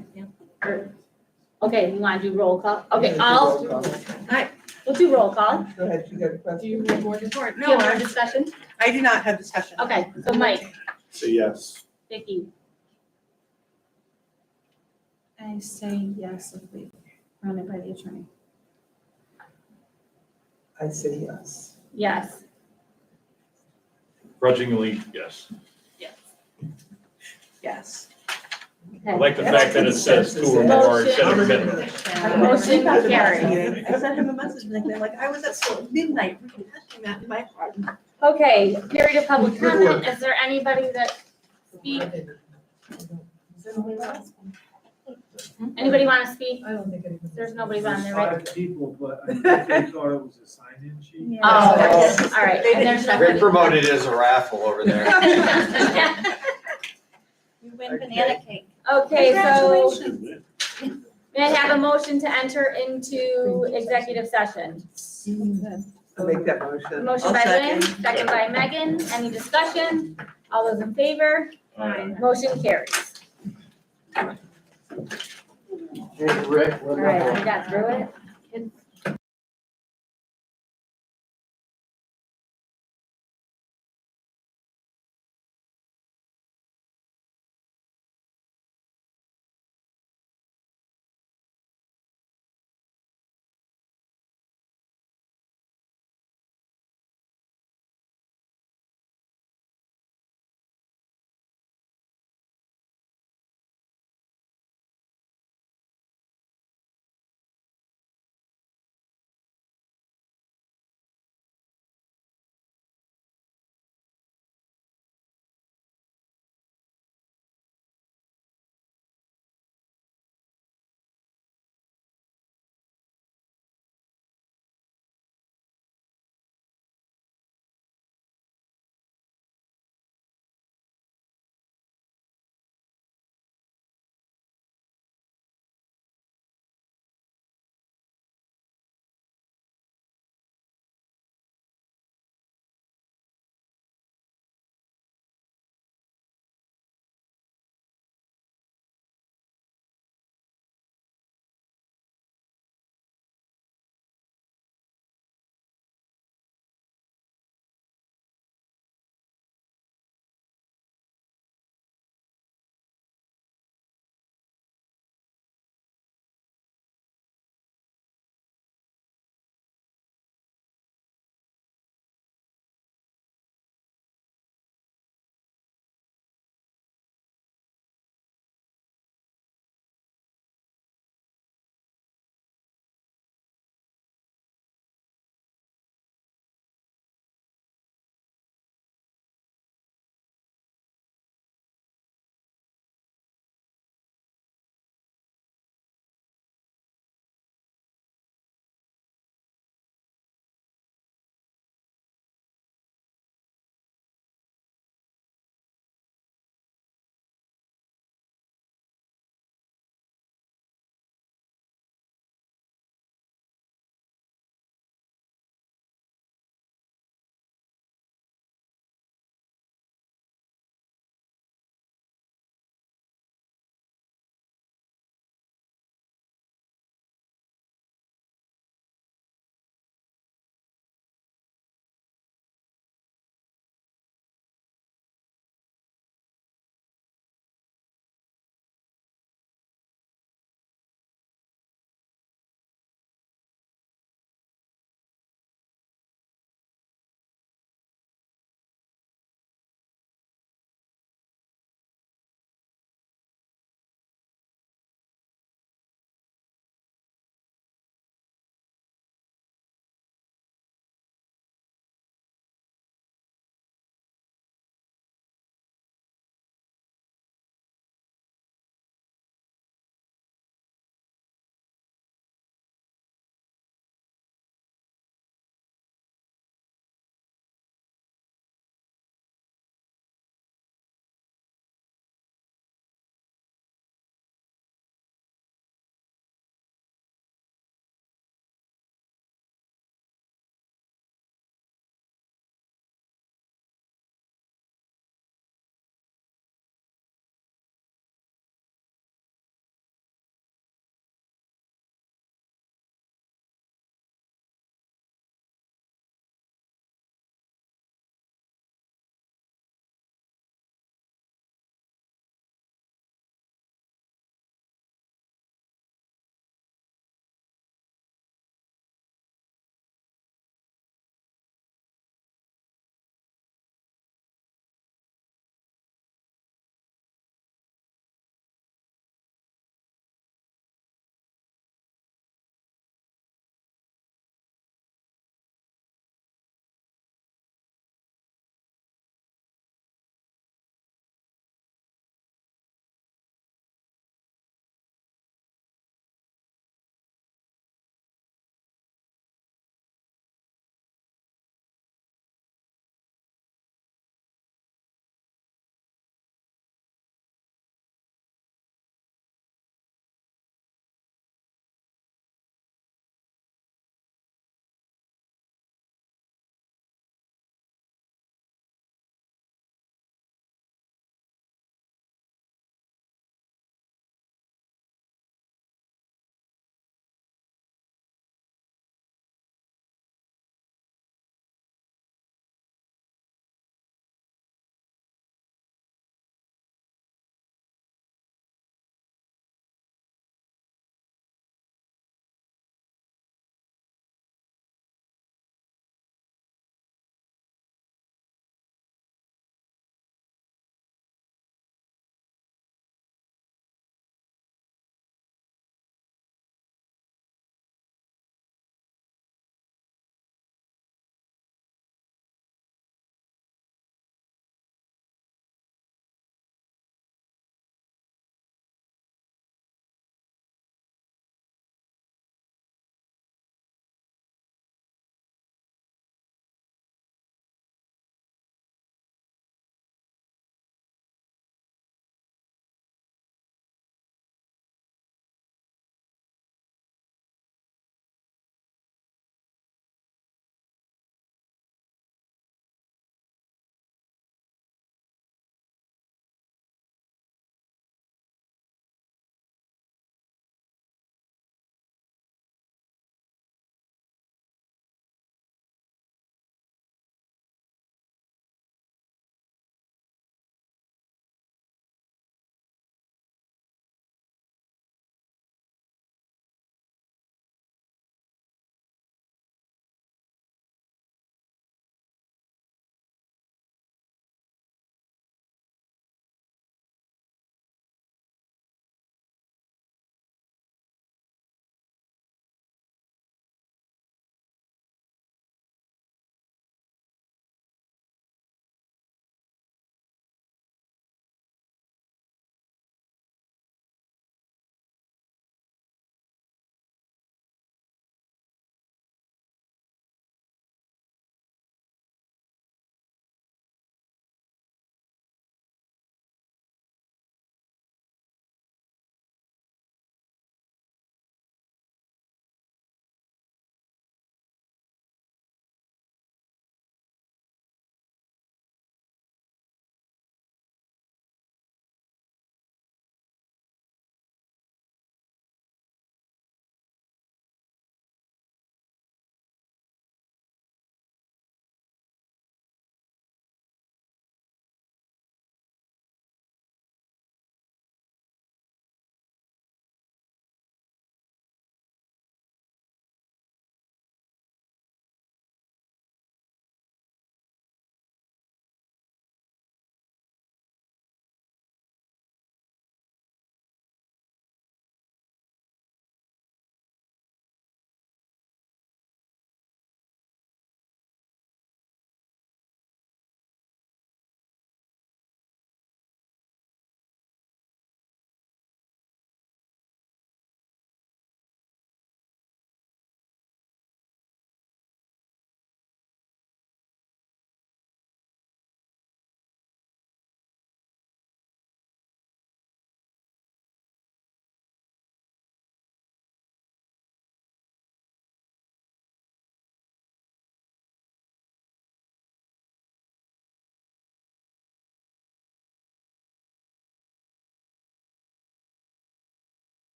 Okay, you want to do roll call? Okay, all, Roll call. we'll do roll call. Go ahead, you got a Do question? you have more report? Do No, you have more I discussion? do not have discussion. Okay, so Mike, So yes. Vicky, I say yes if we run it by the attorney. I say yes. yes. Grudgingly, yes. Yes. I Okay. like the fact that it says 2 or more instead of minimum. Motion carried. I sent him a message and they're like, I was at school at midnight, freaking testing that in my heart. Okay, period of public Good comment. work. Is there anybody that speak? Anybody want to speak? I don't think anybody. There's nobody on there, right? Five people, but I think they thought it was a sign-in sheet. Oh, Yeah. all right. And there's Rick nobody. promoted it as a raffle over there. You win banana cake. Okay, so Congratulations. may I have a motion to enter into executive session? I'll make that motion. Motion I'll by Lynn, second. second by Megan. Any discussion? All those in favor? Motion carries. Hey, Rick, All right, we got through it.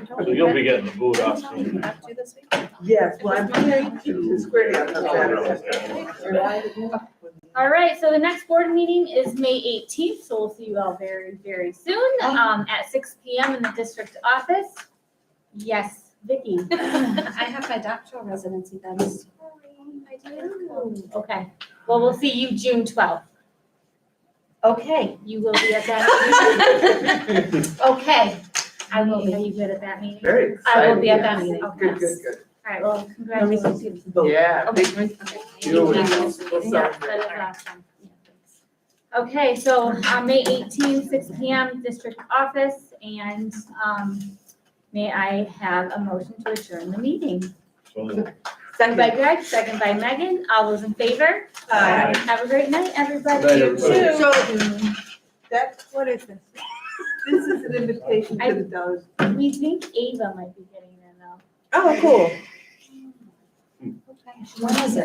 So you'll be getting the boot off soon. Yes, well, I'm going to Square Dance on Saturday. All right, so the next board meeting is May 18th, so we'll see you all very, very soon, at 6 PM in the district office. Yes, Vicky. I have my doctoral residency then. Okay, well, we'll see you June 12th. Okay, you will be at that meeting. Okay, I will be. Are you good at that meeting? Very I will exciting. be at that yes. meeting. Good, good, good. All right, well, congratulations. Yeah, Okay. big, Julie, we'll Yeah, celebrate. that is awesome. Okay, so on May 18th, 6 PM, district office, and may I have a motion to adjourn the meeting? So Second by Greg, second by Megan, all those in favor? Aye. Have a great night, everybody. Good night, everybody. So, that's, what is this? This is an invitation to the Dollars. We think Ava might be getting in though. Oh, cool. When is it?